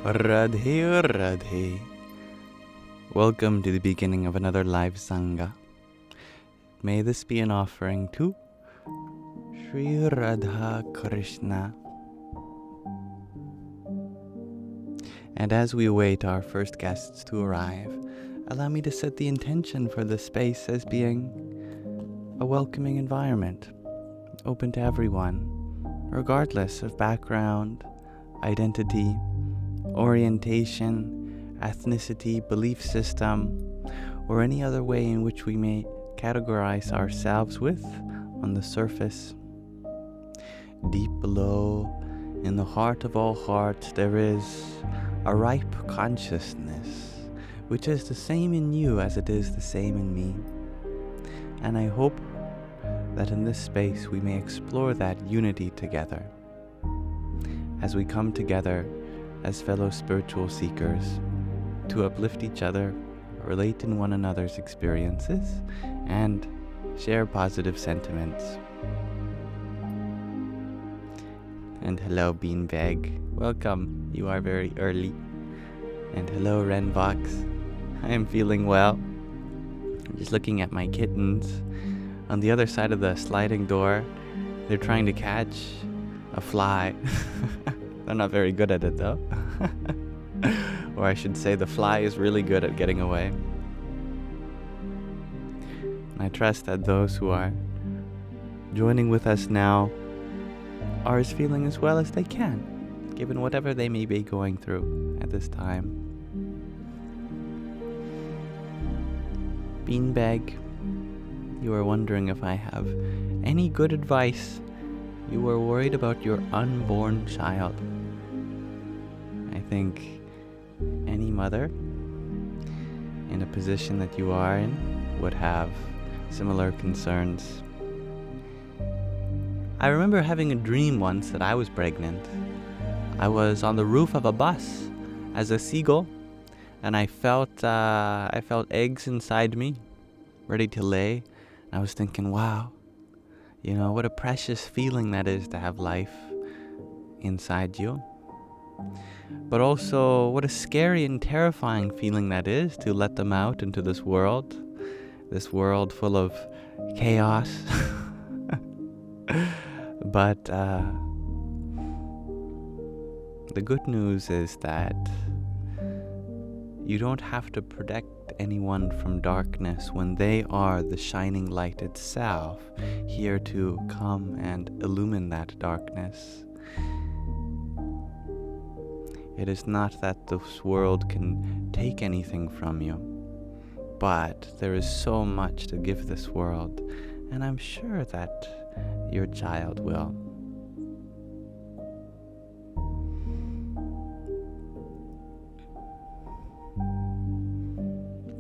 Radhe Radhe. Welcome to the beginning of another live Sangha. May this be an offering to Sri Radha Krishna. And as we await our first guests to arrive, allow me to set the intention for this space as being a welcoming environment, open to everyone, regardless of background, identity, orientation, ethnicity, belief system, or any other way in which we may categorize ourselves with on the surface. Deep below, in the heart of all hearts, there is a ripe consciousness, which is the same in you as it is the same in me. And I hope that in this space we may explore that unity together, as we come together as fellow spiritual seekers to uplift each other, relate in one another's experiences, and share positive sentiments. And hello, Beanbag. Welcome. You are very early. And hello, Renvox. I am feeling well. I'm just looking at my kittens. On the other side of the sliding door, they're trying to catch a fly. They're not very good at it, though. Or I should say the fly is really good at getting away. And I trust that those who are joining with us now are as feeling as well as they can, given whatever they may be going through at this time. Beanbag, you are wondering if I have any good advice. You are worried about your unborn child. I think any mother in a position that you are in would have similar concerns. I remember having a dream once that I was pregnant. I was on the roof of a bus as a seagull, and I felt eggs inside me, ready to lay. I was thinking, wow, what a precious feeling that is to have life inside you. But also, what a scary and terrifying feeling that is to let them out into this world full of chaos. But the good news is that you don't have to protect anyone from darkness when they are the shining light itself, here to come and illumine that darkness. It is not that this world can take anything from you, but there is so much to give this world, and I'm sure that your child will.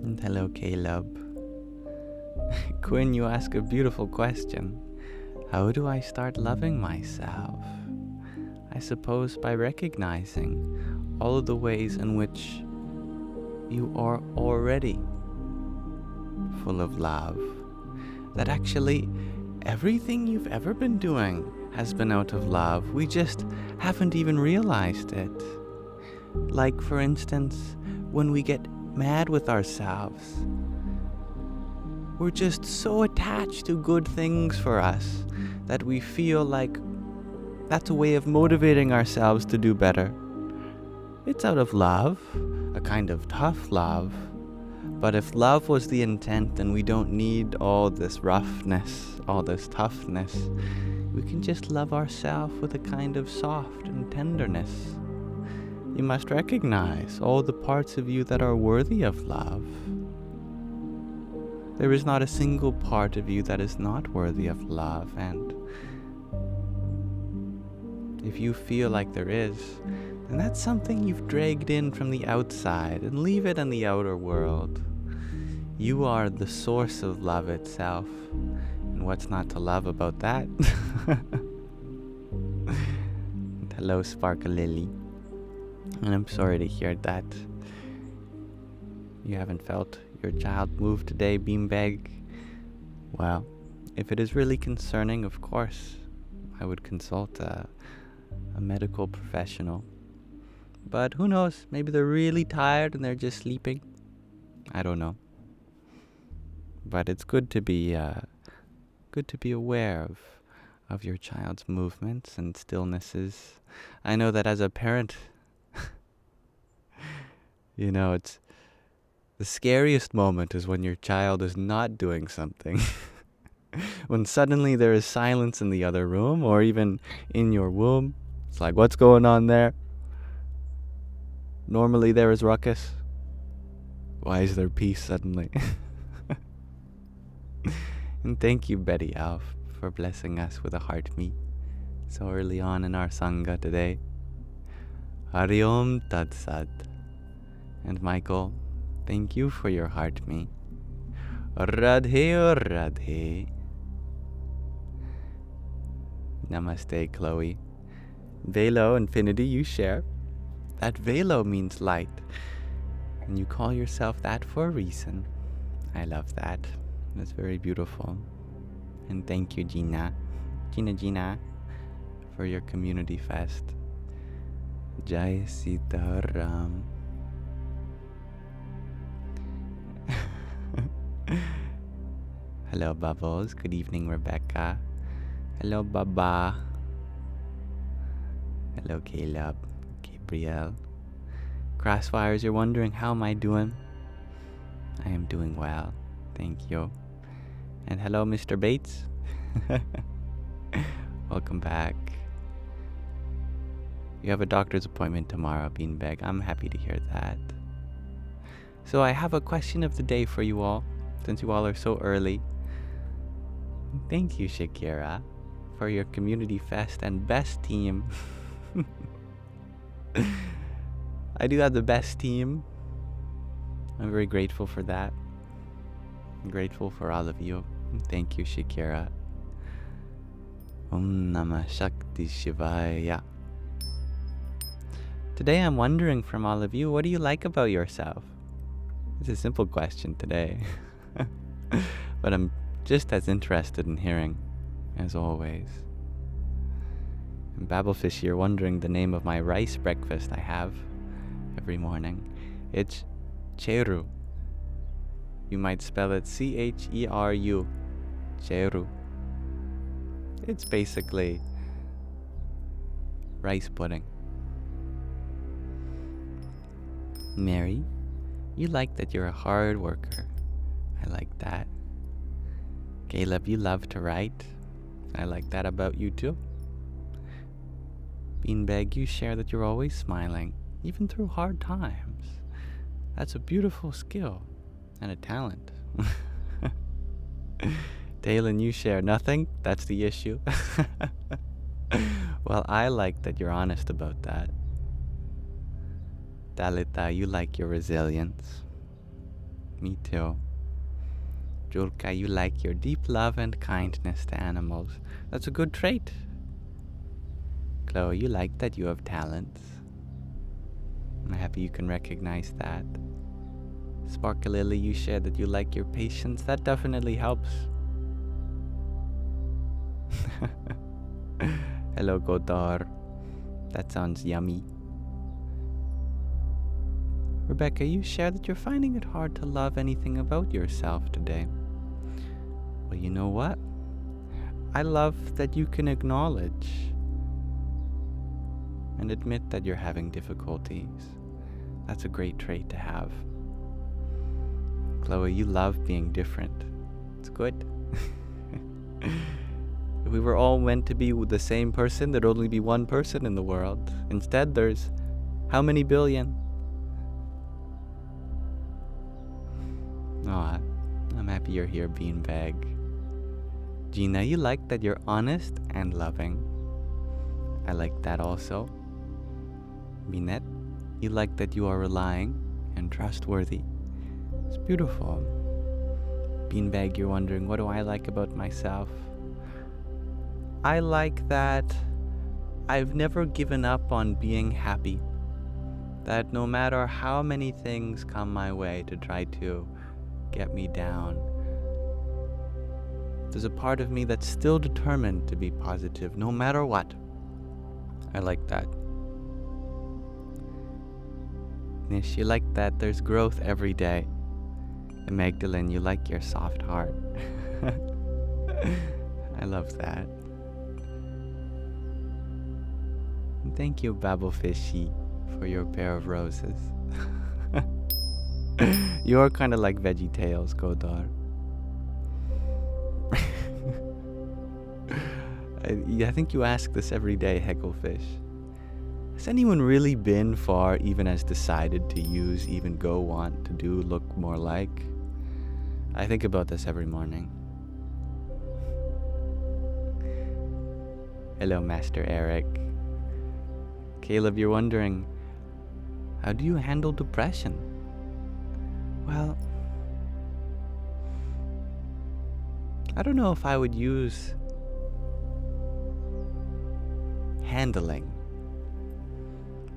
And hello, Caleb. Quinn, you ask a beautiful question. How do I start loving myself? I suppose by recognizing all of the ways in which you are already full of love. That actually everything you've ever been doing has been out of love. We just haven't even realized it. Like, for instance, when we get mad with ourselves, we're just so attached to good things for us that we feel like that's a way of motivating ourselves to do better. It's out of love, a kind of tough love. But if love was the intent, then we don't need all this roughness, all this toughness. We can just love ourselves with a kind of soft and tenderness. You must recognize all the parts of you that are worthy of love. There is not a single part of you that is not worthy of love, and if you feel like there is, then that's something you've dragged in from the outside, and leave it in the outer world. You are the source of love itself, and what's not to love about that? Hello, Sparkle Lily. And I'm sorry to hear that you haven't felt your child move today, Beanbag. Well, if it is really concerning, of course, I would consult a medical professional. But who knows? Maybe they're really tired and they're just sleeping. I don't know. But it's good to be aware of your child's movements and stillnesses. I know that as a parent, it's the scariest moment is when your child is not doing something. When suddenly there is silence in the other room or even in your womb. It's like, what's going on there? Normally there is ruckus. Why is there peace suddenly? And thank you, Betty Alf, for blessing us with a heart meet so early on in our Sangha today. Hari Om Tat Sat. And Michael, thank you for your heart meet. Radhe Radhe. Namaste, Chloe. Velo, Infinity, you share. That Velo means light. And you call yourself that for a reason. I love that. That's very beautiful. And thank you, Gina, for your community fest. Jai Sitaram. Hello, Bubbles. Good evening, Rebecca. Hello, Baba. Hello, Caleb, Gabriel. Crossfires, you're wondering, how am I doing? I am doing well. Thank you. And hello, Mr. Bates. Welcome back. You have a doctor's appointment tomorrow, Beanbag. I'm happy to hear that. So I have a question of the day for you all, since you all are so early. Thank you, Shakira, for your community fest and best team. I do have the best team. I'm very grateful for that. I'm grateful for all of you. Thank you, Shakira. Om Namah Shakti Shivaya. Today I'm wondering from all of you, what do you like about yourself? It's a simple question today. But I'm just as interested in hearing, as always. And Babblefish, you're wondering the name of my rice breakfast I have every morning. It's Cheru. You might spell it Cheru. Cheru. It's basically rice pudding. Mary, you like that you're a hard worker. I like that. Caleb, you love to write. I like that about you too. Beanbag, you share that you're always smiling, even through hard times. That's a beautiful skill and a talent. Dalen, you share nothing. That's the issue. Well, I like that you're honest about that. Dalita, you like your resilience. Me too. Julka, you like your deep love and kindness to animals. That's a good trait. Chloe, you like that you have talents. I'm happy you can recognize that. Sparklily, you share that you like your patience. That definitely helps. Hello, Godar. That sounds yummy. Rebecca, you share that you're finding it hard to love anything about yourself today. Well, you know what? I love that you can acknowledge and admit that you're having difficulties. That's a great trait to have. Chloe, you love being different. It's good. If we were all meant to be the same person, there'd only be one person in the world. Instead, there's how many billion? Aw, I'm happy you're here, Beanbag. Gina, you like that you're honest and loving. I like that also. Minette, you like that you are relying and trustworthy. It's beautiful. Beanbag, you're wondering, what do I like about myself? I like that I've never given up on being happy. That no matter how many things come my way to try to get me down, there's a part of me that's still determined to be positive no matter what. I like that. Nish, you like that there's growth every day. And Magdalene, you like your soft heart. I love that. And thank you, Babblefishy, for your pair of roses. You're kind of like Veggie Tales, Godar. I think you ask this every day, Hecklefish. Has anyone really been far, even as decided to use, even go want to do, look more like? I think about this every morning. Hello, Master Eric. Caleb, you're wondering, how do you handle depression? Well, I don't know if I would use handling,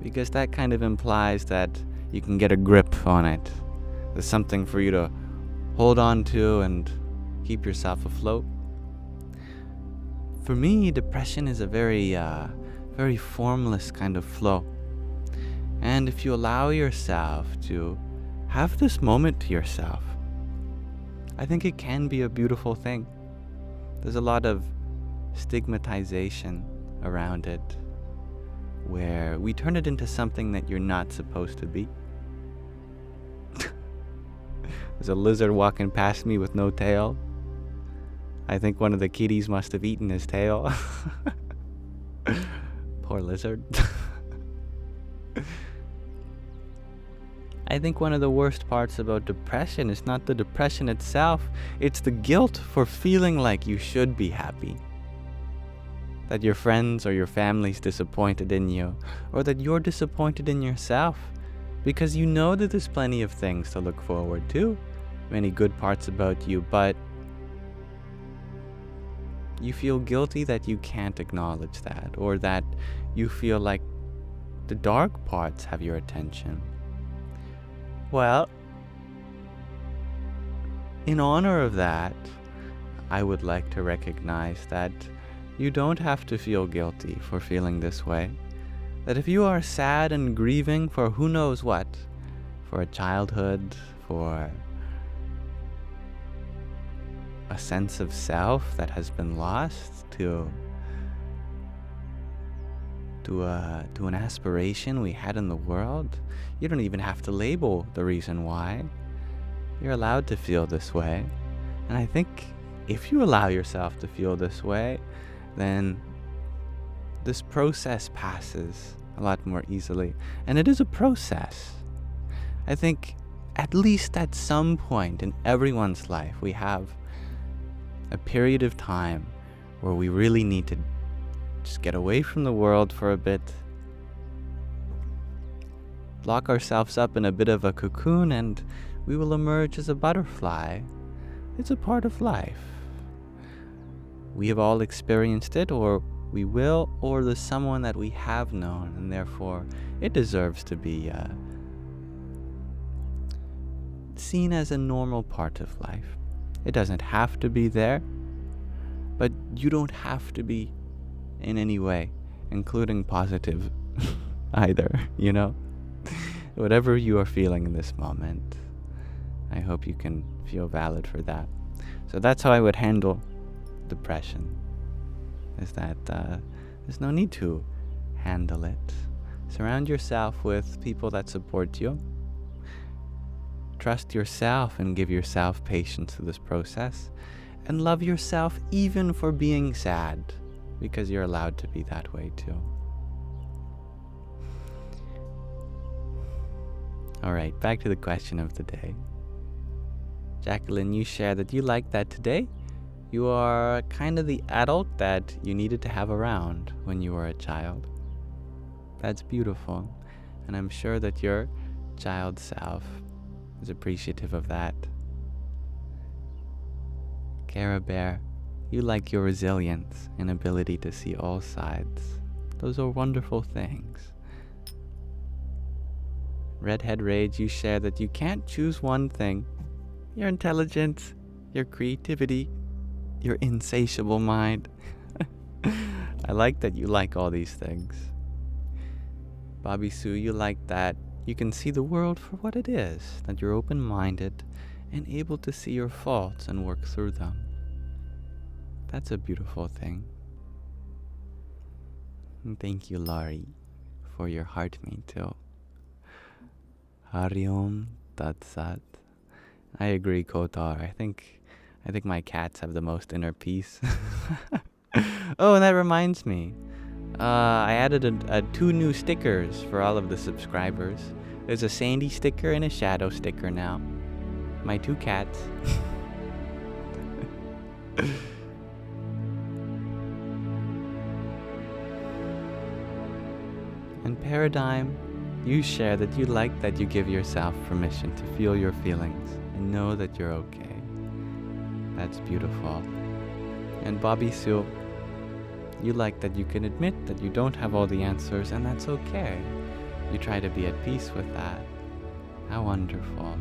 because that kind of implies that you can get a grip on it. There's something for you to hold on to and keep yourself afloat. For me, depression is a very formless kind of flow. And if you allow yourself to have this moment to yourself, I think it can be a beautiful thing. There's a lot of stigmatization around it, where we turn it into something that you're not supposed to be. There's a lizard walking past me with no tail. I think one of the kitties must have eaten his tail. Poor lizard. I think one of the worst parts about depression is not the depression itself, it's the guilt for feeling like you should be happy. That your friends or your family's disappointed in you, or that you're disappointed in yourself, because you know that there's plenty of things to look forward to, many good parts about you, but you feel guilty that you can't acknowledge that, or that you feel like the dark parts have your attention. Well, in honor of that, I would like to recognize that you don't have to feel guilty for feeling this way. That if you are sad and grieving for who knows what, for a childhood, for a sense of self that has been lost, to an aspiration we had in the world, you don't even have to label the reason why. You're allowed to feel this way. And I think if you allow yourself to feel this way, then this process passes a lot more easily. And it is a process. I think at least at some point in everyone's life, we have a period of time where we really need to just get away from the world for a bit, lock ourselves up in a bit of a cocoon, and we will emerge as a butterfly. It's a part of life. We have all experienced it, or we will, or there's someone that we have known, and therefore it deserves to be seen as a normal part of life. It doesn't have to be there, but you don't have to be in any way, including positive either, you know? Whatever you are feeling in this moment, I hope you can feel valid for that. So that's how I would handle depression, is that there's no need to handle it. Surround yourself with people that support you. Trust yourself and give yourself patience through this process. And love yourself even for being sad, because you're allowed to be that way too. Alright, back to the question of the day. Jacqueline, you share that you like that today you are kind of the adult that you needed to have around when you were a child. That's beautiful, and I'm sure that your child self is appreciative of that. Cara Bear, you like your resilience and ability to see all sides. Those are wonderful things. Redhead Rage, you share that you can't choose one thing. Your intelligence, your creativity, your insatiable mind. I like that you like all these things. Bobby Sue, you like that you can see the world for what it is, that you're open-minded and able to see your faults and work through them. That's a beautiful thing. And thank you, Laurie, for your heart me too. Hari Om Tat Sat. I agree, Kotar. I think my cats have the most inner peace. Oh, and that reminds me. I added 2 new stickers for all of the subscribers. There's a Sandy sticker and a Shadow sticker now. My 2 cats. And Paradigm, you share that you like that you give yourself permission to feel your feelings and know that you're okay. That's beautiful. And Bobby Sue, you like that you can admit that you don't have all the answers, and that's okay. You try to be at peace with that. How wonderful.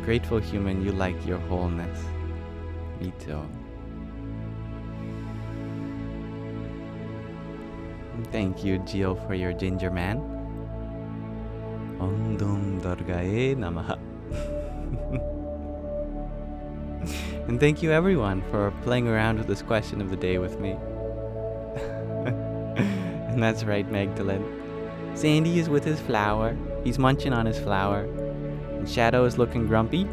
Grateful human, you like your wholeness. Me too. And thank you, Jill, for your ginger man. Om Dum Durgaye Namaha. And thank you everyone for playing around with this question of the day with me. And that's right, Magdalene. Sandy is with his flower. He's munching on his flower. And Shadow is looking grumpy,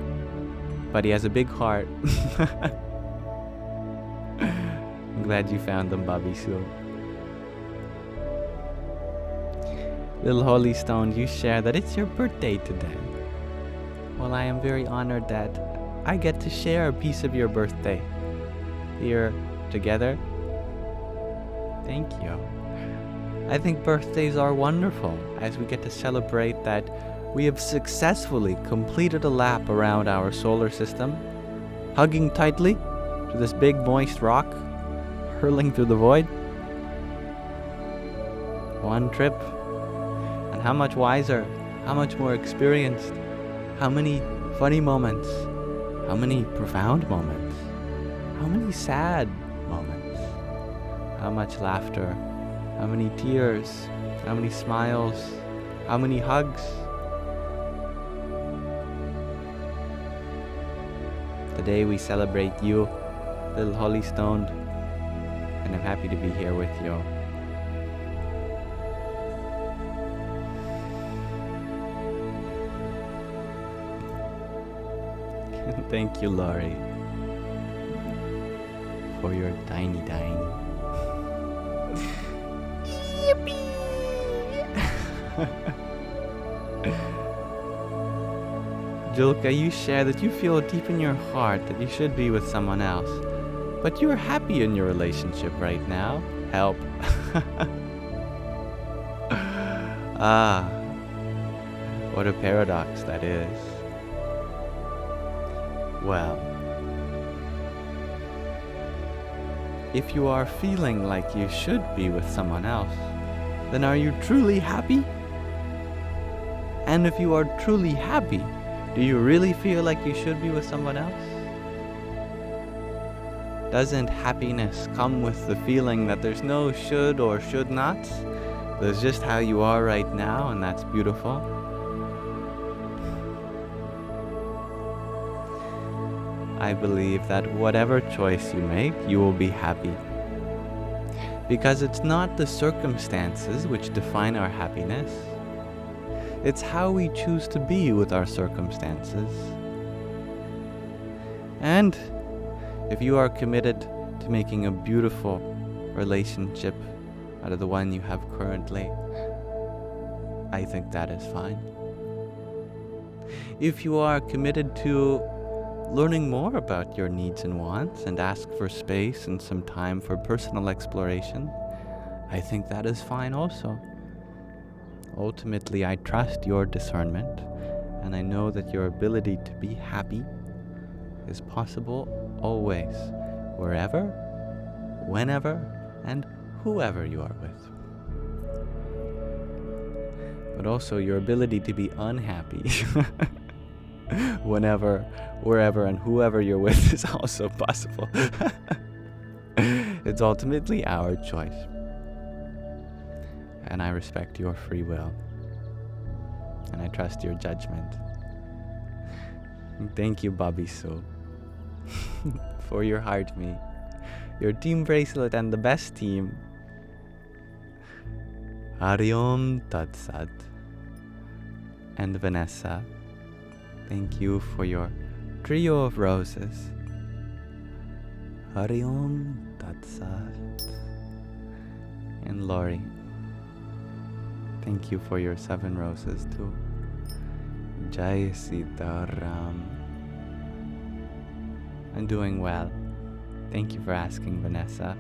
but he has a big heart. I'm glad you found them, Bobby Sue. Little Holy Stone, you share that it's your birthday today. Well, I am very honored that I get to share a piece of your birthday here together. Thank you. I think birthdays are wonderful as we get to celebrate that we have successfully completed a lap around our solar system, hugging tightly to this big moist rock, hurling through the void. One trip, and how much wiser, how much more experienced, how many funny moments, how many profound moments, how many sad moments, how much laughter, how many tears, how many smiles, how many hugs. Today we celebrate you, little Holy Stone, and I'm happy to be here with you. Thank you, Laurie, for your tiny. Yippee! Julka, you share that you feel deep in your heart that you should be with someone else, but you're happy in your relationship right now. Help. Ah, what a paradox that is. Well, if you are feeling like you should be with someone else, then are you truly happy? And if you are truly happy, do you really feel like you should be with someone else? Doesn't happiness come with the feeling that there's no should or should nots? There's just how you are right now, and that's beautiful. I believe that whatever choice you make, you will be happy. Because it's not the circumstances which define our happiness. It's how we choose to be with our circumstances. And if you are committed to making a beautiful relationship out of the one you have currently, I think that is fine. If you are committed to learning more about your needs and wants and ask for space and some time for personal exploration, I think that is fine also. Ultimately, I trust your discernment, and I know that your ability to be happy is possible always, wherever, whenever, and whoever you are with. But also your ability to be unhappy whenever, wherever, and whoever you're with is also possible. It's ultimately our choice. And I respect your free will. and I trust your judgment. Thank you, Bobby So, for your heart me, your team bracelet, and the best team. Hari Om Tat Sat. And Vanessa, thank you for your trio of roses. Hari Om Tat Sat. And Lori, thank you for your 7 roses too. Jai Sitaram. I'm doing well. Thank you for asking, Vanessa.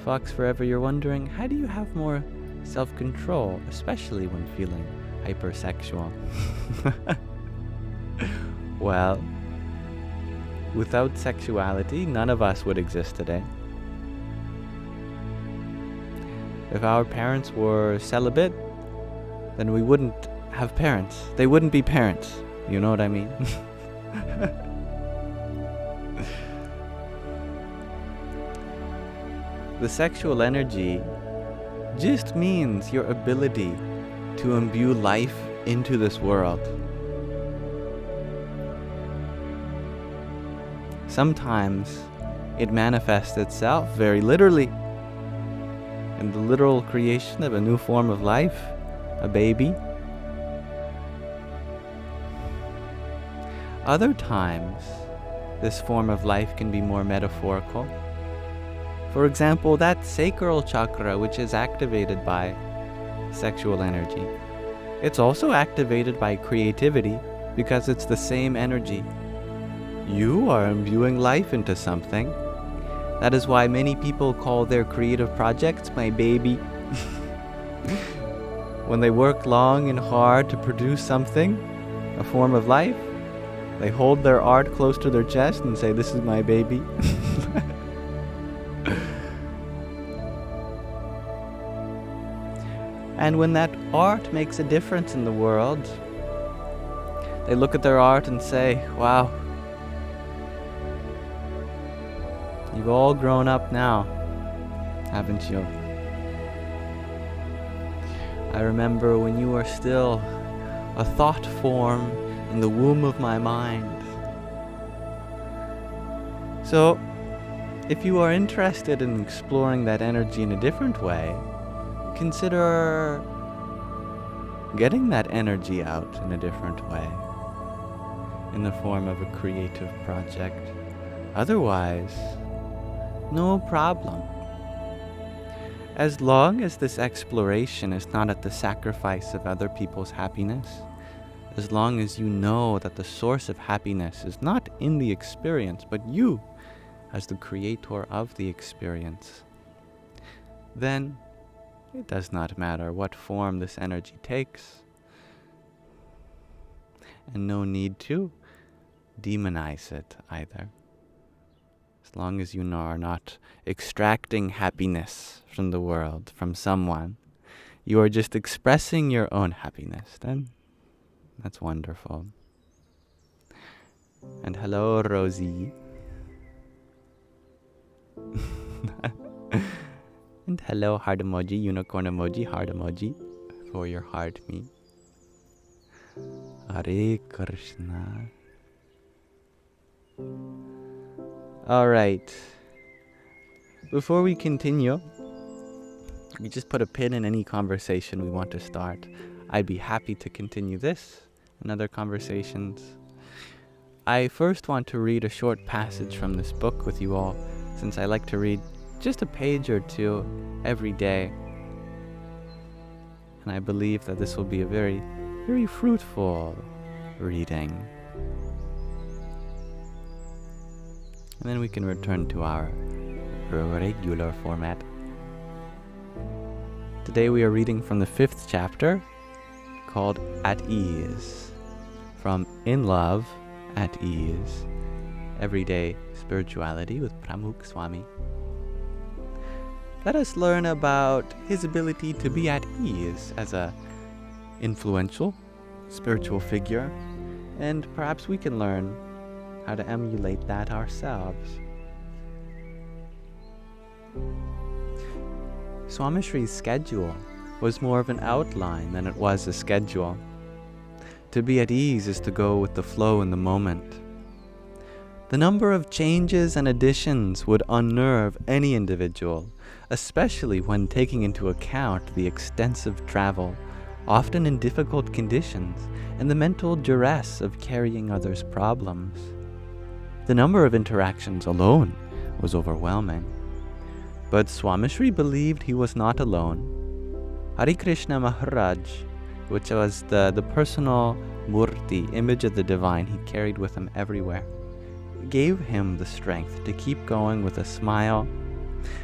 Fox Forever, you're wondering, how do you have more self-control, especially when feeling hypersexual? Well, without sexuality, none of us would exist today. If our parents were celibate, then we wouldn't have parents. They wouldn't be parents. You know what I mean? The sexual energy just means your ability to imbue life into this world. Sometimes it manifests itself very literally in the literal creation of a new form of life, a baby. Other times, this form of life can be more metaphorical. For example, that sacral chakra, which is activated by sexual energy, it's also activated by creativity because it's the same energy. You are imbuing life into something. That is why many people call their creative projects my baby. When they work long and hard to produce something, a form of life, they hold their art close to their chest and say, "This is my baby." And when that art makes a difference in the world, they look at their art and say, "Wow, you've all grown up now, haven't you?" I remember when you were still a thought form in the womb of my mind. So, if you are interested in exploring that energy in a different way, consider getting that energy out in a different way, in the form of a creative project. Otherwise, no problem. As long as this exploration is not at the sacrifice of other people's happiness, as long as you know that the source of happiness is not in the experience, but you as the creator of the experience, then it does not matter what form this energy takes. And no need to demonize it either. As long as you are not extracting happiness from the world, from someone, you are just expressing your own happiness, then that's wonderful. And hello, Rosie. And hello, heart emoji, unicorn emoji, heart emoji, for your heart me. Hare Krishna. Alright. Before we continue, we just put a pin in any conversation we want to start. I'd be happy to continue this and other conversations. I first want to read a short passage from this book with you all, since I like to read just a page or two every day. And I believe that this will be a very, very fruitful reading. And then we can return to our regular format. Today we are reading from the 5th chapter, called At Ease. From In Love, At Ease. Everyday Spirituality with Pramukh Swami. Let us learn about his ability to be at ease as a influential spiritual figure, and perhaps we can learn how to emulate that ourselves. Swamishri's schedule was more of an outline than it was a schedule. To be at ease is to go with the flow in the moment. The number of changes and additions would unnerve any individual, especially when taking into account the extensive travel, often in difficult conditions, and the mental duress of carrying others' problems. The number of interactions alone was overwhelming. But Swamishri believed he was not alone. Hare Krishna Maharaj, which was the personal murti, image of the divine he carried with him everywhere, gave him the strength to keep going with a smile,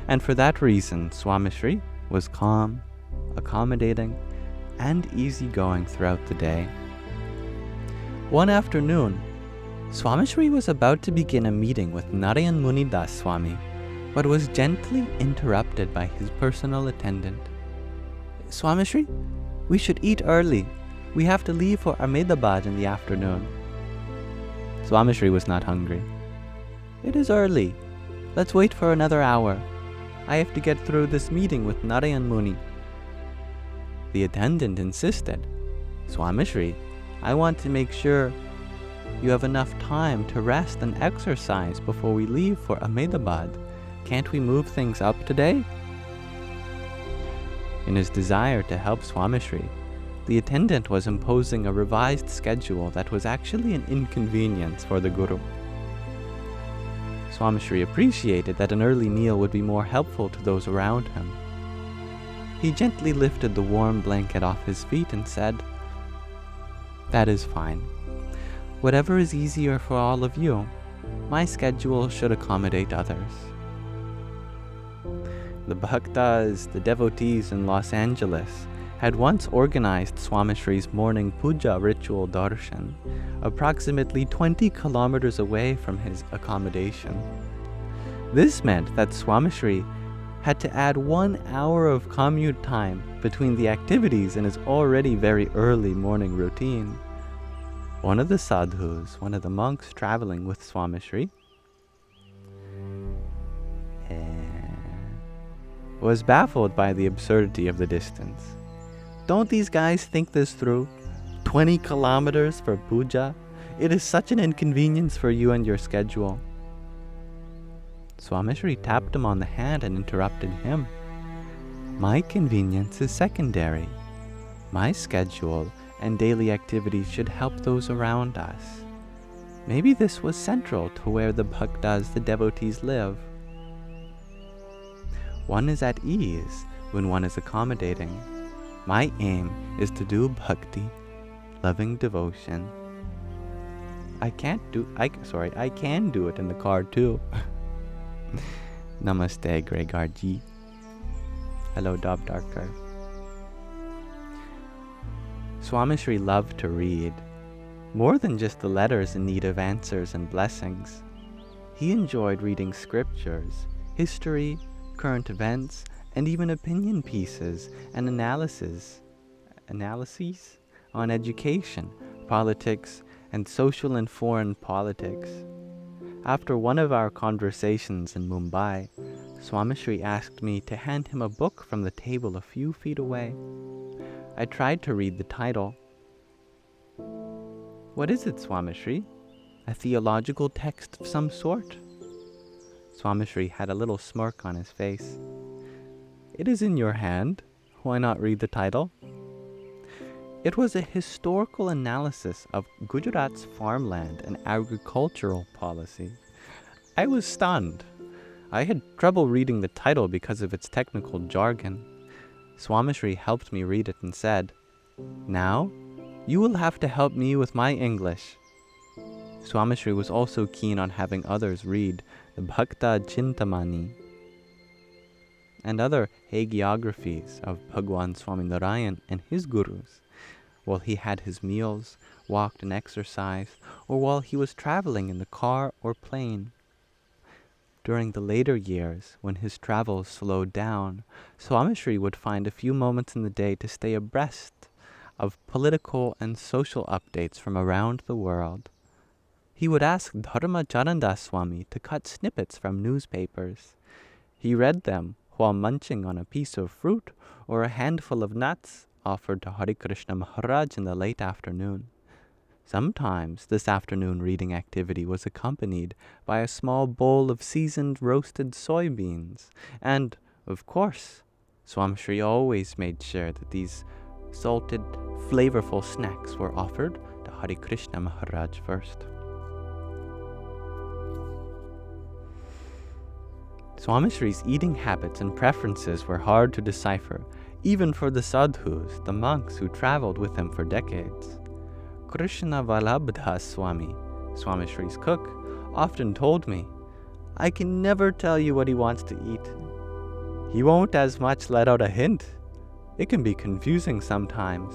and for that reason Swamishri was calm, accommodating, and easygoing throughout the day. One afternoon, Swamishri was about to begin a meeting with Narayan Munidas Swami, but was gently interrupted by his personal attendant. "Swamishri, we should eat early. We have to leave for Ahmedabad in the afternoon." Swamishri was not hungry. "It is early. Let's wait for another hour. I have to get through this meeting with Narayan Muni." The attendant insisted. "Swamishri, I want to make sure you have enough time to rest and exercise before we leave for Ahmedabad. Can't we move things up today?" In his desire to help Swamishri, the attendant was imposing a revised schedule that was actually an inconvenience for the Guru. Swamishri appreciated that an early meal would be more helpful to those around him. He gently lifted the warm blanket off his feet and said, "That is fine. Whatever is easier for all of you, my schedule should accommodate others." The bhaktas, the devotees in Los Angeles, had once organized Swamishri's morning puja ritual darshan, approximately 20 kilometers away from his accommodation. This meant that Swamishri had to add 1 hour of commute time between the activities in his already very early morning routine. One of the sadhus, one of the monks traveling with Swamishri, was baffled by the absurdity of the distance. "Don't these guys think this through? 20 kilometers for puja? It is such an inconvenience for you and your schedule." Swamishri tapped him on the hand and interrupted him. "My convenience is secondary. My schedule and daily activities should help those around us. Maybe this was central to where the bhaktas, the devotees, live. One is at ease when one is accommodating. My aim is to do bhakti, loving devotion. I can do it in the car too." Namaste, Gregorji. Hello, Dob Darker. Swamishri loved to read, more than just the letters in need of answers and blessings. He enjoyed reading scriptures, history, current events, and even opinion pieces and analyses on education, politics, and social and foreign politics. After one of our conversations in Mumbai, Swamishri asked me to hand him a book from the table a few feet away. I tried to read the title. "What is it, Swamishri? A theological text of some sort?" Swamishri had a little smirk on his face. "It is in your hand. Why not read the title?" It was a historical analysis of Gujarat's farmland and agricultural policy. I was stunned. I had trouble reading the title because of its technical jargon. Swamishri helped me read it and said, "Now, you will have to help me with my English." Swamishri was also keen on having others read the Bhakta Chintamani and other hagiographies of Bhagwan Swaminarayan and his gurus, while he had his meals, walked and exercised, or while he was traveling in the car or plane. During the later years, when his travels slowed down, Swamishri would find a few moments in the day to stay abreast of political and social updates from around the world. He would ask Dharma Charandas Swami to cut snippets from newspapers. He read them while munching on a piece of fruit or a handful of nuts offered to Hare Krishna Maharaj in the late afternoon. Sometimes this afternoon reading activity was accompanied by a small bowl of seasoned roasted soybeans, and, of course, Swamishri always made sure that these salted, flavorful snacks were offered to Hare Krishna Maharaj first. Swamishri's eating habits and preferences were hard to decipher, even for the sadhus, the monks who traveled with him for decades. Krishna Valabdha Swami, Swamishri's cook, often told me, "I can never tell you what he wants to eat. He won't as much let out a hint. It can be confusing sometimes.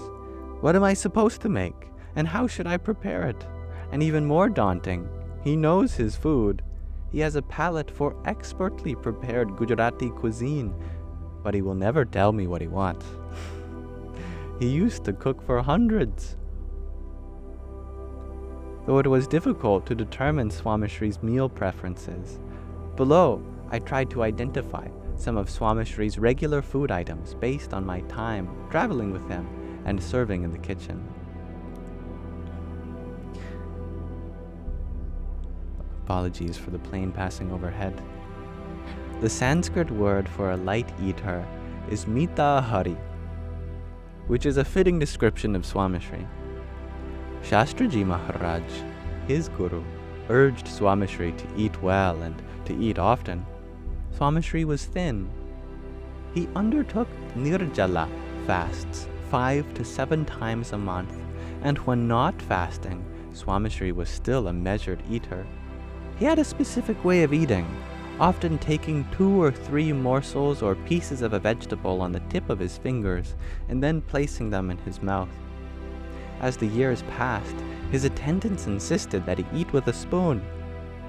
What am I supposed to make, and how should I prepare it? And even more daunting, he knows his food. He has a palate for expertly prepared Gujarati cuisine, but he will never tell me what he wants." He used to cook for hundreds. Though it was difficult to determine Swamishri's meal preferences, below I tried to identify some of Swamishri's regular food items based on my time traveling with him and serving in the kitchen. Apologies for the plane passing overhead. The Sanskrit word for a light eater is mitahari, which is a fitting description of Swamishri. Shastriji Maharaj, his guru, urged Swamishri to eat well and to eat often. Swamishri was thin. He undertook nirjala fasts 5 to 7 times a month, and when not fasting, Swamishri was still a measured eater. He had a specific way of eating, often taking 2 or 3 morsels or pieces of a vegetable on the tip of his fingers and then placing them in his mouth. As the years passed, his attendants insisted that he eat with a spoon,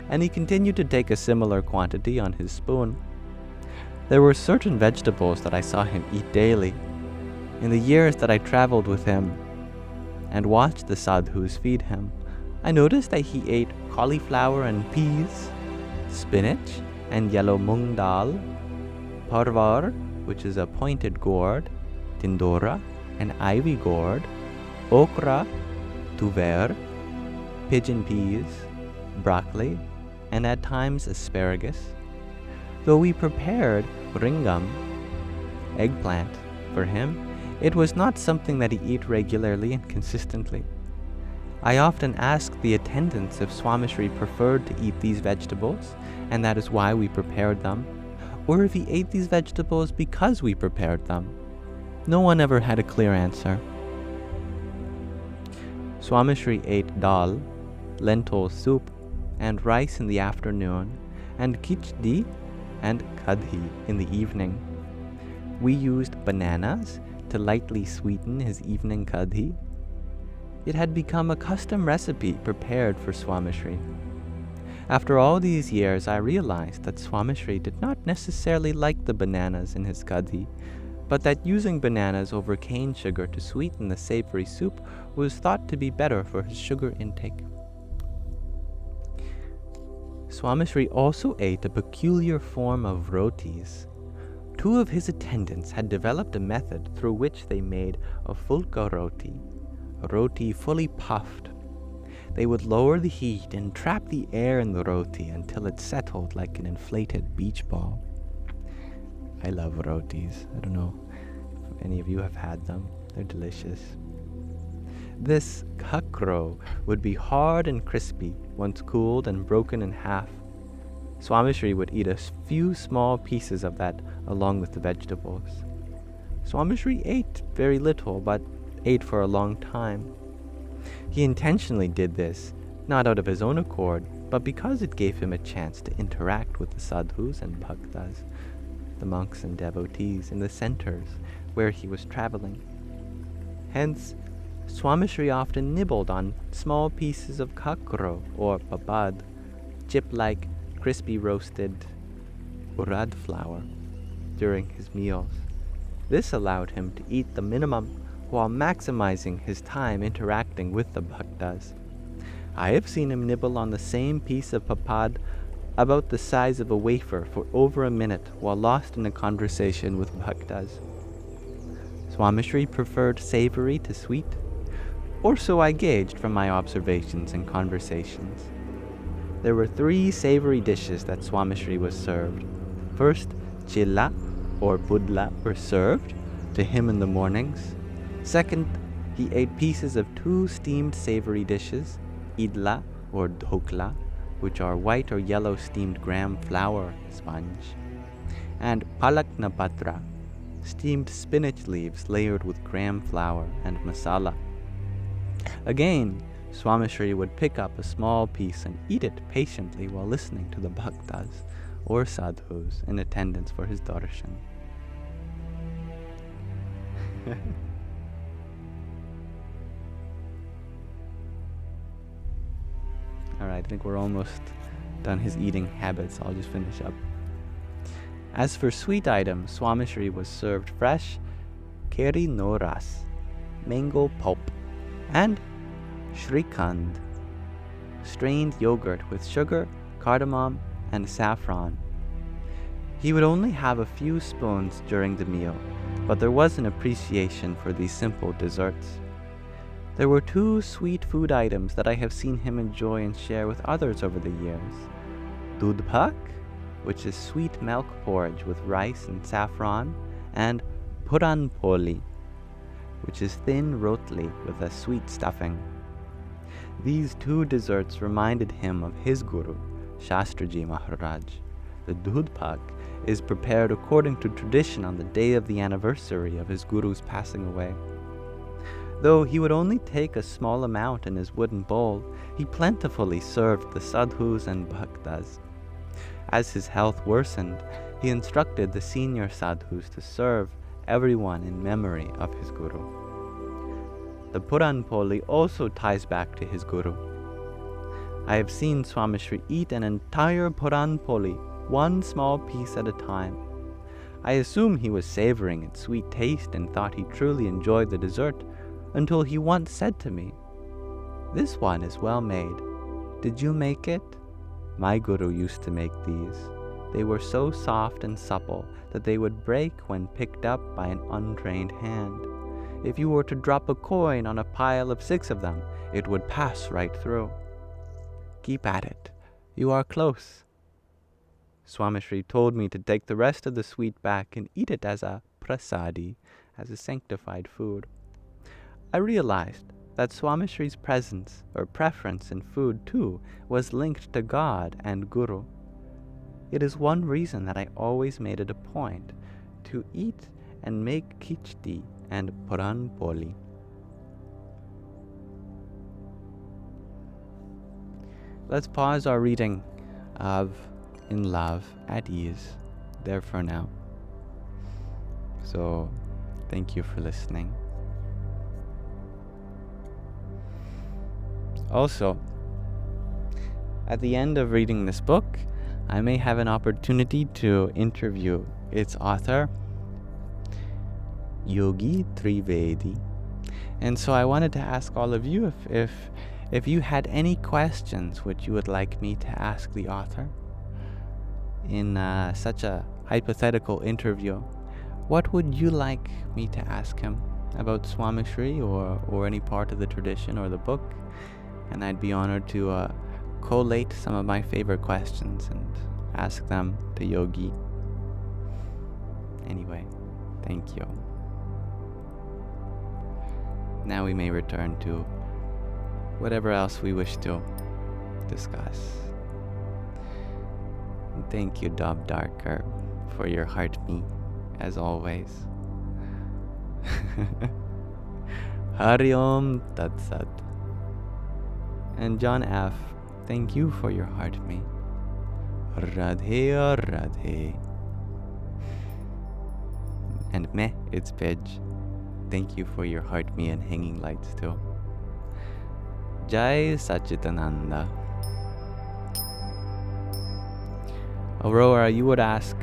and he continued to take a similar quantity on his spoon. There were certain vegetables that I saw him eat daily. In the years that I traveled with him and watched the sadhus feed him, I noticed that he ate cauliflower and peas, spinach and yellow mung dal, parvar, which is a pointed gourd, tindora, and ivy gourd, okra, tuver, pigeon peas, broccoli, and at times asparagus. Though we prepared ringam, eggplant, for him, it was not something that he ate regularly and consistently. I often asked the attendants if Swamishri preferred to eat these vegetables, and that is why we prepared them, or if he ate these vegetables because we prepared them. No one ever had a clear answer. Swamishri ate dal, lentil soup, and rice in the afternoon, and khichdi and kadhi in the evening. We used bananas to lightly sweeten his evening kadhi. It had become a custom recipe prepared for Swamishri. After all these years, I realized that Swamishri did not necessarily like the bananas in his kadhi, but that using bananas over cane sugar to sweeten the savory soup was thought to be better for his sugar intake. Swamishri also ate a peculiar form of rotis. 2 of his attendants had developed a method through which they made a fulka roti, a roti fully puffed. They would lower the heat and trap the air in the roti until it settled like an inflated beach ball. I love rotis. I don't know if any of you have had them. They're delicious. This kakro would be hard and crispy once cooled and broken in half. Swamishri would eat a few small pieces of that along with the vegetables. Swamishri ate very little, but ate for a long time. He intentionally did this, not out of his own accord, but because it gave him a chance to interact with the sadhus and bhaktas, the monks and devotees in the centers where he was traveling. Hence, Swamishri often nibbled on small pieces of kakro or papad, chip-like crispy roasted urad flour, during his meals. This allowed him to eat the minimum while maximizing his time interacting with the bhaktas. I have seen him nibble on the same piece of papad about the size of a wafer for over a minute while lost in a conversation with bhaktas. Swamishri preferred savory to sweet, or so I gauged from my observations and conversations. There were 3 savory dishes that Swamishri was served. First, chilla or pudla were served to him in the mornings. Second, he ate pieces of 2 steamed savory dishes, idla or dhokla, which are white or yellow steamed gram flour sponge, and palakna patra, steamed spinach leaves layered with gram flour and masala. Again, Swamishri would pick up a small piece and eat it patiently while listening to the bhaktas or sadhus in attendance for his darshan. Alright, I think we're almost done his eating habits. I'll just finish up. As for sweet items, Swamishri was served fresh keri no ras, mango pulp, and shrikand, strained yogurt with sugar, cardamom, and saffron. He would only have a few spoons during the meal, but there was an appreciation for these simple desserts. There were 2 sweet food items that I have seen him enjoy and share with others over the years. Dudh pak, which is sweet milk porridge with rice and saffron, and puran poli, which is thin rotli with a sweet stuffing. These 2 desserts reminded him of his guru, Shastriji Maharaj. The dudh pak is prepared according to tradition on the day of the anniversary of his guru's passing away. Though he would only take a small amount in his wooden bowl, he plentifully served the sadhus and bhaktas. As his health worsened, he instructed the senior sadhus to serve everyone in memory of his guru. The Puran Poli also ties back to his guru. I have seen Swamishri eat an entire Puran Poli, 1 small piece at a time. I assume he was savoring its sweet taste and thought he truly enjoyed the dessert, until he once said to me, "This one is well made. Did you make it?" My guru used to make these. They were so soft and supple that they would break when picked up by an untrained hand. If you were to drop a coin on a pile of 6 of them, it would pass right through. Keep at it. You are close. Swamishri told me to take the rest of the sweet back and eat it as a prasadi, as a sanctified food. I realized that Swamishri's presence or preference in food too was linked to God and Guru. It is one reason that I always made it a point to eat and make khichdi and puran poli. Let's pause our reading of In Love at Ease there for now. So, thank you for listening. Also, at the end of reading this book, I may have an opportunity to interview its author, Yogi Trivedi. And so I wanted to ask all of you if you had any questions which you would like me to ask the author in such a hypothetical interview. What would you like me to ask him about Swamishri or any part of the tradition or the book? And I'd be honored to collate some of my favorite questions and ask them to Yogi. Anyway, thank you. Now we may return to whatever else we wish to discuss. And thank you, Dob Darker, for your heart me, as always. Hari Om Tat Sat. And John F., thank you for your heart me. Radhe Radhe. And Meh, it's Pidge. Thank you for your heart me and hanging lights too. Jai Sachitananda. Aurora, you would ask,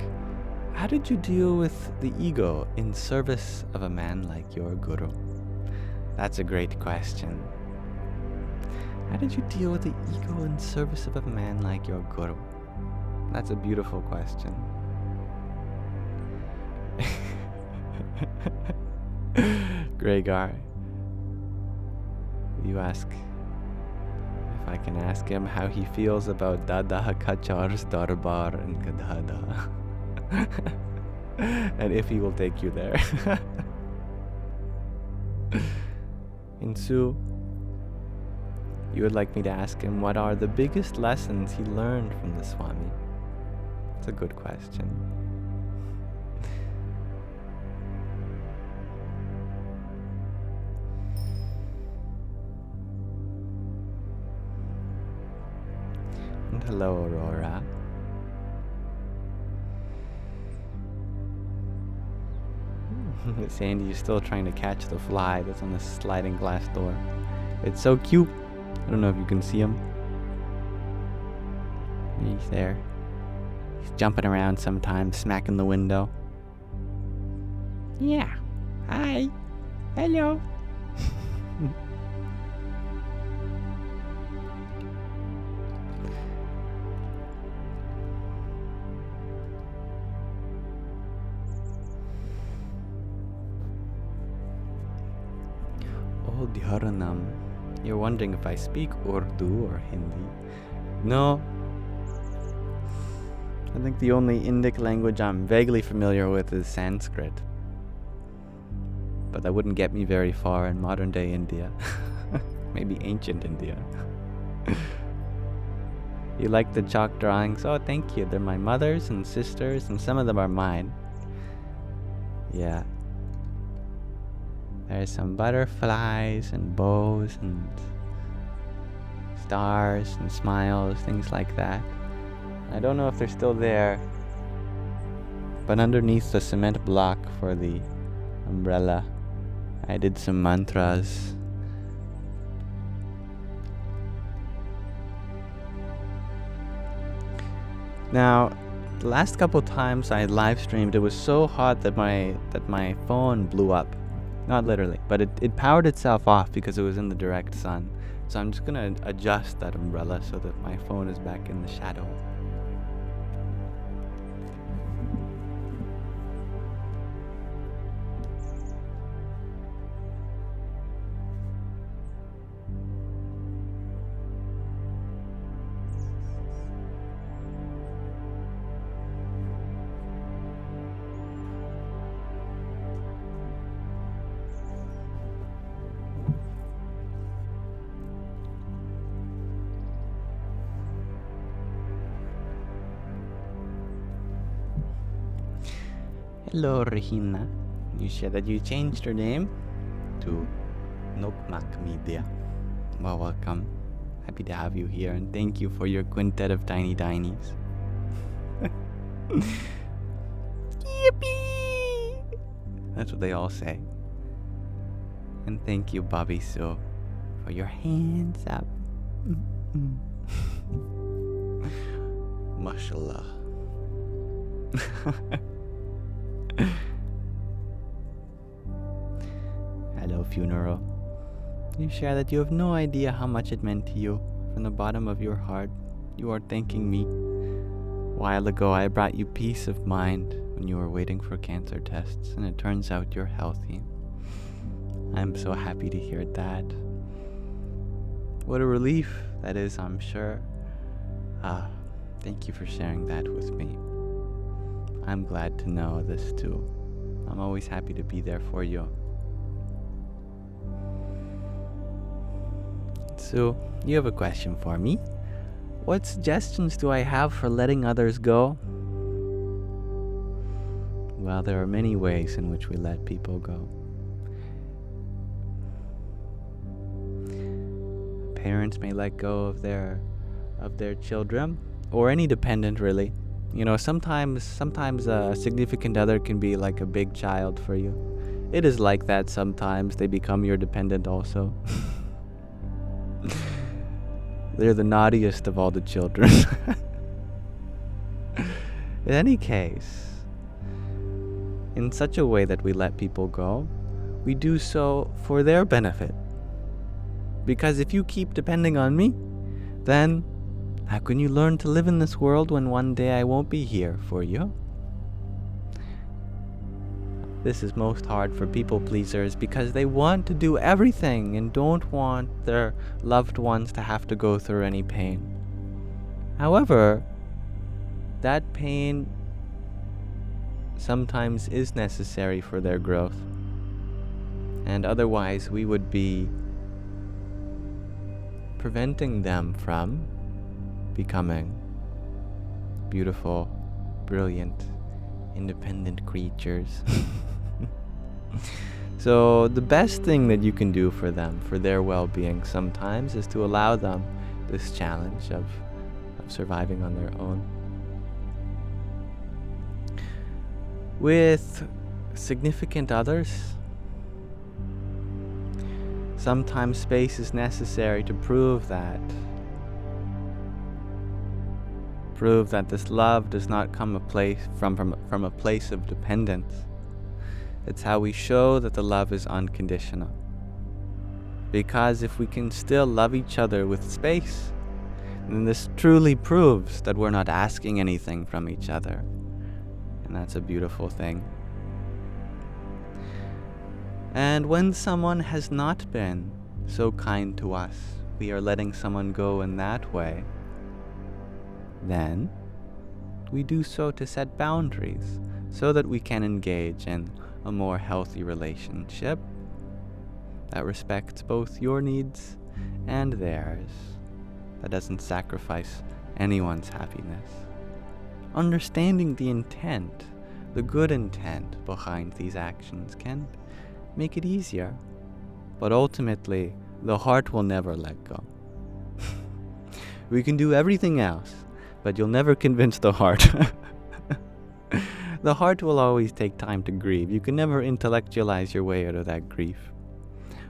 how did you deal with the ego in service of a man like your guru? That's a great question. How did you deal with the ego in service of a man like your guru? That's a beautiful question. Gregor, you ask if I can ask him how he feels about Dada Kachar's Darbar in Kadhada. And if he will take you there. And Sue, you would like me to ask him what are the biggest lessons he learned from the Swami? It's a good question. And hello, Aurora. Sandy is still trying to catch the fly that's on the sliding glass door. It's so cute. I don't know if you can see him. He's there. He's jumping around sometimes, smacking the window. Yeah. Hi. Hello. Oh, Dhyaranam. You're wondering if I speak Urdu or Hindi. No. I think the only Indic language I'm vaguely familiar with is Sanskrit. But that wouldn't get me very far in modern day India. Maybe ancient India. You like the chalk drawings? Oh, thank you. They're my mother's and sister's, and some of them are mine. Yeah. There's some butterflies and bows and stars and smiles, things like that. I don't know if they're still there, but underneath the cement block for the umbrella, I did some mantras. Now, the last couple times I live streamed, it was so hot that my phone blew up. Not literally, but it powered itself off because it was in the direct sun. So I'm just gonna adjust that umbrella so that my phone is back in the shadow. Hello, Regina. You said that you changed your name to Nokmak Media. Well, welcome. Happy to have you here, and thank you for your quintet of tiny dinies. Yippee! That's what they all say. And thank you, Bobby Sue, for your hands up. Mashallah. Hello, funeral. You share that you have no idea how much it meant to you. From the bottom of your heart, you are thanking me. A while ago, I brought you peace of mind when you were waiting for cancer tests, and it turns out you're healthy. I'm so happy to hear that. What a relief that is, I'm sure. Thank you for sharing that with me. I'm glad to know this too. I'm always happy to be there for you. So, you have a question for me? What suggestions do I have for letting others go? Well, there are many ways in which we let people go. Parents may let go of their children, or any dependent really. You know, sometimes a significant other can be like a big child for you. It is like that sometimes. They become your dependent also. They're the naughtiest of all the children. In any case, in such a way that we let people go, we do so for their benefit. Because if you keep depending on me, then How can you learn to live in this world when one day I won't be here for you? This is most hard for people pleasers because they want to do everything and don't want their loved ones to have to go through any pain. However, that pain sometimes is necessary for their growth, and otherwise we would be preventing them from becoming beautiful, brilliant, independent creatures. So the best thing that you can do for them, for their well-being sometimes, is to allow them this challenge of surviving on their own. With significant others, sometimes space is necessary to prove that this love does not come from a place of dependence. It's how we show that the love is unconditional. Because if we can still love each other with space, then this truly proves that we're not asking anything from each other. And that's a beautiful thing. And when someone has not been so kind to us, we are letting someone go in that way, then we do so to set boundaries so that we can engage in a more healthy relationship that respects both your needs and theirs, that doesn't sacrifice anyone's happiness. Understanding the intent, the good intent behind these actions can make it easier, but ultimately the heart will never let go. We can do everything else, but you'll never convince the heart. The heart will always take time to grieve. You can never intellectualize your way out of that grief.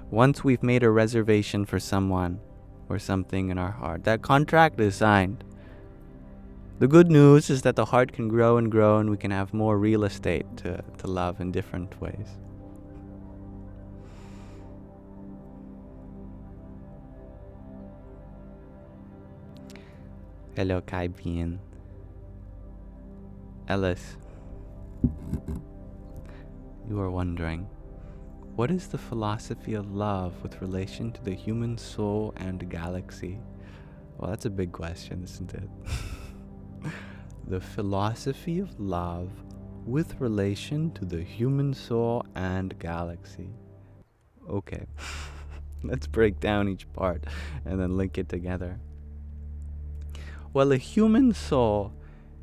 Once we've made a reservation for someone or something in our heart, that contract is signed. The good news is that the heart can grow and grow, and we can have more real estate to love in different ways. Hello, Kai Bien. Ellis. You are wondering, what is the philosophy of love with relation to the human soul and galaxy? Well, that's a big question, isn't it? The philosophy of love with relation to the human soul and galaxy. Okay, let's break down each part and then link it together. Well, a human soul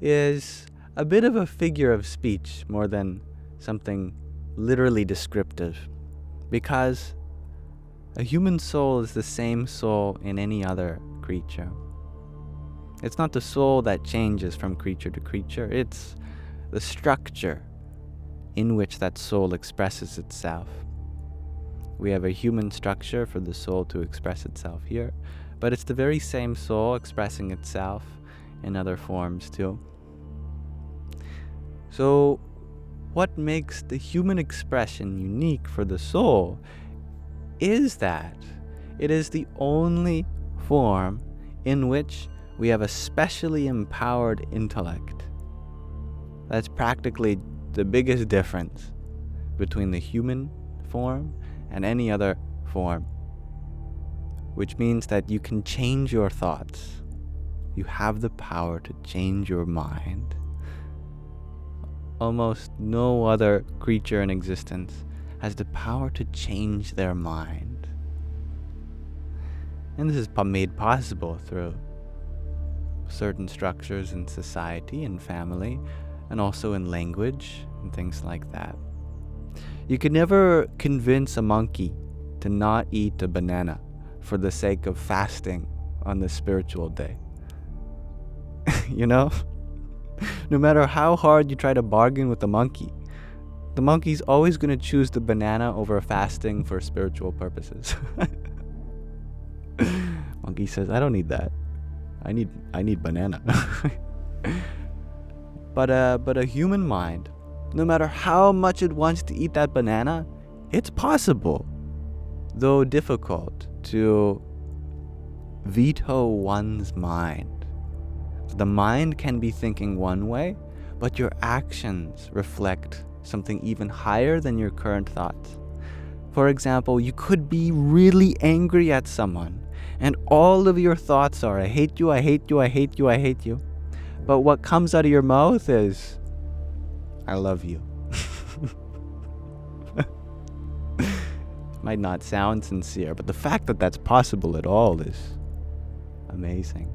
is a bit of a figure of speech more than something literally descriptive, because a human soul is the same soul in any other creature. It's not the soul that changes from creature to creature, it's the structure in which that soul expresses itself. We have a human structure for the soul to express itself here, but it's the very same soul expressing itself in other forms too. So, what makes the human expression unique for the soul is that it is the only form in which we have a specially empowered intellect. That's practically the biggest difference between the human form and any other form, which means that you can change your thoughts. You have the power to change your mind. Almost no other creature in existence has the power to change their mind. And this is made possible through certain structures in society and family, and also in language and things like that. You can never convince a monkey to not eat a banana for the sake of fasting on the spiritual day. You know? No matter how hard you try to bargain with the monkey's always going to choose the banana over fasting for spiritual purposes. Monkey says, I don't need that. I need banana. But a human mind, no matter how much it wants to eat that banana, it's possible, though difficult, to veto one's mind The mind can be thinking one way, but your actions reflect something even higher than your current thoughts. For example, you could be really angry at someone, and all of your thoughts are, I hate you, I hate you, I hate you, I hate you. But what comes out of your mouth is, I love you. Might not sound sincere, but the fact that that's possible at all is amazing.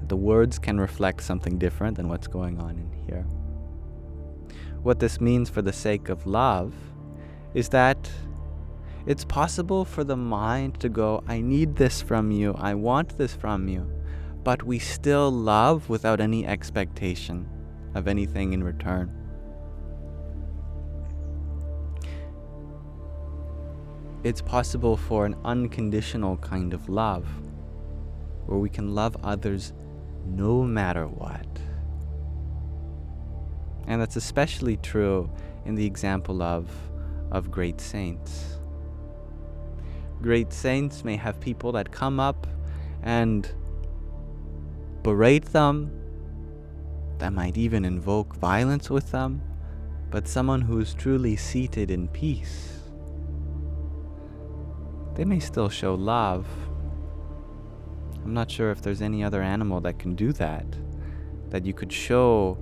The words can reflect something different than what's going on in here. What this means for the sake of love is that it's possible for the mind to go, I need this from you, I want this from you, but we still love without any expectation of anything in return. It's possible for an unconditional kind of love, where we can love others no matter what. And that's especially true in the example of great saints. Great saints may have people that come up and berate them, that might even invoke violence with them, but someone who is truly seated in peace, they may still show love. I'm not sure if there's any other animal that can do that you could show,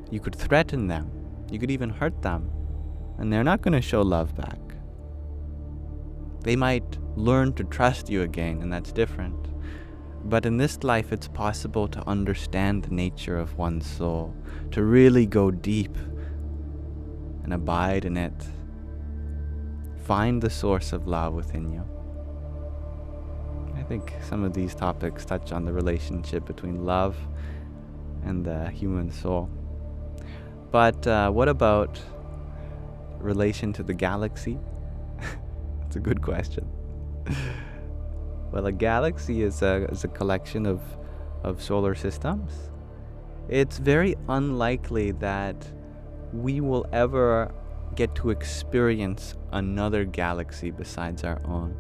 you could threaten them, you could even hurt them, and they're not going to show love back. They might learn to trust you again, and that's different. But in this life, it's possible to understand the nature of one's soul, to really go deep and abide in it. Find the source of love within you. I think some of these topics touch on the relationship between love and the human soul. But what about relation to the galaxy? It's a good question. Well, a galaxy is a collection of solar systems. It's very unlikely that we will ever get to experience another galaxy besides our own.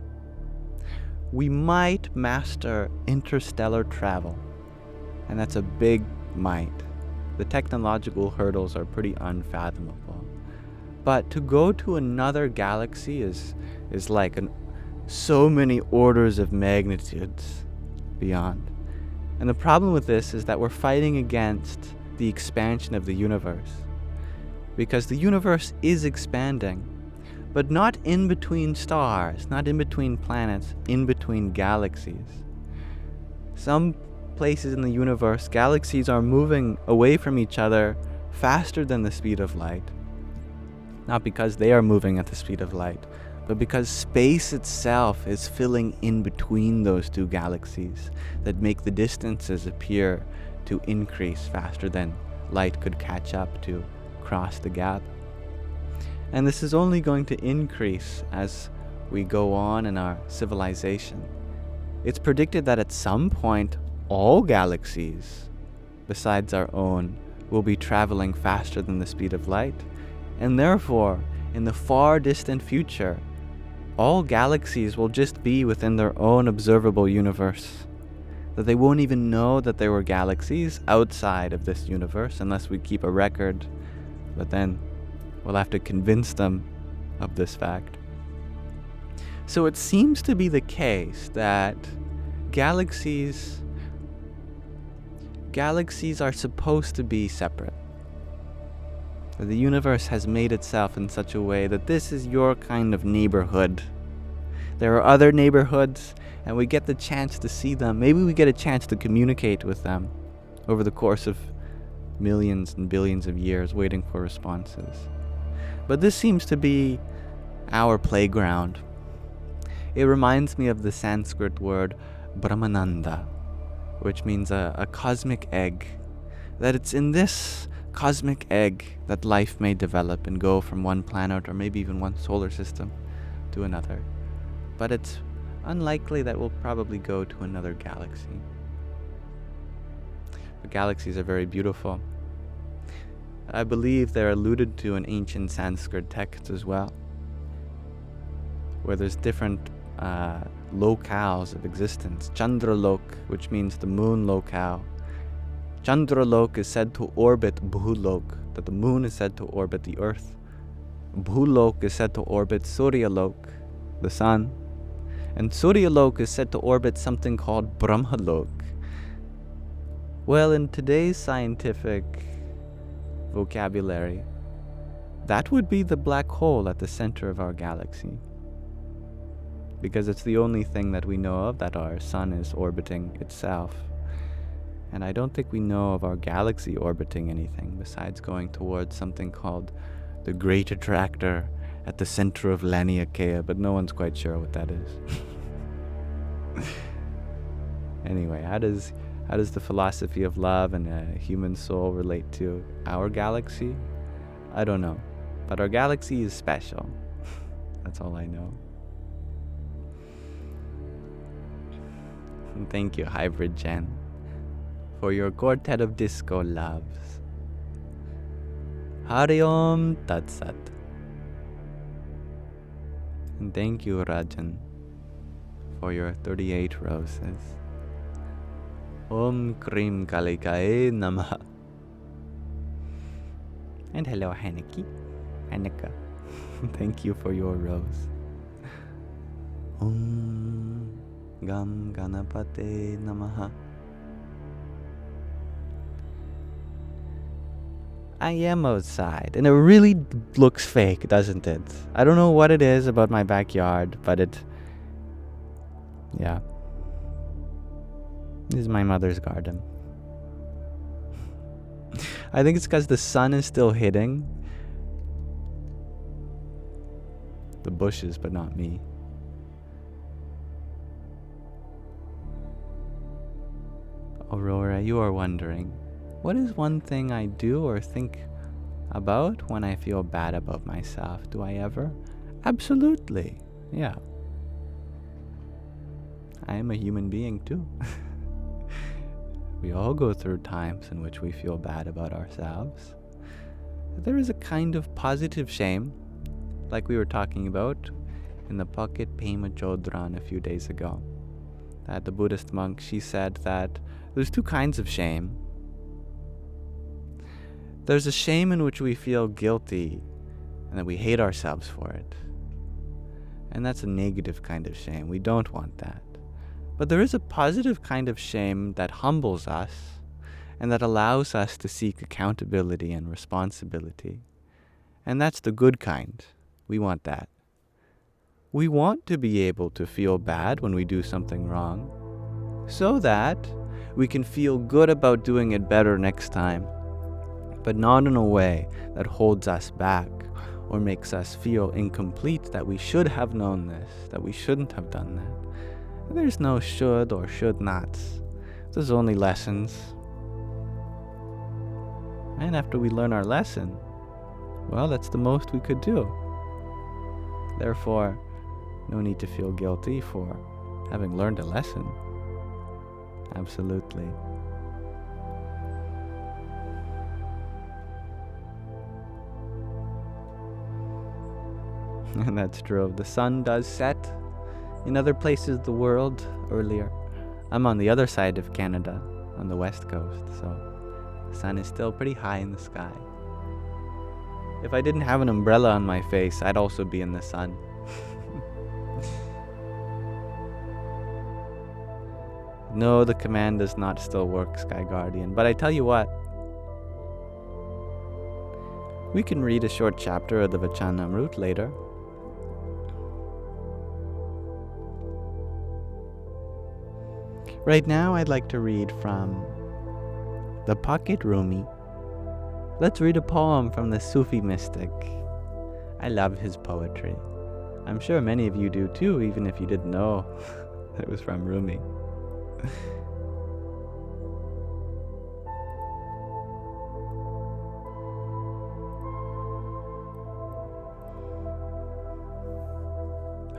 We might master interstellar travel, and that's a big might. The technological hurdles are pretty unfathomable. But to go to another galaxy is like so many orders of magnitudes beyond. And the problem with this is that we're fighting against the expansion of the universe. Because the universe is expanding, but not in between stars, not in between planets, in between galaxies. Some places in the universe, galaxies are moving away from each other faster than the speed of light. Not because they are moving at the speed of light, but because space itself is filling in between those two galaxies that make the distances appear to increase faster than light could catch up to cross the gap. And this is only going to increase as we go on in our civilization. It's predicted that at some point, all galaxies, besides our own, will be traveling faster than the speed of light. And therefore, in the far distant future, all galaxies will just be within their own observable universe. That they won't even know that there were galaxies outside of this universe unless we keep a record. But then we'll have to convince them of this fact. So it seems to be the case that galaxies are supposed to be separate. The universe has made itself in such a way that this is your kind of neighborhood. There are other neighborhoods, and we get the chance to see them. Maybe we get a chance to communicate with them over the course of millions and billions of years, waiting for responses. But this seems to be our playground. It reminds me of the Sanskrit word Brahmananda, which means a cosmic egg. That it's in this cosmic egg that life may develop and go from one planet or maybe even one solar system to another. But it's unlikely that we'll probably go to another galaxy. But galaxies are very beautiful. I believe they're alluded to in ancient Sanskrit texts as well, where there's different locales of existence. Chandralok, which means the moon locale, Chandralok is said to orbit Bhulok, that the moon is said to orbit the earth. Bhulok is said to orbit Suryalok, the sun. And Suryalok is said to orbit something called Brahmalok. Well, in today's scientific vocabulary, that would be the black hole at the center of our galaxy. Because it's the only thing that we know of that our sun is orbiting itself. And I don't think we know of our galaxy orbiting anything besides going towards something called the Great Attractor at the center of Laniakea, but no one's quite sure what that is. Anyway, how does the philosophy of love and a human soul relate to our galaxy? I don't know. But our galaxy is special. That's all I know. And thank you, Hybrid Jen, for your quartet of disco loves. Hari Om Tat Sat. And thank you, Rajan, for your 38 roses. Om Krim Kalikae Namaha. And hello, Hanukkah. Thank you for your rose. Om Gam Ganapate Namaha. I am outside, and it really looks fake, doesn't it? I don't know what it is about my backyard, but yeah. This is my mother's garden. I think it's because the sun is still hitting the bushes, but not me. Aurora, you are wondering, what is one thing I do or think about when I feel bad about myself? Do I ever? Absolutely, yeah. I am a human being too. We all go through times in which we feel bad about ourselves. There is a kind of positive shame, like we were talking about in the pocket Pema Chodron a few days ago. That the Buddhist monk, she said that there's two kinds of shame. There's a shame in which we feel guilty and that we hate ourselves for it. And that's a negative kind of shame. We don't want that. But there is a positive kind of shame that humbles us and that allows us to seek accountability and responsibility. And that's the good kind. We want that. We want to be able to feel bad when we do something wrong, so that we can feel good about doing it better next time, but not in a way that holds us back or makes us feel incomplete, that we should have known this, that we shouldn't have done that. There's no should or should nots. There's only lessons. And after we learn our lesson, well, that's the most we could do. Therefore, no need to feel guilty for having learned a lesson. Absolutely. And that's true. The sun does set in other places of the world earlier. I'm on the other side of Canada, on the west coast, so the sun is still pretty high in the sky. If I didn't have an umbrella on my face, I'd also be in the sun. No, the command does not still work, Sky Guardian. But I tell you what, we can read a short chapter of the Vachanamrut later. Right now, I'd like to read from the Pocket Rumi. Let's read a poem from the Sufi mystic. I love his poetry. I'm sure many of you do too, even if you didn't know it was from Rumi.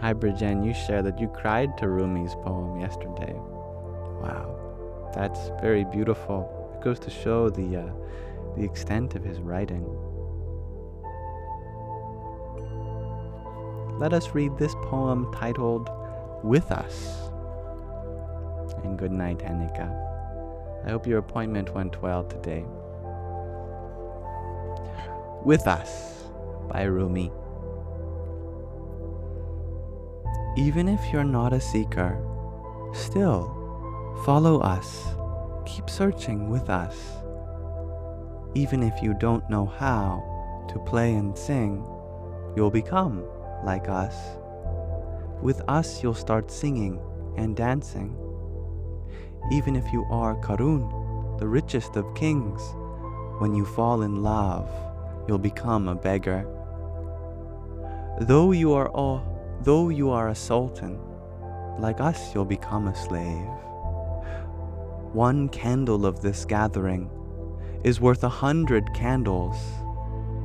Hybrid Jen, you share that you cried to Rumi's poem yesterday. Wow, that's very beautiful. It goes to show the extent of his writing. Let us read this poem titled With Us. And good night, Annika. I hope your appointment went well today. With Us by Rumi. Even if you're not a seeker, still follow us. Keep searching with us. Even if you don't know how to play and sing, you'll become like us. With us, you'll start singing and dancing. Even if you are Karun, the richest of kings, when you fall in love, you'll become a beggar. Though you are a sultan, like us you'll become a slave. One candle of this gathering is worth 100 candles.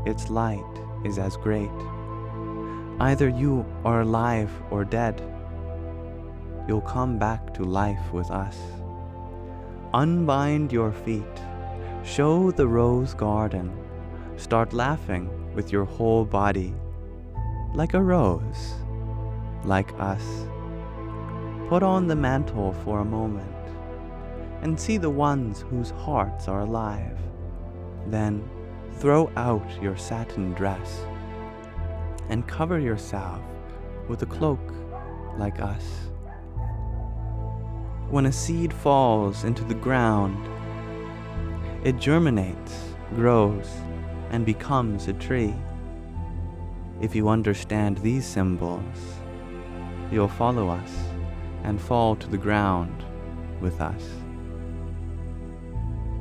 Its light is as great. Either you are alive or dead. You'll come back to life with us. Unbind your feet. Show the rose garden. Start laughing with your whole body. Like a rose. Like us. Put on the mantle for a moment and see the ones whose hearts are alive. Then throw out your satin dress and cover yourself with a cloak like us. When a seed falls into the ground, it germinates, grows, and becomes a tree. If you understand these symbols, you'll follow us and fall to the ground with us.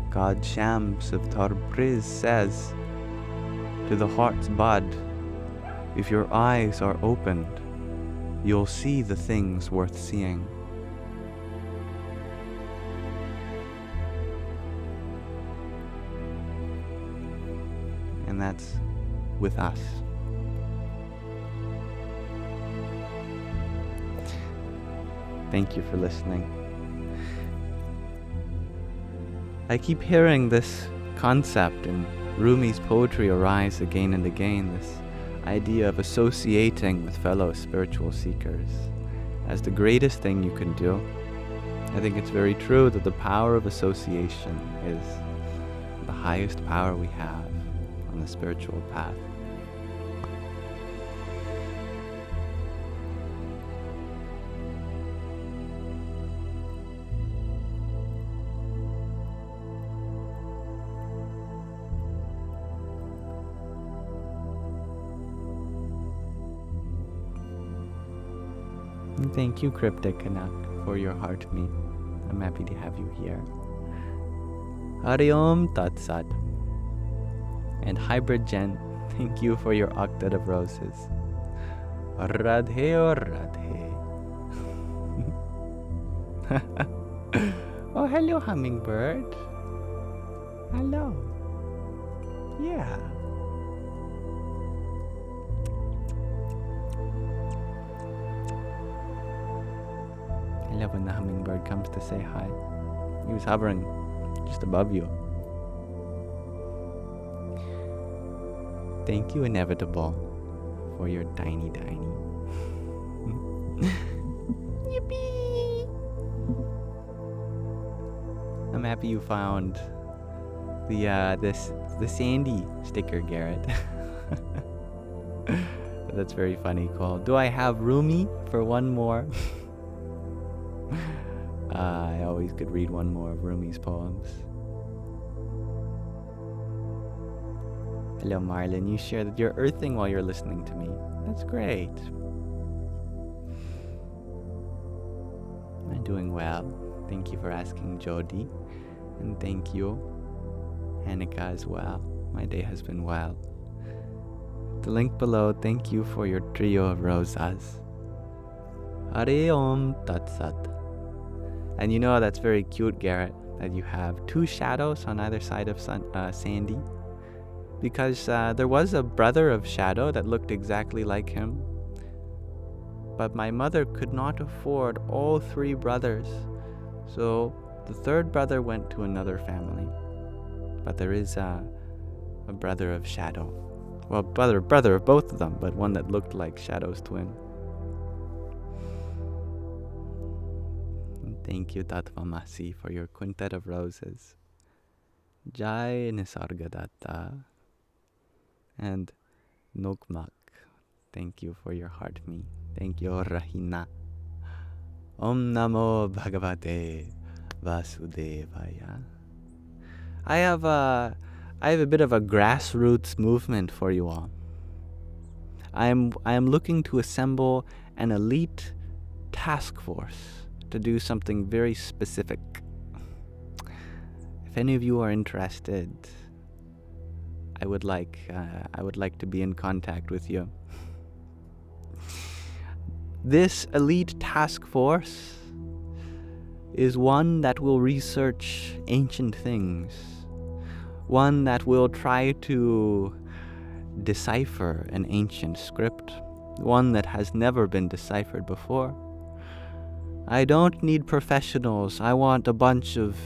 God Shams of Tabriz says, to the heart's bud, if your eyes are opened, you'll see the things worth seeing. And that's with us. Thank you for listening. I keep hearing this concept in Rumi's poetry arise again and again, this idea of associating with fellow spiritual seekers as the greatest thing you can do. I think it's very true that the power of association is the highest power we have on the spiritual path. And thank you, Cryptic Canuck, for your heart meet. I'm happy to have you here. Hari Om Tat Sat. And Hybrid Jen, thank you for your octet of roses. Radhe or Radhe. Oh, hello, hummingbird. Hello. Yeah. I love when the hummingbird comes to say hi. He was hovering just above you. Thank you, Inevitable, for your tiny. Yippee! I'm happy you found the Sandy sticker, Garrett. That's very funny, Cole. Do I have Rumi for one more? I always could read one more of Rumi's poems. Hello, Marlon. You share that you're earthing while you're listening to me. That's great. I'm doing well. Thank you for asking, Jody. And thank you, Annika, as well. My day has been well. The link below, thank you for your trio of rosas. Hari Om Tat Sat. And you know that's very cute, Garrett, that you have two shadows on either side of Sandy. Because there was a brother of Shadow that looked exactly like him. But my mother could not afford all three brothers. So the third brother went to another family. But there is a brother of Shadow. Well, brother of both of them, but one that looked like Shadow's twin. Thank you, Tatvamasi, for your quintet of roses. Jai Nisargadatta. And Nokmak, thank you for your heart me. Thank you, Rahina. Om Namo Bhagavate Vasudevaya. I have a bit of a grassroots movement for you all. I am looking to assemble an elite task force to do something very specific. If any of you are interested, I would like to be in contact with you. This elite task force is one that will research ancient things, one that will try to decipher an ancient script, one that has never been deciphered before. I don't need professionals. I want a bunch of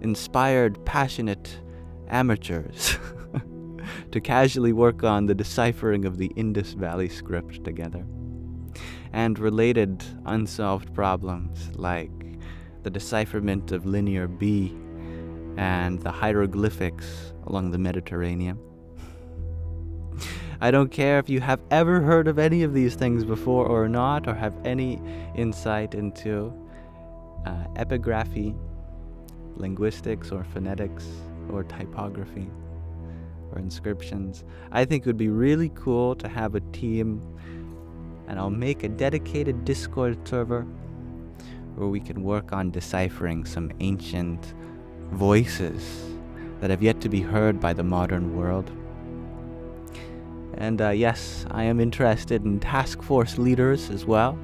inspired, passionate amateurs to casually work on the deciphering of the Indus Valley script together, and related unsolved problems like the decipherment of Linear B and the hieroglyphics along the Mediterranean. I don't care if you have ever heard of any of these things before or not, or have any insight into epigraphy, linguistics, or phonetics, or typography, or inscriptions. I think it would be really cool to have a team, and I'll make a dedicated Discord server where we can work on deciphering some ancient voices that have yet to be heard by the modern world. And yes, I am interested in task force leaders as well.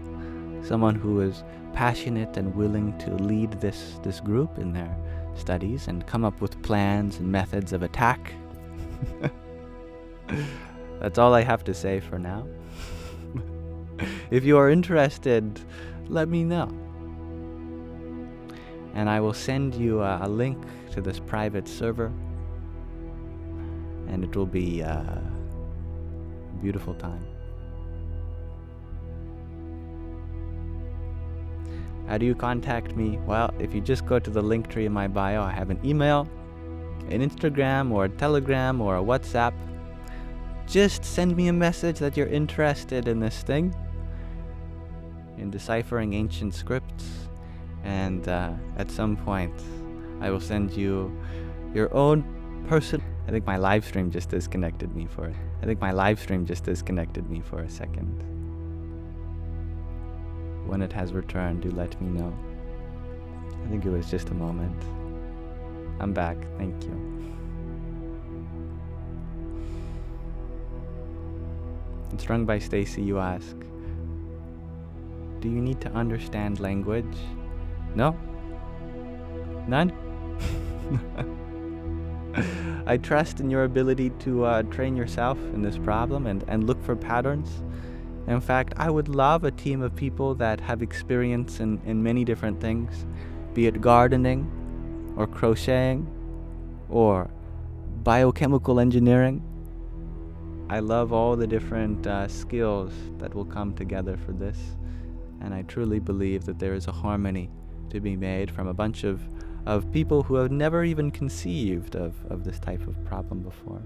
Someone who is passionate and willing to lead this group in their studies and come up with plans and methods of attack. That's all I have to say for now. If you are interested, let me know. And I will send you a link to this private server. And it will be a beautiful time. How do you contact me? Well, if you just go to the link tree in my bio, I have an email, an Instagram, or a Telegram, or a WhatsApp. Just send me a message that you're interested in this thing, in deciphering ancient scripts, and at some point I will send you your own person. I think my live stream just disconnected me for a second. When it has returned, do let me know. I think it was just a moment. I'm back, thank you. And Strung by Stacy, you ask, do you need to understand language? No? None? I trust in your ability to train yourself in this problem and look for patterns. In fact, I would love a team of people that have experience in many different things, be it gardening, or crocheting, or biochemical engineering. I love all the different skills that will come together for this, and I truly believe that there is a harmony to be made from a bunch of people who have never even conceived of this type of problem before.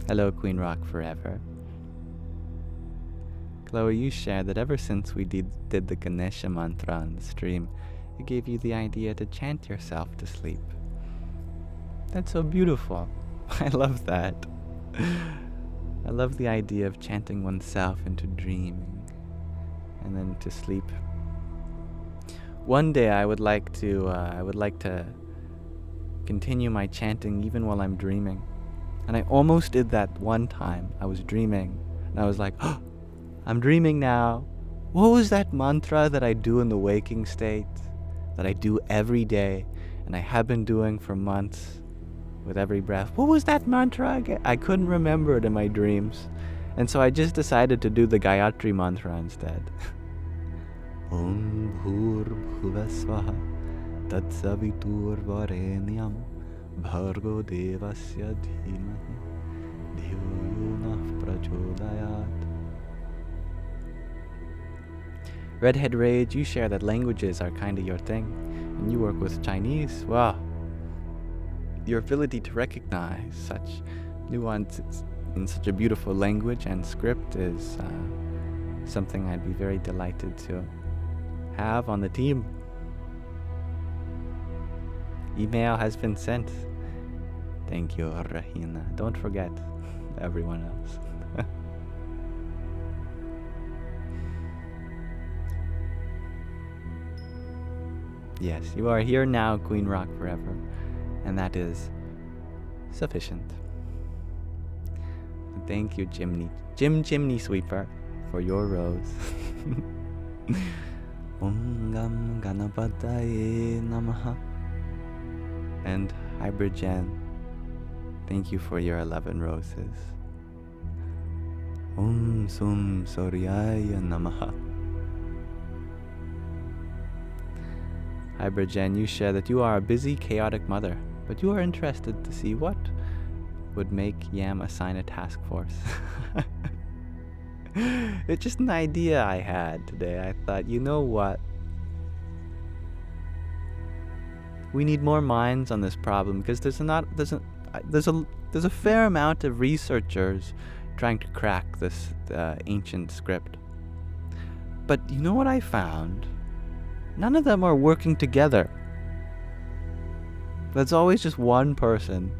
Hello, Queen Rock Forever. Chloe, you shared that ever since we did the Ganesha mantra on the stream, it gave you the idea to chant yourself to sleep. That's so beautiful. I love that. I love the idea of chanting oneself into dreaming and then to sleep. One day I would like to continue my chanting even while I'm dreaming. And I almost did that one time. I was dreaming, and I was like, oh, I'm dreaming now. What was that mantra that I do in the waking state, that I do every day, and I have been doing for months with every breath? What was that mantra again? I couldn't remember it in my dreams. And so I just decided to do the Gayatri mantra instead. Om Bhur Bhuvasvaha Tat Savitur Varenyam Bhargo Devasya Dhimahi Dhiyo Yunah Chodayat. Redhead Rage, you share that languages are kind of your thing, and you work with Chinese. Wow. Your ability to recognize such nuances in such a beautiful language and script is something I'd be very delighted to have on the team. Email has been sent. Thank you, Rahina. Don't forget everyone else. Yes, you are here now, Queen Rock forever, and that is sufficient. Thank you, Jim Chimney Sweeper, for your rose. Om Gam Ganapataye Namaha. And Hybrid Jen, thank you for your 11 roses. Om Sum Soryaya Namaha. Hybrid Jen, you share that you are a busy, chaotic mother, but you are interested to see what would make Yam assign a task force. It's just an idea I had today. I thought, you know what? We need more minds on this problem because there's a fair amount of researchers trying to crack this ancient script. But you know what I found? None of them are working together. That's always just one person.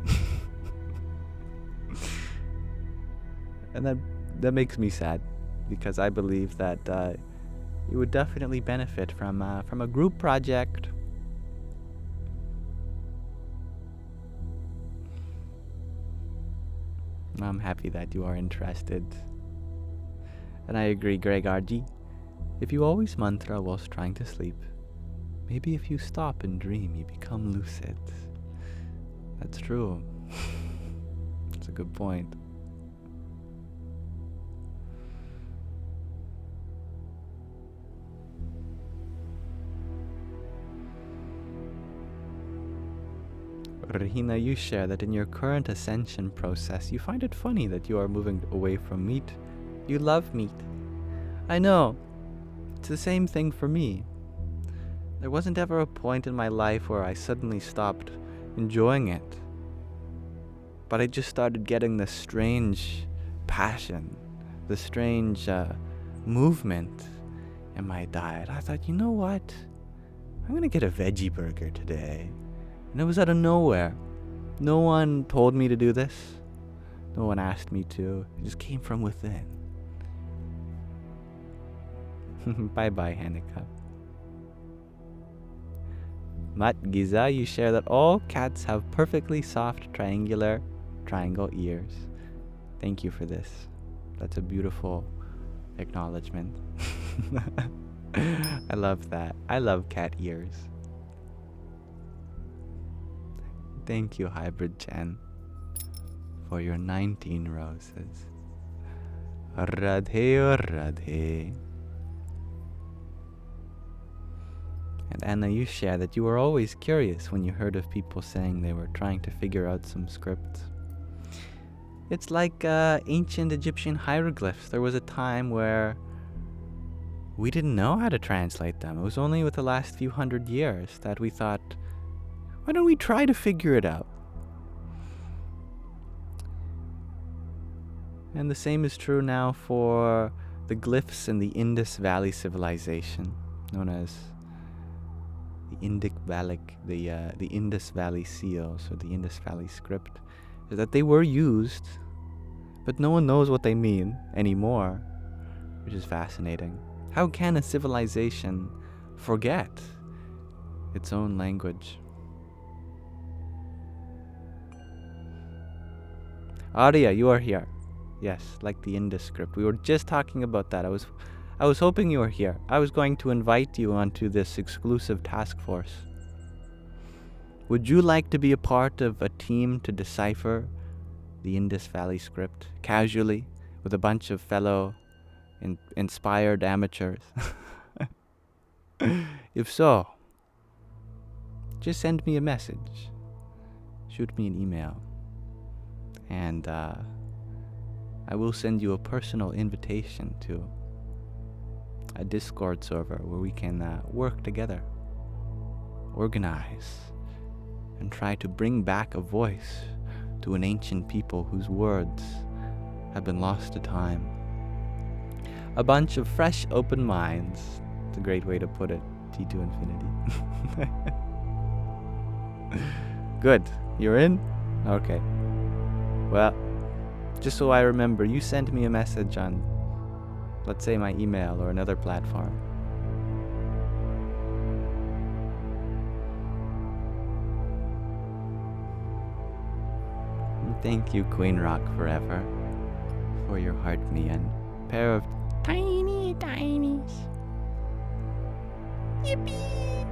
And that makes me sad, because I believe that you would definitely benefit from a group project. I'm happy that you are interested. And I agree, Greg RG. If you always mantra whilst trying to sleep, maybe if you stop and dream, you become lucid. That's true. That's a good point. Rahina, you share that in your current ascension process, you find it funny that you are moving away from meat. You love meat. I know. It's the same thing for me. There wasn't ever a point in my life where I suddenly stopped enjoying it. But I just started getting this strange passion, this strange movement in my diet. I thought, you know what? I'm going to get a veggie burger today. And it was out of nowhere. No one told me to do this. No one asked me to. It just came from within. Bye-bye, Hanukkah. Matt Giza, you share that all cats have perfectly soft triangular triangle ears. Thank you for this. That's a beautiful acknowledgement. I love that. I love cat ears. Thank you, Hybrid Chen, for your 19 roses. Radhe, Radhe. And Anna, you share that you were always curious when you heard of people saying they were trying to figure out some scripts. It's like ancient Egyptian hieroglyphs. There was a time where we didn't know how to translate them. It was only with the last few hundred years that we thought, why don't we try to figure it out? And the same is true now for the glyphs in the Indus Valley civilization, known as the the Indus Valley seals, or the Indus Valley script, is that they were used, but no one knows what they mean anymore, which is fascinating. How can a civilization forget its own language? Arya, you are here. Yes, like the Indus script. We were just talking about that. I was hoping you were here. I was going to invite you onto this exclusive task force. Would you like to be a part of a team to decipher the Indus Valley script casually with a bunch of fellow inspired amateurs? If so, just send me a message. Shoot me an email. And I will send you a personal invitation to a Discord server where we can work together, organize, and try to bring back a voice to an ancient people whose words have been lost to time. A bunch of fresh, open minds. It's a great way to put it. T to infinity. Good. You're in? Okay. Well, just so I remember, you sent me a message on, let's say, my email or another platform. And thank you, Queen Rock Forever, for your heart me and pair of tiny tinies. Yippee!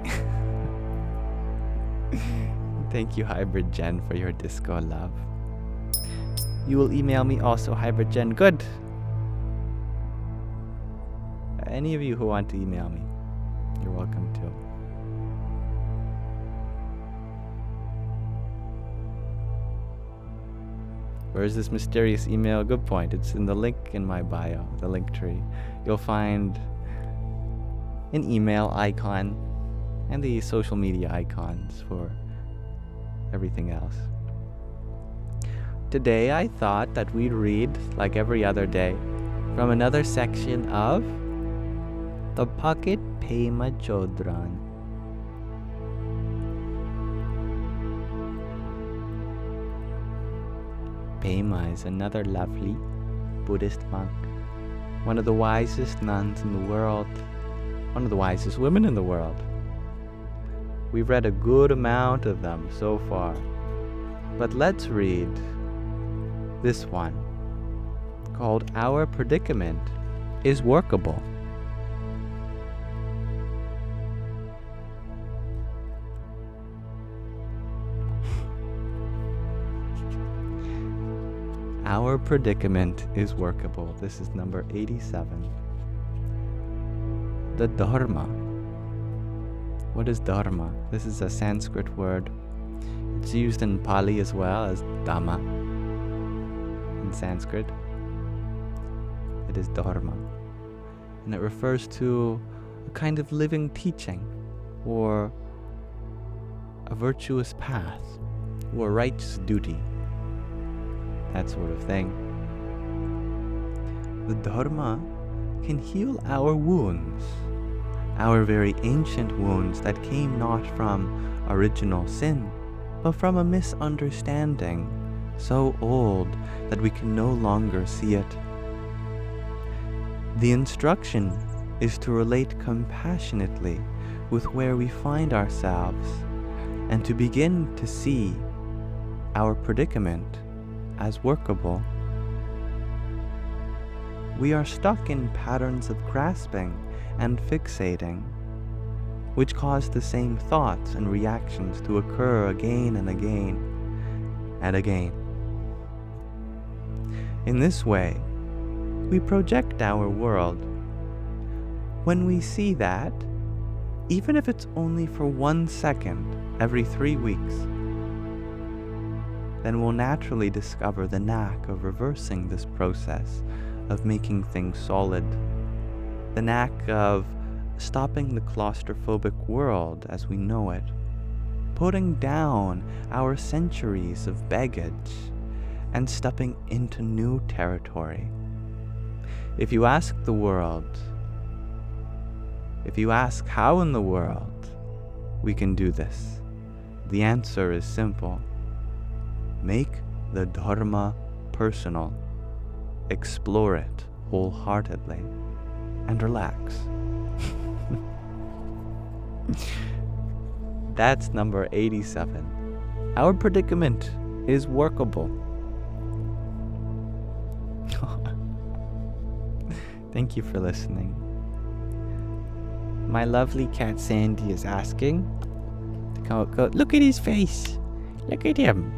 Thank you, Hybrid Jen, for your disco love. You will email me also, Hybrid Jen. Good. Any of you who want to email me, you're welcome to. Where is this mysterious email? Good point. It's in the link in my bio, the link tree. You'll find an email icon and the social media icons for everything else. Today I thought that we'd read, like every other day, from another section of the Pocket Pema Chodron. Pema is another lovely Buddhist monk, one of the wisest nuns in the world, one of the wisest women in the world. We've read a good amount of them so far, but let's read this one, called Our Predicament is Workable. Our predicament is workable. This is number 87. The Dharma. What is Dharma? This is a Sanskrit word. It's used in Pali as well as Dhamma. In Sanskrit, it is Dharma. And it refers to a kind of living teaching, or a virtuous path, or a righteous duty. That sort of thing. The Dharma can heal our wounds, our very ancient wounds that came not from original sin, but from a misunderstanding so old that we can no longer see it. The instruction is to relate compassionately with where we find ourselves, and to begin to see our predicament as workable. We are stuck in patterns of grasping and fixating, which cause the same thoughts and reactions to occur again and again and again. In this way, we project our world. When we see that, even if it's only for 1 second every 3 weeks, then we'll naturally discover the knack of reversing this process of making things solid, the knack of stopping the claustrophobic world as we know it, putting down our centuries of baggage and stepping into new territory. If you ask the world, if you ask how in the world we can do this, the answer is simple. Make the Dharma personal, explore it wholeheartedly, and relax. That's number 87. Our predicament is workable. Thank you for listening. My lovely cat Sandy is asking to go, look at his face. Look at him.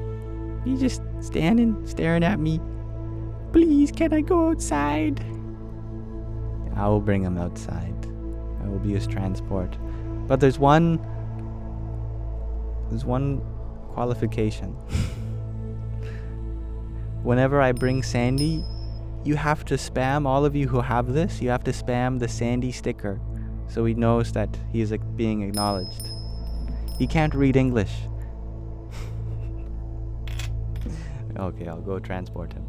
He's just standing, staring at me. Please, can I go outside? I will bring him outside. I will be his transport. But there's one qualification. Whenever I bring Sandy you have to spam, all of you who have this, you have to spam the Sandy sticker so he knows that he is being acknowledged. He can't read English. Okay, I'll go transport him.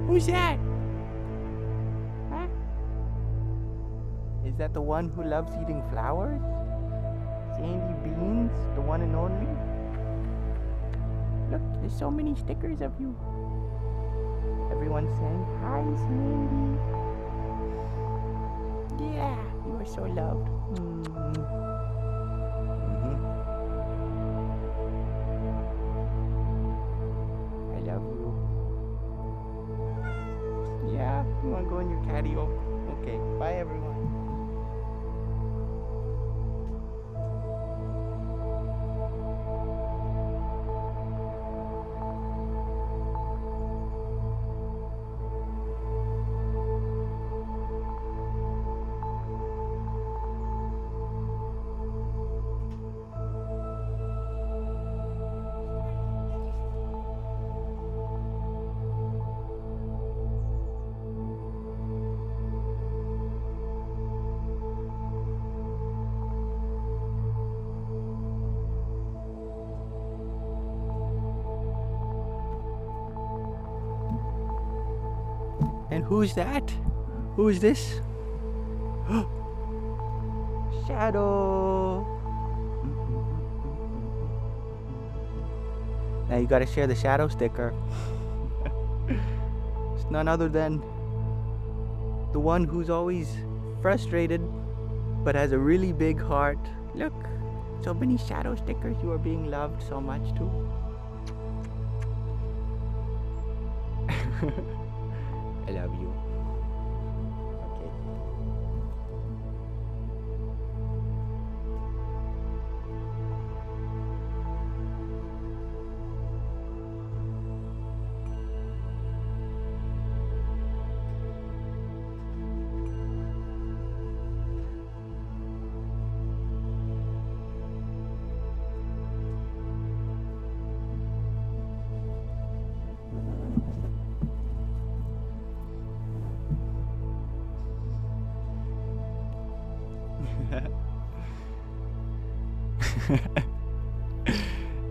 Who's that? Huh? Is that the one who loves eating flowers? Sandy Beans, the one and only? Look, there's so many stickers of you. Everyone's saying, hi, Sandy. Yeah, you are so loved. I love you. Yeah, you want to go in your catio? Okay, bye everyone. And who's that? Who's this? Shadow! Now you gotta share the shadow sticker. It's none other than the one who's always frustrated but has a really big heart. Look, so many shadow stickers. You are being loved so much too. I love you. Okay.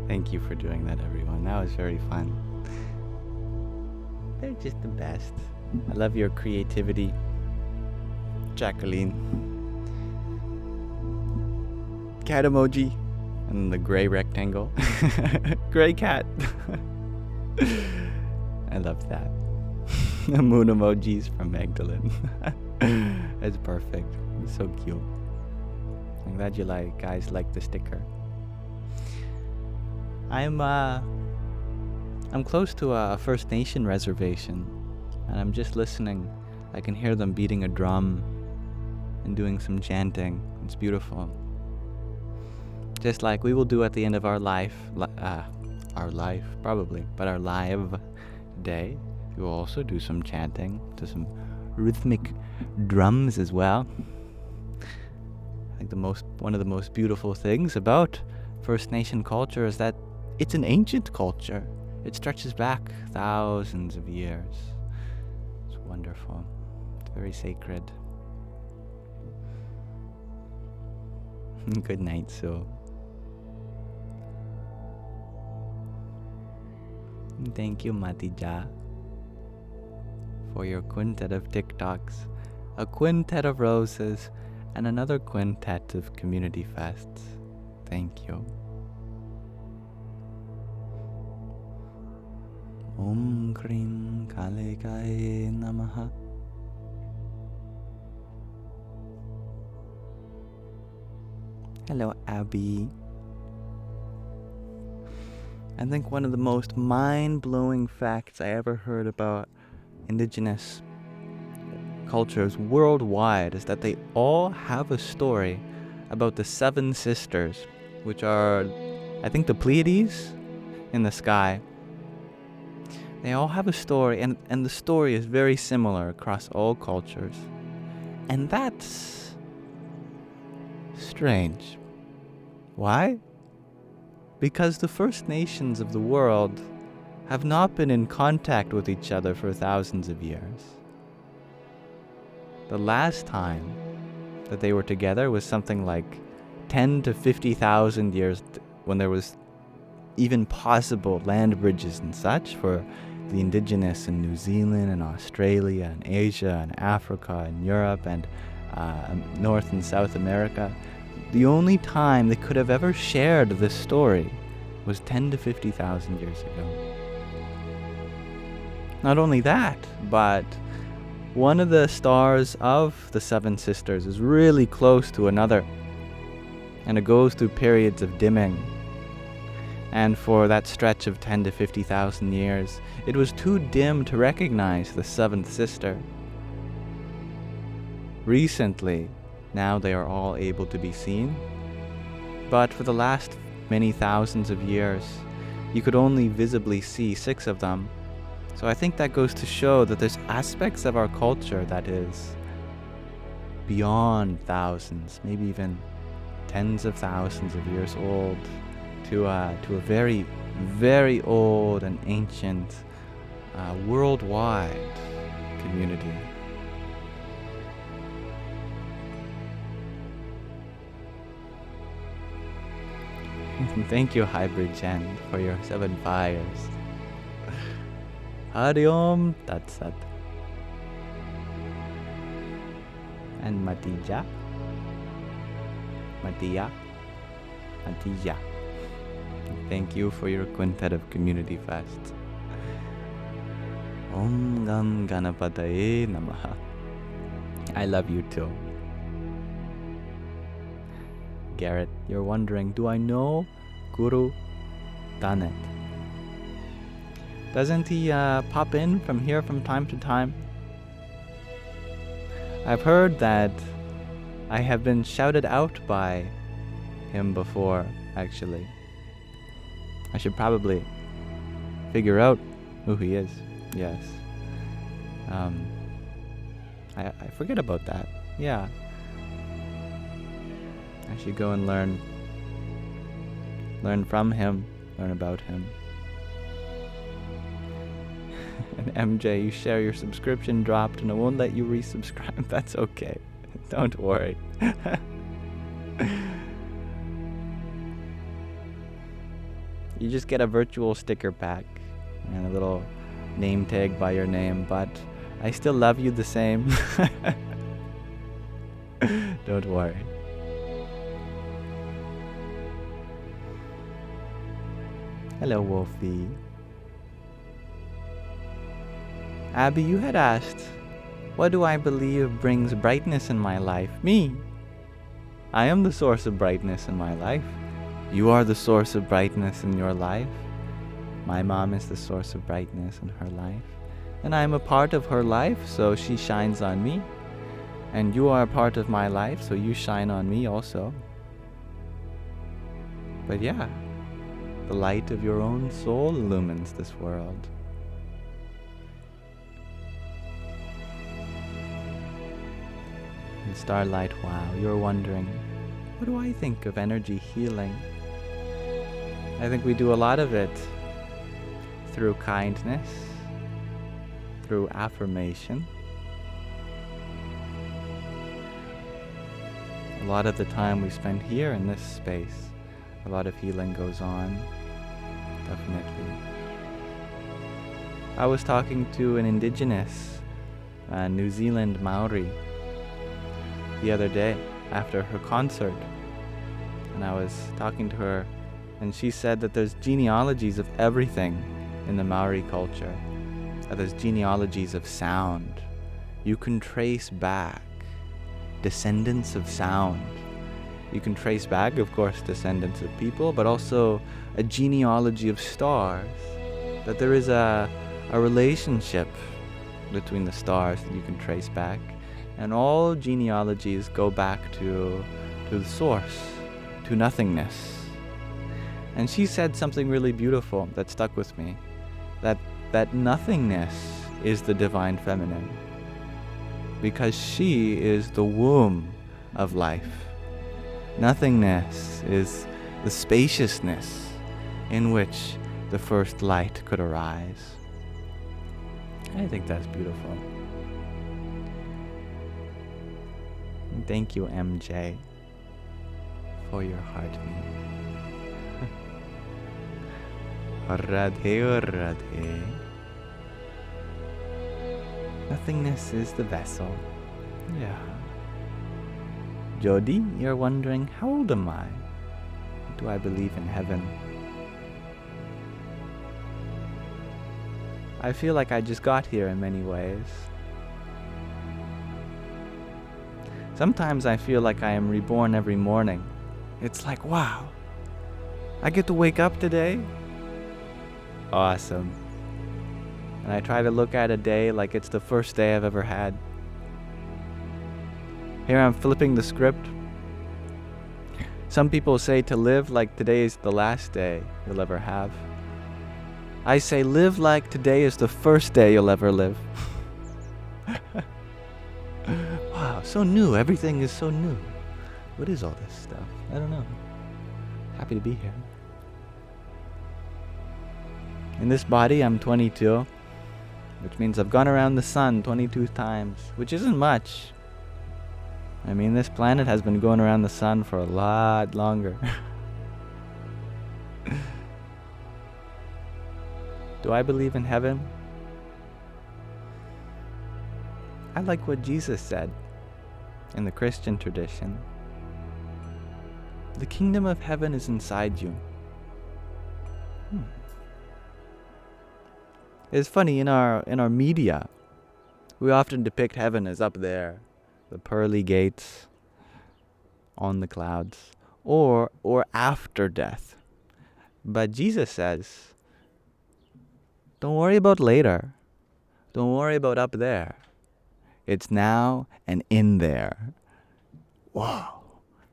Thank you for doing that, everyone. That was very fun. They're just the best. I love your creativity, Jacqueline. Cat emoji and the gray rectangle. Gray cat. I love that. The moon emojis from Magdalene. It's perfect. It's so cute. I'm glad you guys like the sticker. I'm close to a First Nation reservation, and I'm just listening. I can hear them beating a drum and doing some chanting. It's beautiful. Just like we will do at the end of our life, probably, but our live day, we will also do some chanting to some rhythmic drums as well. Like one of the most beautiful things about First Nation culture is that it's an ancient culture. It stretches back thousands of years. It's wonderful. It's very sacred. Good night, Sue. Thank you, Matija, for your quintet of TikToks, a quintet of roses, and another quintet of community fests. Thank you. Om Krim Kale Kai Namaha. Hello, Abby. I think one of the most mind-blowing facts I ever heard about indigenous cultures worldwide is that they all have a story about the 7 sisters, which are, I think, the Pleiades in the sky. They all have a story, and the story is very similar across all cultures. And that's strange. Why? Because the First Nations of the world have not been in contact with each other for thousands of years. The last time that they were together was something like 10 to 50,000 years, when there was even possible land bridges and such for the indigenous in New Zealand and Australia and Asia and Africa and Europe and North and South America. The only time they could have ever shared this story was 10 to 50,000 years ago. Not only that, but one of the stars of the 7 sisters is really close to another, and it goes through periods of dimming. And for that stretch of 10 to 50,000 years, it was too dim to recognize the 7th sister. Recently, now they are all able to be seen, but for the last many thousands of years, you could only visibly see 6 of them. So I think that goes to show that there's aspects of our culture that is beyond thousands, maybe even tens of thousands of years old, to a very, very old and ancient worldwide community. Thank you, Hybrid Jen, for your 7 fires. Hari Om Tat Sat. And Matija. Thank you for your quintet of community fasts. Om Gam Ganapataye Namaha. I love you too. Garrett, you're wondering, do I know Guru Dhanet? Doesn't he pop in from here from time to time? I've heard that I have been shouted out by him before, actually. I should probably figure out who he is. Yes. I forget about that. Yeah. I should go and learn from him, learn about him. And MJ, you share your subscription dropped and it won't let you resubscribe. That's okay. Don't worry. You just get a virtual sticker pack and a little name tag by your name, but I still love you the same. Don't worry. Hello, Wolfie. Abby, you had asked, what do I believe brings brightness in my life? Me. I am the source of brightness in my life. You are the source of brightness in your life. My mom is the source of brightness in her life. And I am a part of her life, so she shines on me. And you are a part of my life, so you shine on me also. But yeah, the light of your own soul illumines this world. And Starlight, wow, you're wondering, what do I think of energy healing? I think we do a lot of it through kindness, through affirmation. A lot of the time we spend here in this space, a lot of healing goes on, definitely. I was talking to an indigenous New Zealand Maori the other day after her concert, and I was talking to her, and she said that there's genealogies of everything in the Maori culture. There's genealogies of sound. You can trace back descendants of sound. You can trace back, of course, descendants of people, but also a genealogy of stars. That there is a relationship between the stars that you can trace back. And all genealogies go back to to the source, to nothingness. And she said something really beautiful that stuck with me, that nothingness is the divine feminine, because she is the womb of life. Nothingness is the spaciousness in which the first light could arise. I think that's beautiful. And thank you, MJ, for your heartbeat. Radhe, Radhe. Nothingness is the vessel. Yeah. Jody, you're wondering, how old am I? Do I believe in heaven? I feel like I just got here in many ways. Sometimes I feel like I am reborn every morning. It's like, wow, I get to wake up today? Awesome. And I try to look at a day like it's the first day I've ever had. Here I'm flipping the script. Some people say to live like today is the last day you'll ever have. I say live like today is the first day you'll ever live. Wow, so new. Everything is so new. What is all this stuff? I don't know. Happy to be here. In this body, I'm 22, which means I've gone around the sun 22 times, which isn't much. I mean, this planet has been going around the sun for a lot longer. Do I believe in heaven? I like what Jesus said in the Christian tradition. The kingdom of heaven is inside you. It's funny, in our media, we often depict heaven as up there, the pearly gates on the clouds, or after death. But Jesus says, don't worry about later. Don't worry about up there. It's now and in there. Wow.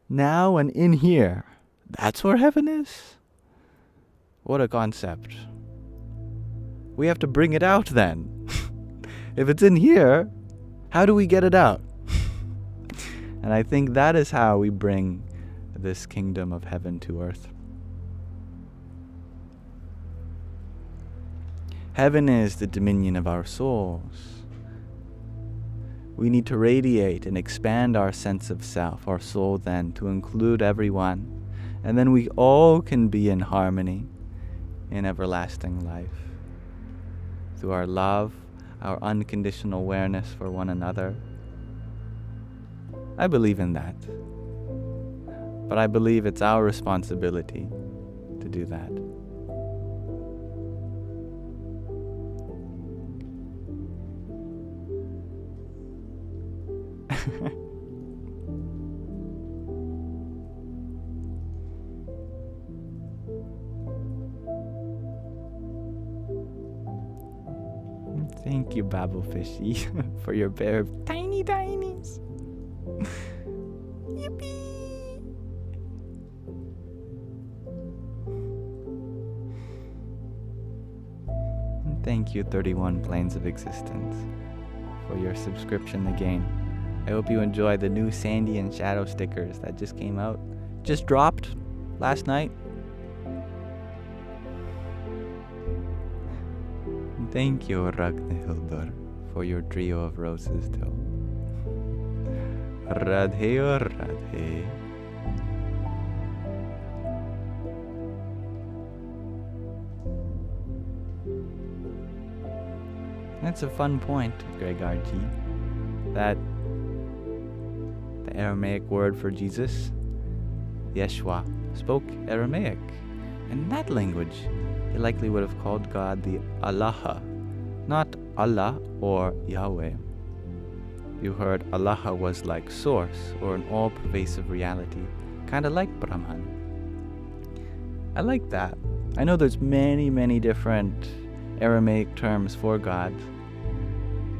Now and in here. That's where heaven is? What a concept. We have to bring it out then. If it's in here, how do we get it out? And I think that is how we bring this kingdom of heaven to earth. Heaven is the dominion of our souls. We need to radiate and expand our sense of self, our soul then, to include everyone. And then we all can be in harmony in everlasting life. Through our love, our unconditional awareness for one another. I believe in that. But I believe it's our responsibility to do that. Thank you, Babblefishy, for your pair of tiny tinies. Yippee! And thank you, 31 Planes of Existence, for your subscription again. I hope you enjoy the new Sandy and Shadow stickers that just came out. Just dropped last night. And thank you, Ragnhildur, for your trio of roses too. Radhe or Radhe. That's a fun point, Gregard-G, that the Aramaic word for Jesus, Yeshua, spoke Aramaic. And in that language, he likely would have called God the Allah, not Allah or Yahweh. You heard Allah was like source or an all-pervasive reality, kind of like Brahman. I like that. I know there's many, many different Aramaic terms for God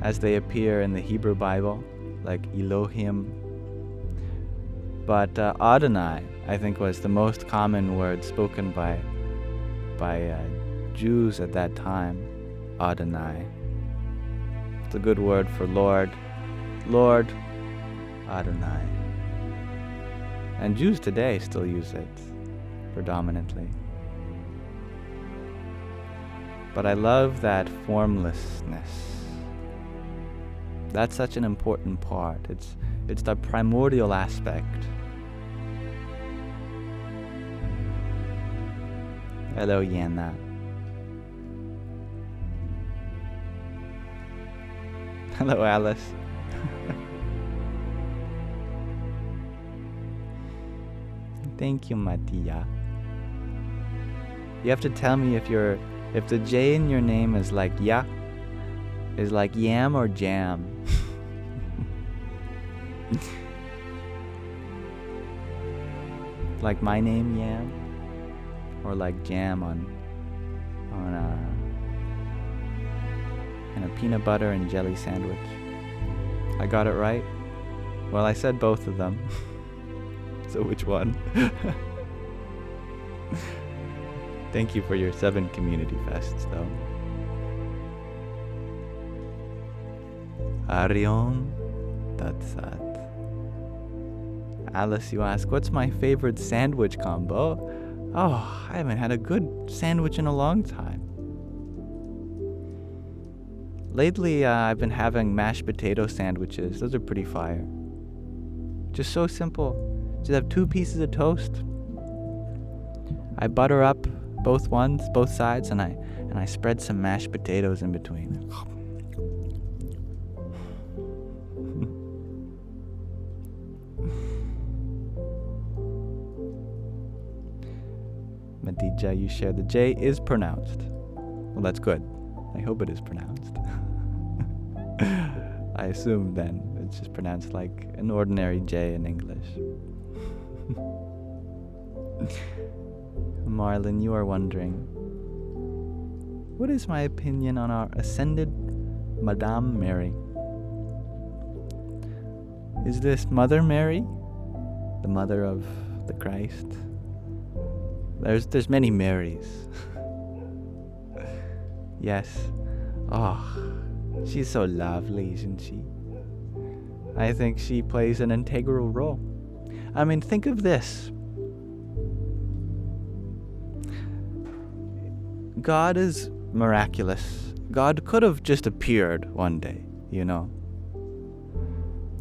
as they appear in the Hebrew Bible, like Elohim, But Adonai, I think, was the most common word spoken by Jews at that time. Adonai. It's a good word for Lord. Lord, Adonai. And Jews today still use it predominantly. But I love that formlessness. That's such an important part. It's the primordial aspect. Hello, Yana. Hello, Alice. Thank you, Mattia. You have to tell me if the J in your name is like ya, is like yam or jam. Like my name, Yam, or like jam on a peanut butter and jelly sandwich. I got it right? Well, I said both of them. So which one? Thank you for your 7 community fests, though. Arion Tatsat. Alice, you ask, what's my favorite sandwich combo? Oh, I haven't had a good sandwich in a long time. Lately, I've been having mashed potato sandwiches. Those are pretty fire. Just so simple. Just have 2 pieces of toast. I butter up both sides, and I spread some mashed potatoes in between. Madija, you share the J is pronounced. Well, that's good. I hope it is pronounced. I assume then it's just pronounced like an ordinary J in English. Marlon, you are wondering, what is my opinion on our ascended Madame Mary? Is this Mother Mary, the mother of the Christ? There's many Marys. Yes. Oh, she's so lovely, isn't she? I think she plays an integral role. I mean, think of this. God is miraculous. God could have just appeared one day, you know,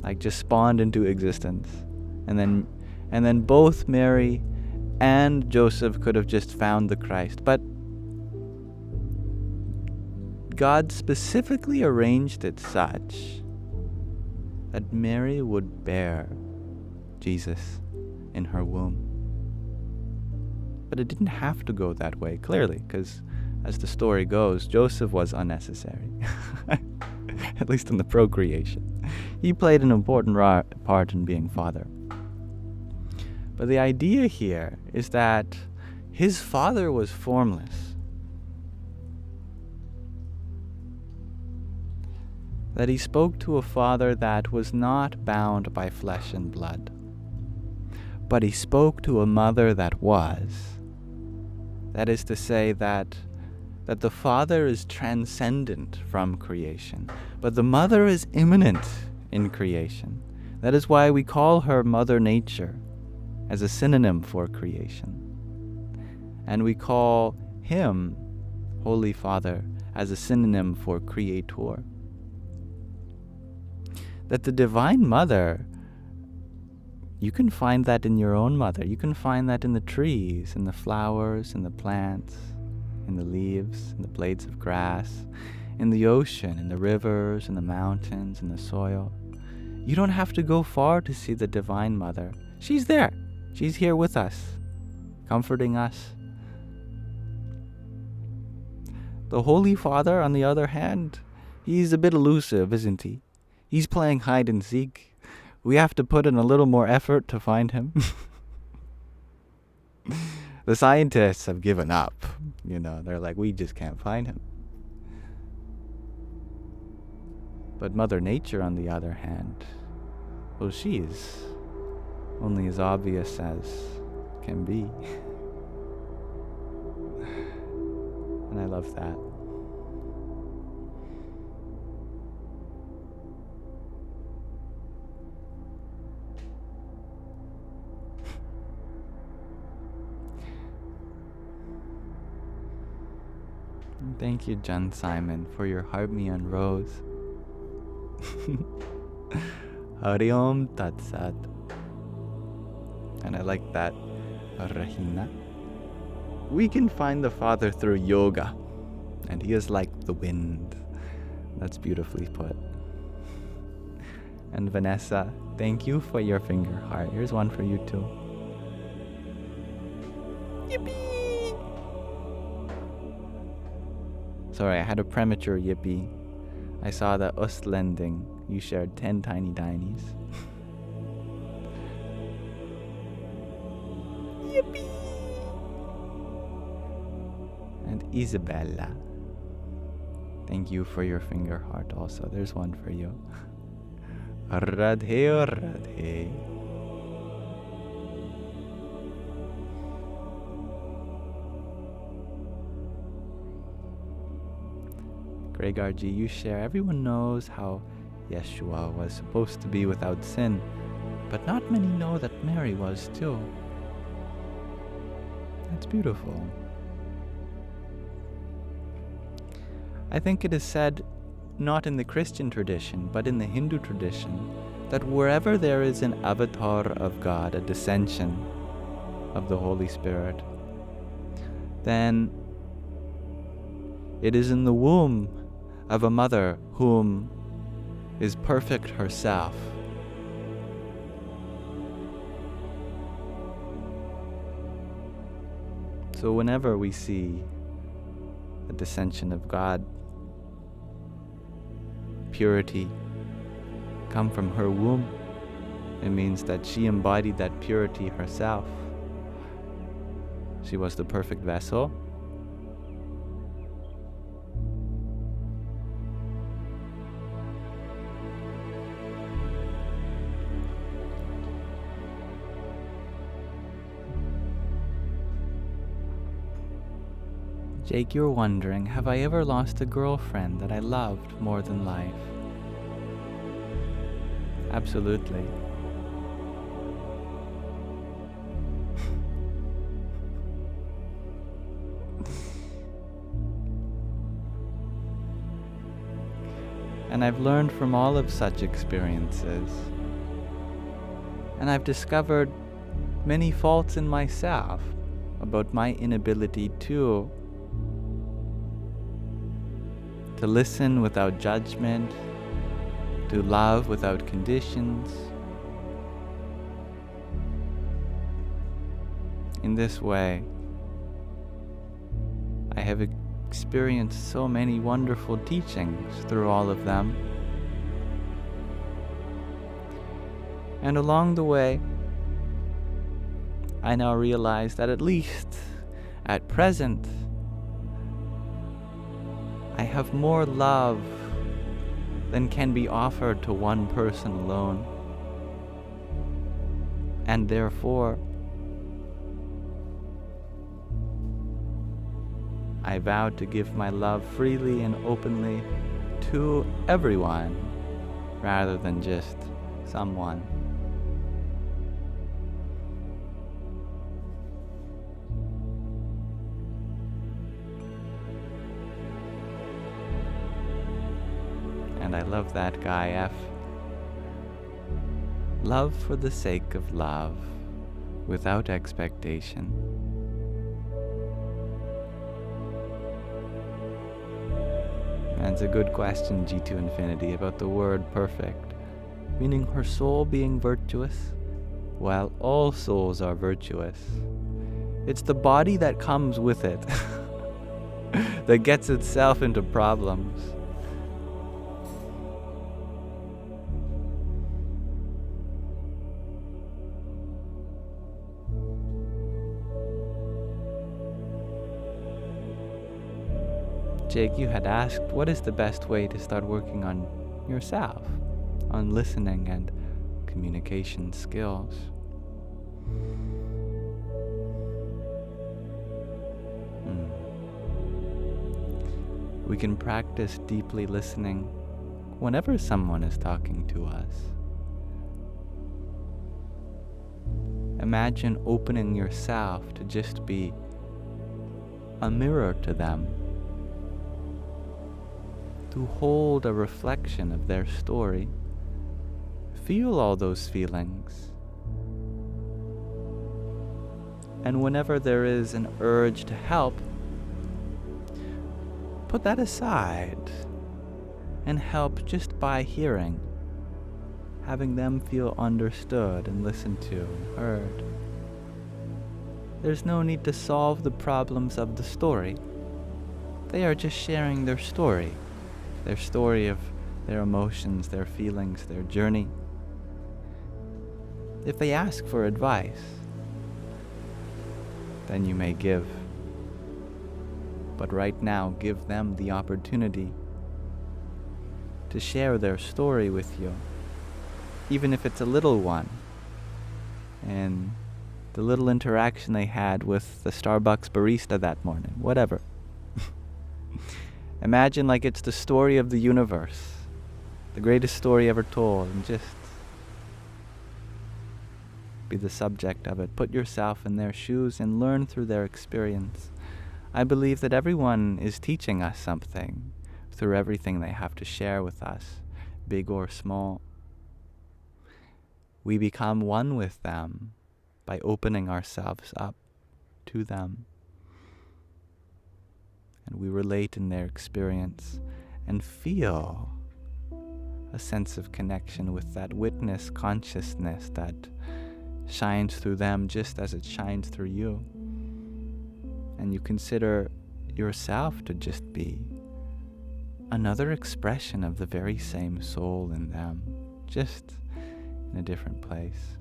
like just spawned into existence, and then both Mary and Joseph could have just found the Christ. But God specifically arranged it such that Mary would bear Jesus in her womb. But it didn't have to go that way, clearly, because as the story goes, Joseph was unnecessary, at least in the procreation. He played an important part in being father. But the idea here is that his father was formless, that he spoke to a father that was not bound by flesh and blood, but he spoke to a mother that was. That is to say that the father is transcendent from creation, but the mother is immanent in creation. That is why we call her Mother Nature as a synonym for creation. And we call him, Holy Father, as a synonym for Creator. That the Divine Mother, you can find that in your own mother. You can find that in the trees, in the flowers, in the plants, in the leaves, in the blades of grass, in the ocean, in the rivers, in the mountains, in the soil. You don't have to go far to see the Divine Mother. She's there. She's here with us, comforting us. The Holy Father, on the other hand, he's a bit elusive, isn't he? He's playing hide and seek. We have to put in a little more effort to find him. The scientists have given up. You know, they're like, we just can't find him. But Mother Nature, on the other hand, well, she's only as obvious as can be. And I love that. And thank you, John Simon, for your heart me on rose. Hari Om Tat Sat. And I like that. Rahina. We can find the Father through yoga, and He is like the wind. That's beautifully put. And Vanessa, thank you for your finger heart. Here's one for you too. Yippee! Sorry, I had a premature yippee. I saw the Ustlending. You shared 10 tiny dinies. Yippee! And Isabella, thank you for your finger heart also. There's one for you. Radhe, Radhe. Greg RG, you share. Everyone knows how Yeshua was supposed to be without sin, but not many know that Mary was too. That's beautiful. I think it is said, not in the Christian tradition, but in the Hindu tradition, that wherever there is an avatar of God, a descension of the Holy Spirit, then it is in the womb of a mother whom is perfect herself. So whenever we see a descension of God, purity come from her womb, it means that she embodied that purity herself. She was the perfect vessel. Jake, you're wondering, have I ever lost a girlfriend that I loved more than life? Absolutely. And I've learned from all of such experiences. And I've discovered many faults in myself about my inability to listen without judgment, to love without conditions. In this way, I have experienced so many wonderful teachings through all of them. And along the way, I now realize that at least at present, I have more love than can be offered to one person alone. And therefore, I vow to give my love freely and openly to everyone, rather than just someone. And I love that guy, F. Love for the sake of love, without expectation. That's a good question, G2 Infinity, about the word perfect, meaning her soul being virtuous. Well, all souls are virtuous. It's the body that comes with it that gets itself into problems. Jake, you had asked, what is the best way to start working on yourself, on listening and communication skills? We can practice deeply listening whenever someone is talking to us. Imagine opening yourself to just be a mirror to them, to hold a reflection of their story. Feel all those feelings. And whenever there is an urge to help, put that aside and help just by hearing, having them feel understood and listened to and heard. There's no need to solve the problems of the story. They are just sharing their story of their emotions, their feelings, their journey. If they ask for advice, then you may give. But right now, give them the opportunity to share their story with you, even if it's a little one, and the little interaction they had with the Starbucks barista that morning, whatever. Imagine like it's the story of the universe, the greatest story ever told, and just be the subject of it. Put yourself in their shoes and learn through their experience. I believe that everyone is teaching us something through everything they have to share with us, big or small. We become one with them by opening ourselves up to them. And we relate in their experience and feel a sense of connection with that witness consciousness that shines through them just as it shines through you. And you consider yourself to just be another expression of the very same soul in them, just in a different place.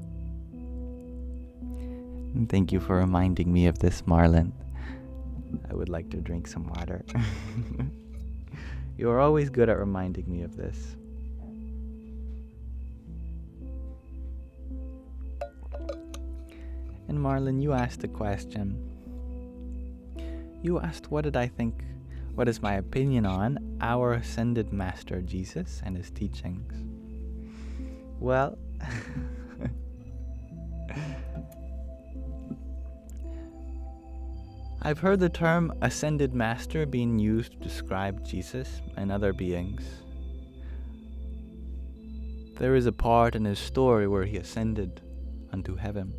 And thank you for reminding me of this, Marlon. I would like to drink some water. You are always good at reminding me of this. And Marlon, you asked a question. You asked, what did I think, what is my opinion on our ascended Master Jesus and his teachings? Well, I've heard the term ascended master being used to describe Jesus and other beings. There is a part in his story where he ascended unto heaven.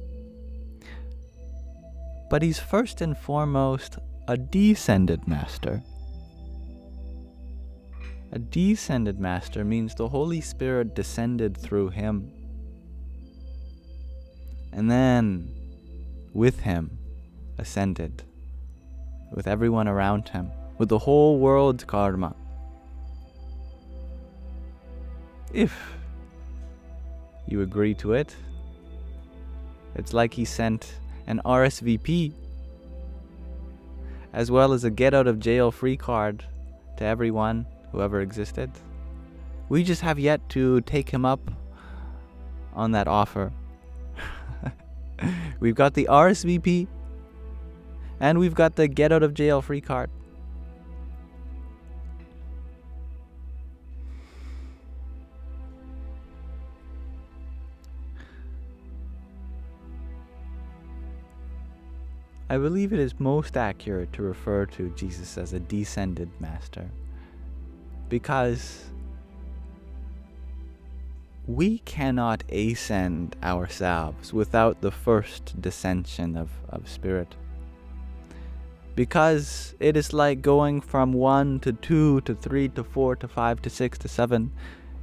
But he's first and foremost a descended master. A descended master means the Holy Spirit descended through him. And then, with him, ascended. With everyone around him. With the whole world's karma. If you agree to it, it's like he sent an RSVP as well as a get out of jail free card to everyone who ever existed. We just have yet to take him up on that offer. We've got the RSVP and we've got the get out of jail free card. I believe it is most accurate to refer to Jesus as a descended master, because we cannot ascend ourselves without the first descension of spirit. Because it is like going from 1 to 2 to 3 to 4 to 5 to 6 to 7,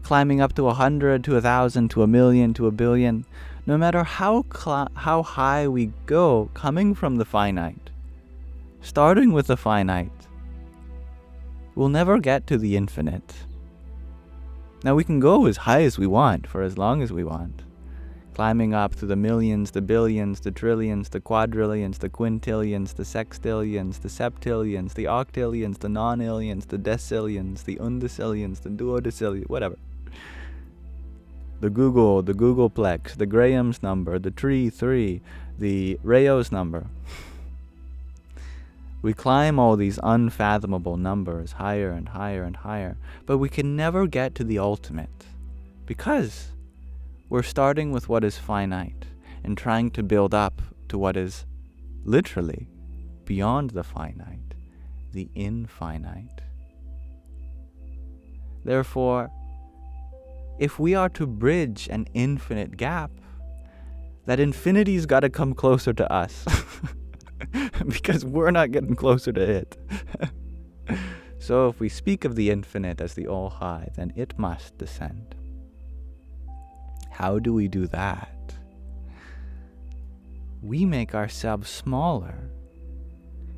climbing up to 100 to 1,000 to 1,000,000 to 1,000,000,000. No matter how high we go, coming from the finite, starting with the finite, we'll never get to the infinite. Now we can go as high as we want, for as long as we want, climbing up to the millions, the billions, the trillions, the quadrillions, the quintillions, the sextillions, the septillions, the octillions, the nonillions, the decillions, the undecillions, the duodecillions, whatever. the Googleplex, the Graham's number, the Tree 3, the Rayo's number. We climb all these unfathomable numbers higher and higher and higher, but we can never get to the ultimate because we're starting with what is finite and trying to build up to what is literally beyond the finite, the infinite. Therefore, if we are to bridge an infinite gap, that infinity's got to come closer to us because we're not getting closer to it. So if we speak of the infinite as the all-high, then it must descend. How do we do that? We make ourselves smaller.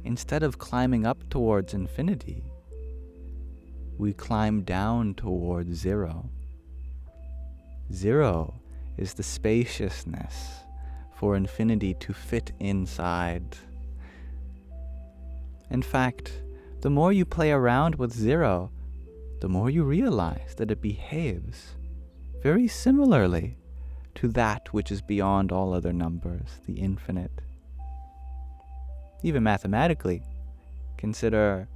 Instead of climbing up towards infinity, we climb down towards zero. Zero is the spaciousness for infinity to fit inside. In fact, the more you play around with zero, the more you realize that it behaves very similarly to that which is beyond all other numbers, the infinite. Even mathematically, consider,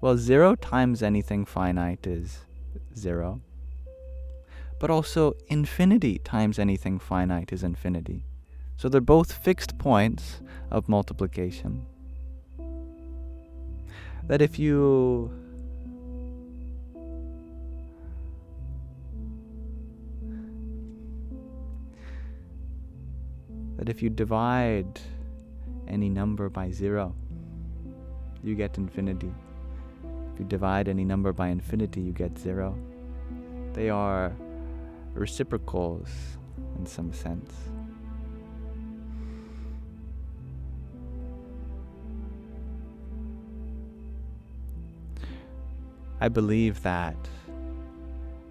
well, 0 times anything finite is 0. But also infinity times anything finite is infinity. So they're both fixed points of multiplication. That if you divide any number by 0, you get infinity. If you divide any number by infinity, you get 0. They are reciprocals in some sense. I believe that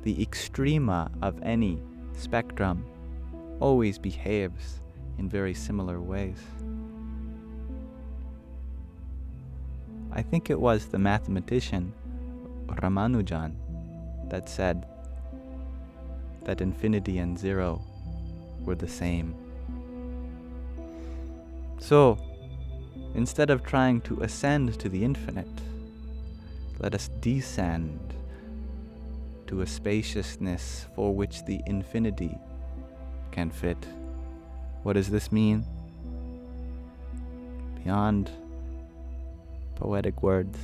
the extrema of any spectrum always behaves in very similar ways. I think it was the mathematician Ramanujan that said that infinity and 0 were the same. So, instead of trying to ascend to the infinite, let us descend to a spaciousness for which the infinity can fit. What does this mean? Beyond poetic words,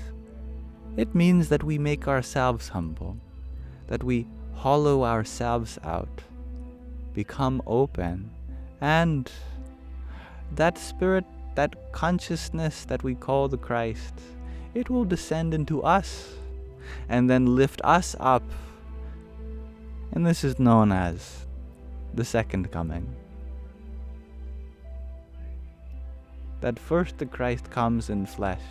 it means that we make ourselves humble, that we hollow ourselves out, become open, and that spirit, that consciousness that we call the Christ, it will descend into us and then lift us up. And this is known as the second coming. That first the Christ comes in flesh,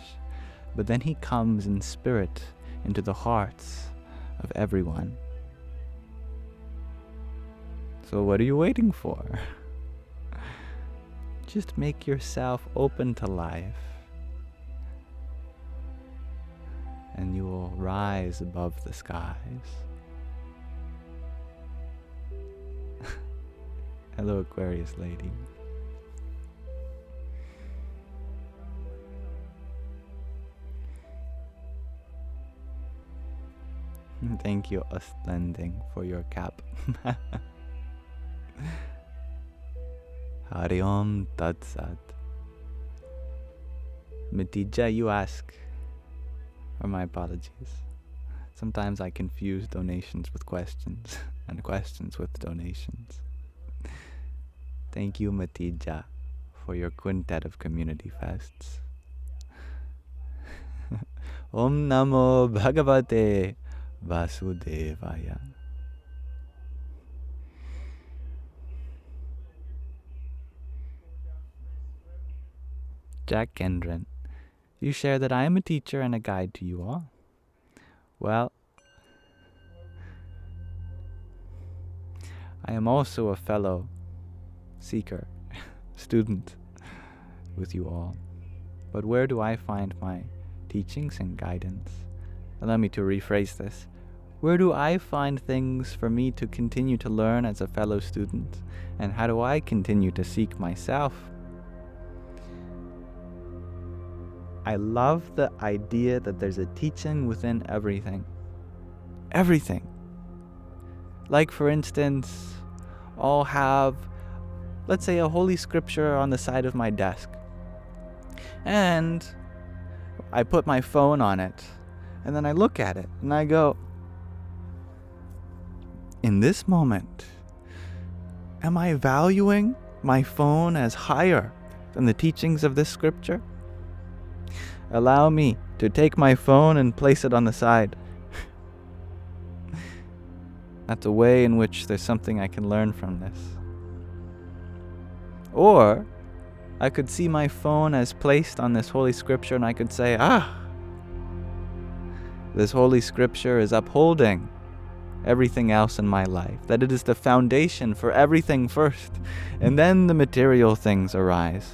but then he comes in spirit into the hearts of everyone. So what are you waiting for? Just make yourself open to life, and you will rise above the skies. Hello, Aquarius lady. Thank you, Ostending, for your cap. Hari Om Tat Sat. Mitija, you ask, or my apologies. Sometimes I confuse donations with questions, and questions with donations. Thank you, Matija, for your quintet of community fests. Om Namo Bhagavate Vasudevaya. Jack Kendron, you share that I am a teacher and a guide to you all. Well, I am also a fellow seeker, student with you all. But where do I find my teachings and guidance? Allow me to rephrase this. Where do I find things for me to continue to learn as a fellow student? And how do I continue to seek myself? I love the idea that there's a teaching within everything. Everything. Like, for instance, I'll have, let's say, a holy scripture on the side of my desk. And I put my phone on it. And then I look at it and I go, in this moment, am I valuing my phone as higher than the teachings of this scripture? Allow me to take my phone and place it on the side. That's a way in which there's something I can learn from this. Or I could see my phone as placed on this holy scripture and I could say, this holy scripture is upholding everything else in my life, that it is the foundation for everything first, and then the material things arise.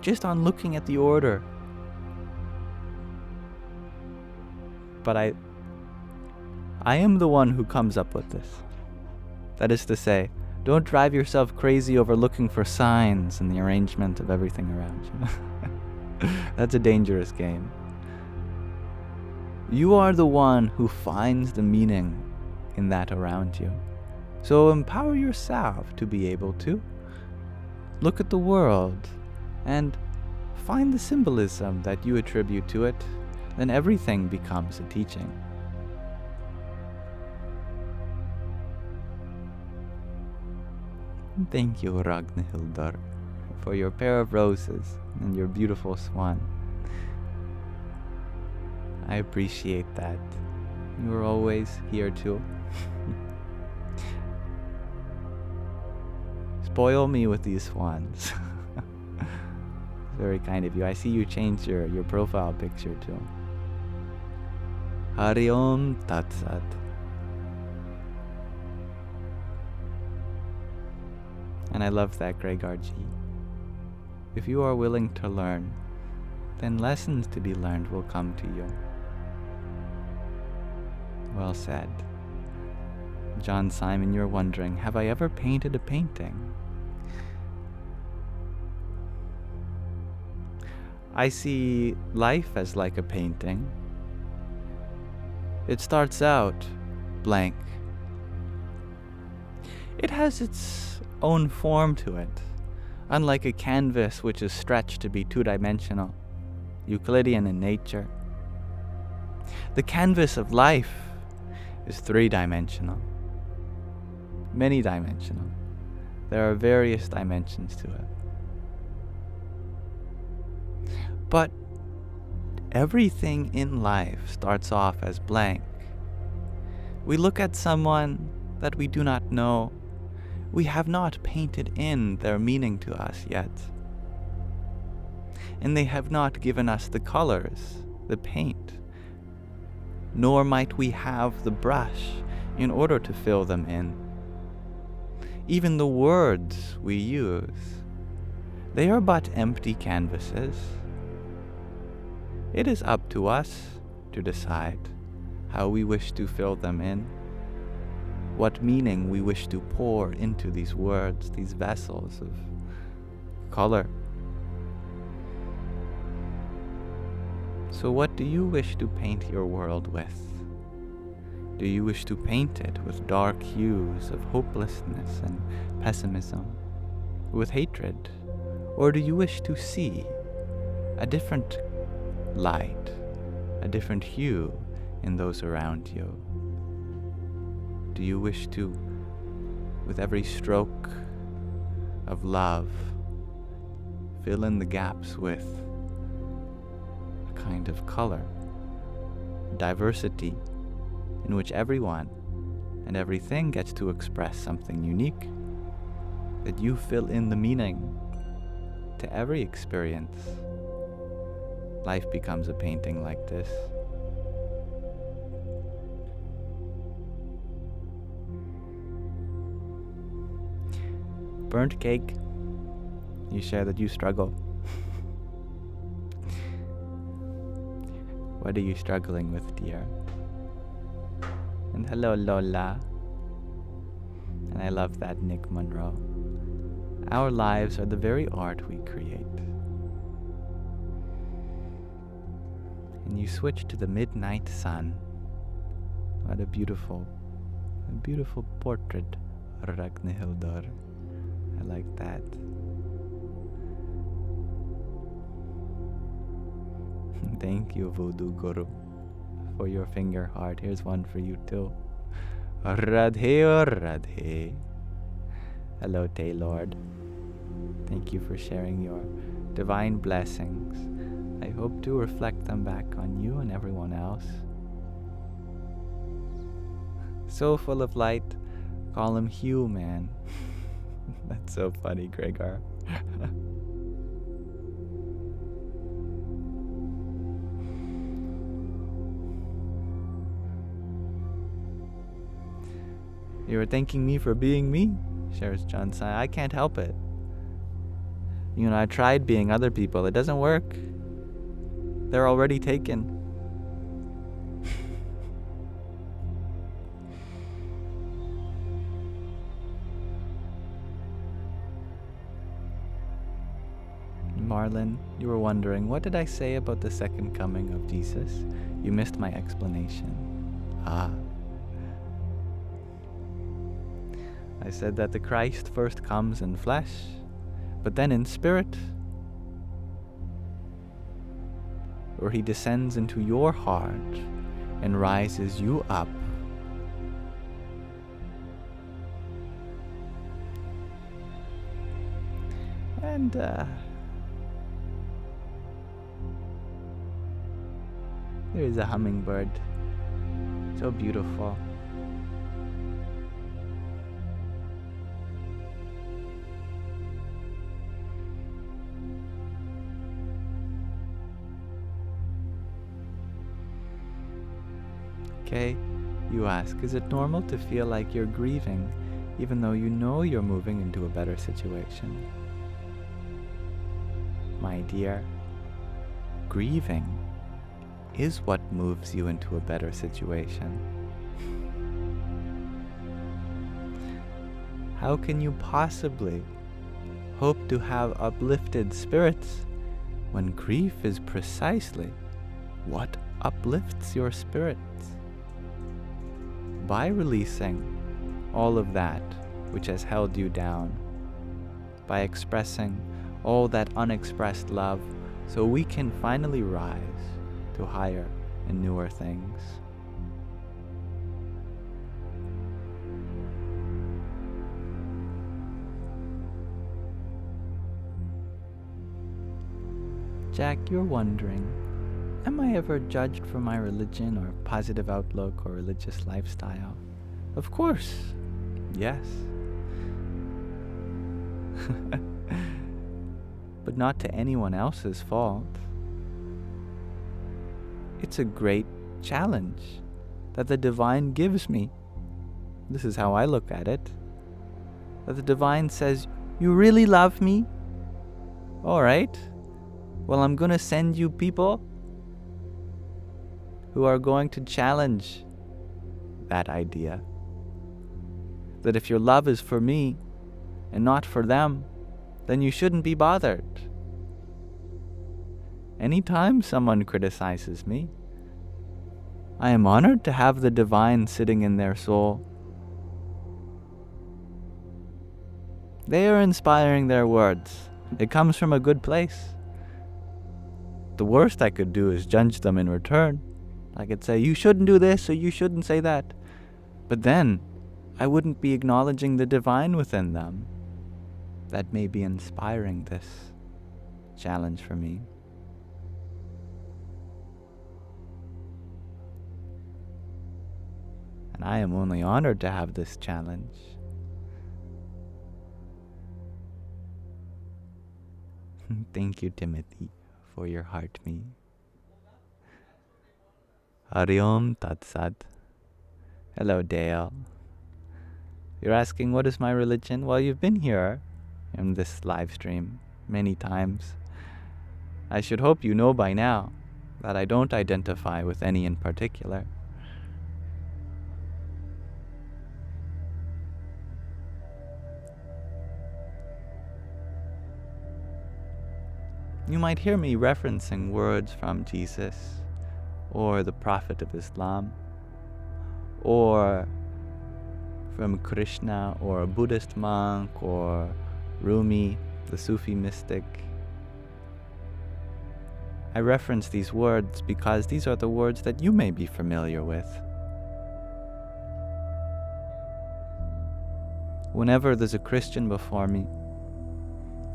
Just on looking at the order. But I am the one who comes up with this. That is to say, don't drive yourself crazy over looking for signs in the arrangement of everything around you. That's a dangerous game. You are the one who finds the meaning in that around you. So empower yourself to be able to look at the world and find the symbolism that you attribute to it, then everything becomes a teaching. Thank you, Ragnhildr, for your pair of roses and your beautiful swan. I appreciate that. You are always here too. Spoil me with these swans. Very kind of you. I see you changed your profile picture too. Hari Om Tat Sat. And I love that, Gregorji. If you are willing to learn, then lessons to be learned will come to you. Well said. John Simon, you're wondering, have I ever painted a painting? I see life as like a painting. It starts out blank. It has its own form to it, unlike a canvas which is stretched to be two-dimensional, Euclidean in nature. The canvas of life is three-dimensional, many-dimensional. There are various dimensions to it. But everything in life starts off as blank. We look at someone that we do not know. We have not painted in their meaning to us yet. And they have not given us the colors, the paint. Nor might we have the brush in order to fill them in. Even the words we use, they are but empty canvases. It is up to us to decide how we wish to fill them in, what meaning we wish to pour into these words, these vessels of color. So what do you wish to paint your world with? Do you wish to paint it with dark hues of hopelessness and pessimism, with hatred? Or do you wish to see a different light, a different hue in those around you? Do you wish to, with every stroke of love, fill in the gaps with a kind of color, diversity, in which everyone and everything gets to express something unique, that you fill in the meaning to every experience? Life becomes a painting like this. Burnt cake. You share that you struggle. What are you struggling with, dear? And hello, Lola. And I love that, Nick Monroe. Our lives are the very art we create. And you switch to the midnight sun. What a beautiful portrait, Ragnhildr. I like that. Thank you, Voodoo Guru, for your finger heart. Here's one for you too. Radhe or Radhe. Hello, Taylord. Thank you for sharing your divine blessings. I hope to reflect them back on you and everyone else. So full of light, call him Hugh, man. That's so funny, Gregor. You were thanking me for being me, shares Johnson. I can't help it. You know, I tried being other people. It doesn't work. They're already taken. Marlon, you were wondering, what did I say about the second coming of Jesus? You missed my explanation. I said that the Christ first comes in flesh, but then in spirit, where he descends into your heart and rises you up. And there is a hummingbird, so beautiful. Okay, you ask, is it normal to feel like you're grieving even though you know you're moving into a better situation? My dear, grieving is what moves you into a better situation. How can you possibly hope to have uplifted spirits when grief is precisely what uplifts your spirits? By releasing all of that which has held you down, by expressing all that unexpressed love, so we can finally rise to higher and newer things. Jack, you're wondering, am I ever judged for my religion or positive outlook or religious lifestyle? Of course, yes. But not to anyone else's fault. It's a great challenge that the divine gives me. This is how I look at it. That the divine says, you really love me? All right. Well, I'm going to send you people who are going to challenge that idea. That if your love is for me and not for them, then you shouldn't be bothered. Anytime someone criticizes me, I am honored to have the divine sitting in their soul. They are inspiring their words. It comes from a good place. The worst I could do is judge them in return. I could say, you shouldn't do this, or you shouldn't say that. But then, I wouldn't be acknowledging the divine within them. That may be inspiring this challenge for me. And I am only honored to have this challenge. Thank you, Timothy, for your heart me. Hari Om Tat Sat. Hello, Dale. You're asking, what is my religion? Well, you've been here in this live stream many times. I should hope you know by now. that I don't identify with any in particular. You might hear me referencing words from Jesus, or the Prophet of Islam, or from Krishna, or a Buddhist monk, or Rumi, the Sufi mystic. I reference these words because these are the words that you may be familiar with. Whenever there's a Christian before me,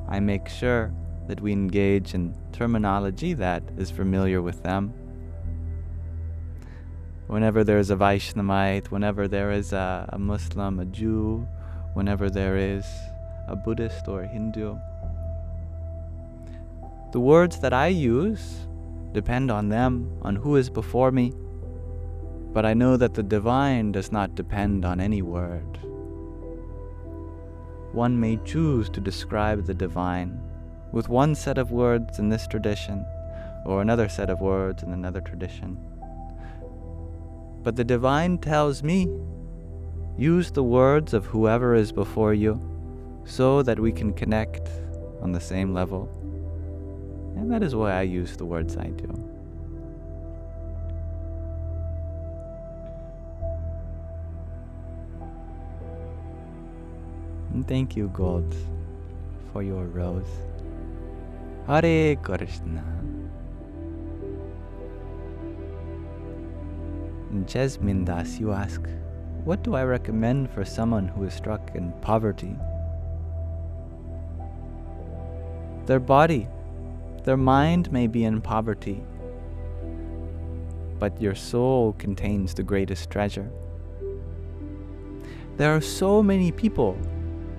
I make sure that we engage in terminology that is familiar with them. Whenever there is a Vaishnavite, whenever there is a Muslim, a Jew, whenever there is a Buddhist or a Hindu, the words that I use depend on them, on who is before me, but I know that the divine does not depend on any word. One may choose to describe the divine with one set of words in this tradition, or another set of words in another tradition. But the divine tells me, use the words of whoever is before you so that we can connect on the same level. And that is why I use the words I do. And thank you, Gold, for your rose. Hare Krishna. Jasmine Das, you ask, what do I recommend for someone who is struck in poverty? Their body, their mind may be in poverty, but your soul contains the greatest treasure. There are so many people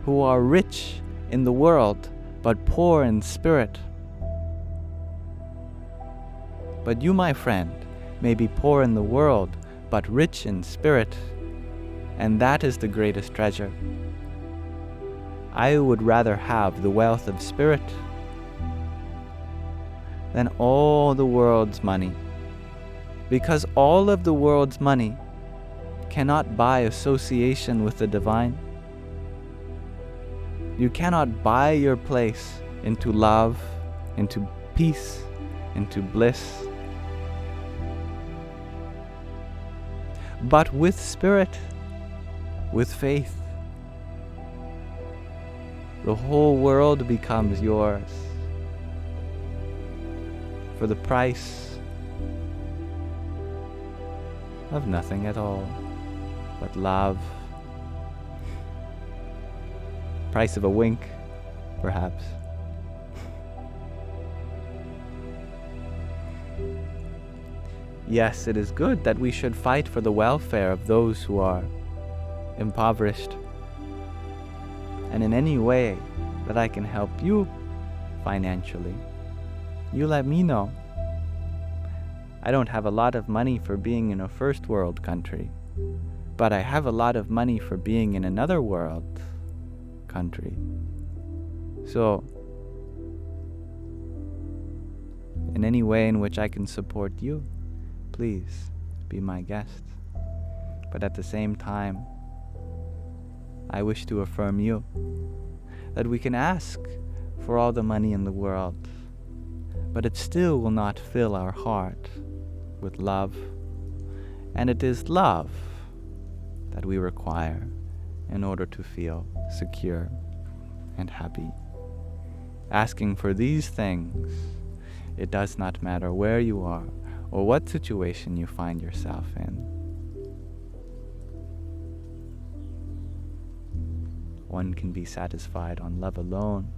who are rich in the world, but poor in spirit. But you, my friend, may be poor in the world, but rich in spirit, and that is the greatest treasure. I would rather have the wealth of spirit than all the world's money, because all of the world's money cannot buy association with the divine. You cannot buy your place into love, into peace, into bliss. But with spirit, with faith, the whole world becomes yours for the price of nothing at all but love. Price of a wink, perhaps. Yes, it is good that we should fight for the welfare of those who are impoverished. And in any way that I can help you financially, you let me know. I don't have a lot of money for being in a first world country, but I have a lot of money for being in another world country. So, in any way in which I can support you, please be my guest. But at the same time, I wish to affirm you that we can ask for all the money in the world, but it still will not fill our heart with love. And it is love that we require in order to feel secure and happy. Asking for these things, it does not matter where you are or what situation you find yourself in. One can be satisfied on love alone,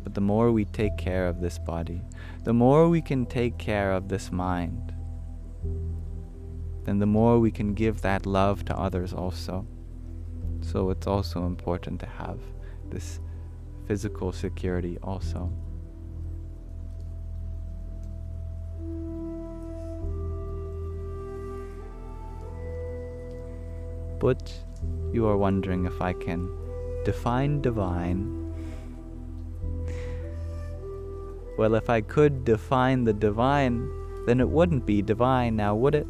but the more we take care of this body, the more we can take care of this mind, then the more we can give that love to others also. So it's also important to have this physical security also. But you are wondering if I can define divine. Well, if I could define the divine, then it wouldn't be divine now, would it?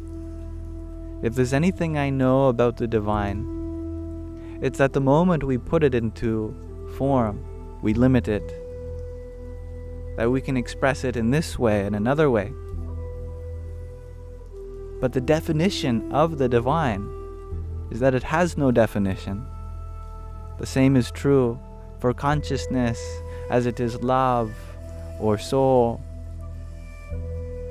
If there's anything I know about the divine, it's that the moment we put it into form, we limit it. That we can express it in this way and another way. But the definition of the divine is that it has no definition. The same is true for consciousness as it is love or soul.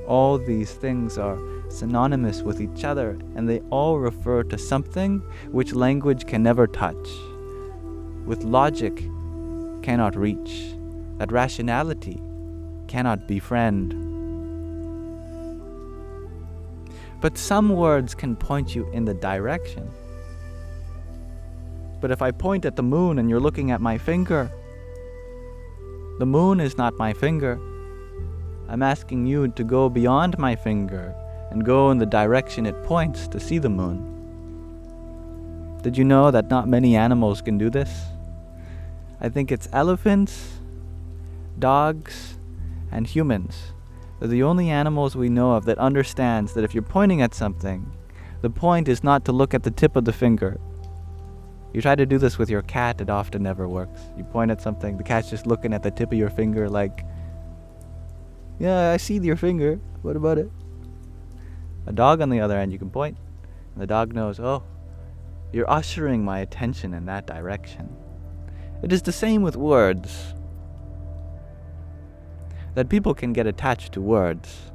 All these things are synonymous with each other, and they all refer to something which language can never touch, with logic cannot reach, that rationality cannot befriend. But some words can point you in the direction. But if I point at the moon and you're looking at my finger, the moon is not my finger. I'm asking you to go beyond my finger and go in the direction it points to see the moon. Did you know that not many animals can do this? I think it's elephants, dogs, and humans. They're the only animals we know of that understands that if you're pointing at something, the point is not to look at the tip of the finger. You try to do this with your cat, it often never works. You point at something, the cat's just looking at the tip of your finger like, yeah, I see your finger, what about it? A dog, on the other hand, you can point, and the dog knows, oh, you're ushering my attention in that direction. It is the same with words. That people can get attached to words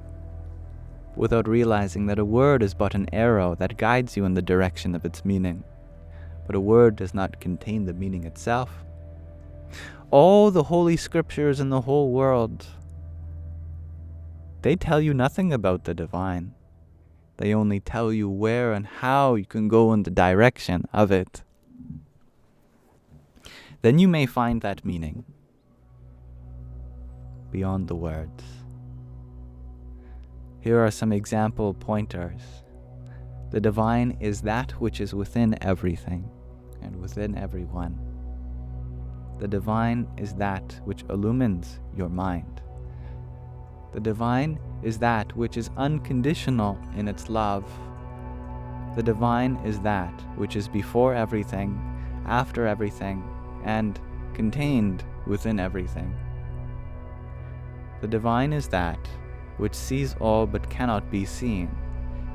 without realizing that a word is but an arrow that guides you in the direction of its meaning. But a word does not contain the meaning itself. All the holy scriptures in the whole world, they tell you nothing about the divine. They only tell you where and how you can go in the direction of it. Then you may find that meaning beyond the words. Here are some example pointers. The divine is that which is within everything and within everyone. The divine is that which illumines your mind. The divine is that which is unconditional in its love. The divine is that which is before everything, after everything, and contained within everything. The divine is that which sees all but cannot be seen,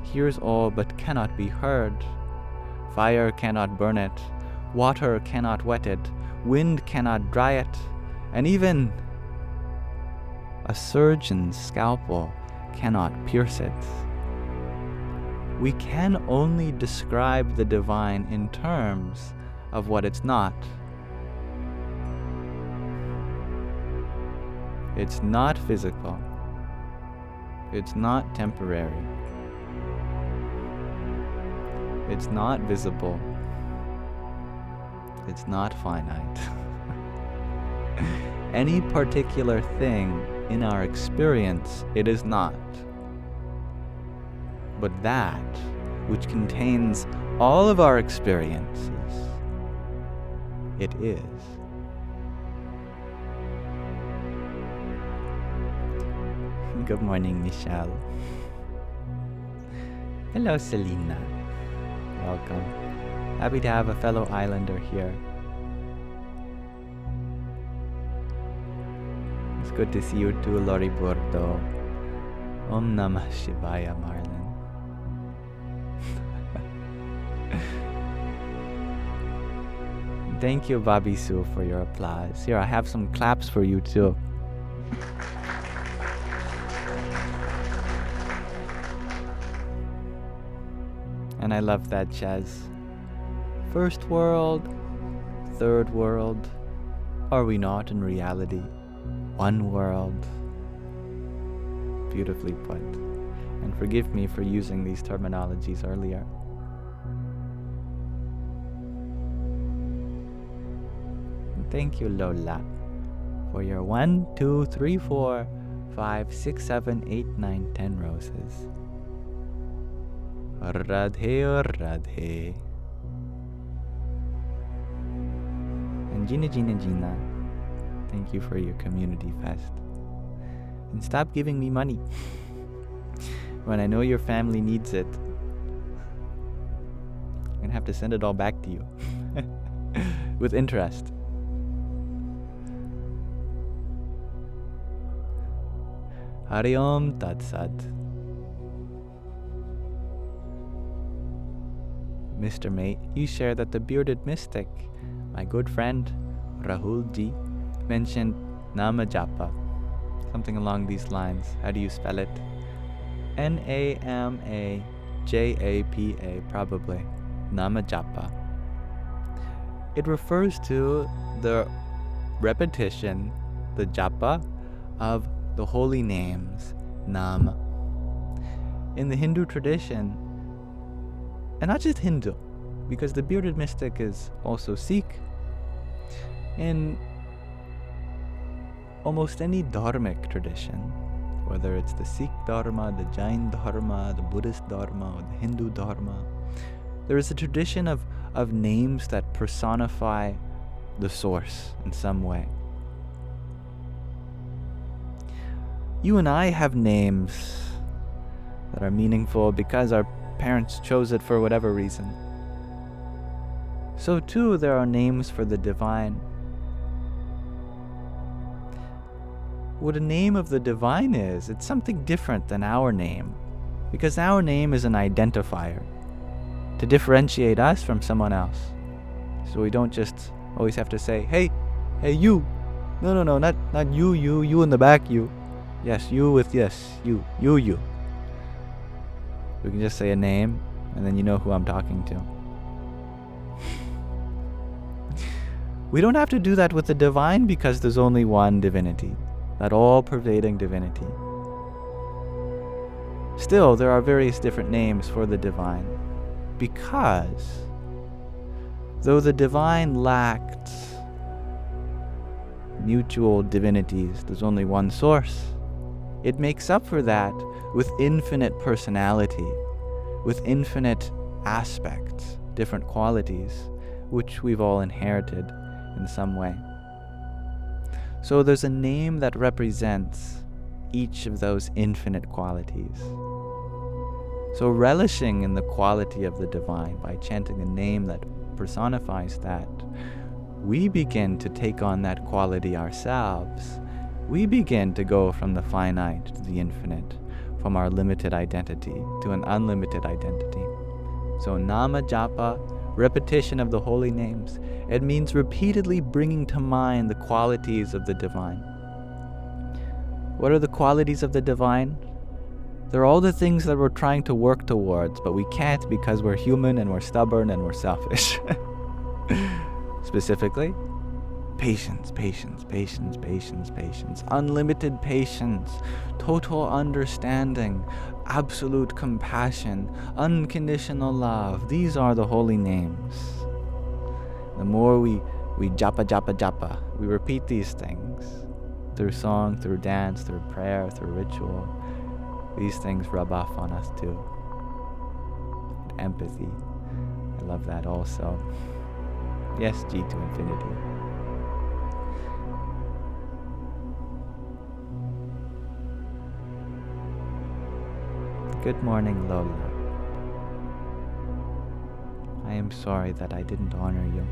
hears all but cannot be heard. Fire cannot burn it, water cannot wet it, wind cannot dry it, and even a surgeon's scalpel cannot pierce it. We can only describe the divine in terms of what it's not. It's not physical. It's not temporary. It's not visible. It's not finite. Any particular thing in our experience, it is not. But that which contains all of our experiences, it is. Good morning, Michelle. Hello, Selena. Welcome. Happy to have a fellow islander here. It's good to see you too, Lori Bordo. Om Namah Shivaya, Marlon. Thank you, Bobby Sue, for your applause. Here, I have some claps for you too. And I love that, Chaz. First world, third world, are we not in reality one world? Beautifully put. And forgive me for using these terminologies earlier. And thank you, Lola, for your 1, 2, 3, 4, 5, 6, 7, 8, 9, 10 roses. Radhe, Radhe. And Gina, thank you for your community fest. And stop giving me money. When I know your family needs it, I'm going to have to send it all back to you with interest. Hari Om Tat Sat. Mr. Mate, you share that the bearded mystic, my good friend Rahul Ji, mentioned Nama Japa. Something along these lines. How do you spell it? Namajapa, probably. Nama Japa. It refers to the repetition, the japa, of the holy names, Nama. In the Hindu tradition, and not just Hindu, because the bearded mystic is also Sikh, in almost any dharmic tradition, whether it's the Sikh Dharma, the Jain Dharma, the Buddhist Dharma, or the Hindu Dharma, there is a tradition of names that personify the source in some way. You and I have names that are meaningful because our parents chose it for whatever reason. So too, there are names for the divine. What a name of the divine is, it's something different than our name, because our name is an identifier to differentiate us from someone else. So we don't just always have to say, hey, you. No, not you in the back, you. Yes, you with yes, you. We can just say a name, and then you know who I'm talking to. We don't have to do that with the divine because there's only one divinity, that all-pervading divinity. Still, there are various different names for the divine, because though the divine lacked mutual divinities, there's only one source. It makes up for that with infinite personality, with infinite aspects, different qualities, which we've all inherited in some way. So there's a name that represents each of those infinite qualities. So relishing in the quality of the divine by chanting a name that personifies that, we begin to take on that quality ourselves. We begin to go from the finite to the infinite, from our limited identity to an unlimited identity. So Nama Japa, repetition of the holy names, it means repeatedly bringing to mind the qualities of the divine. What are the qualities of the divine? They're all the things that we're trying to work towards, but we can't because we're human and we're stubborn and we're selfish. Specifically, patience, unlimited patience, total understanding, absolute compassion, unconditional love. These are the holy names. The more we japa, we repeat these things through song, through dance, through prayer, through ritual. These things rub off on us too. Empathy, I love that also. Yes, G to infinity. Good morning, Lola. I am sorry that I didn't honor you.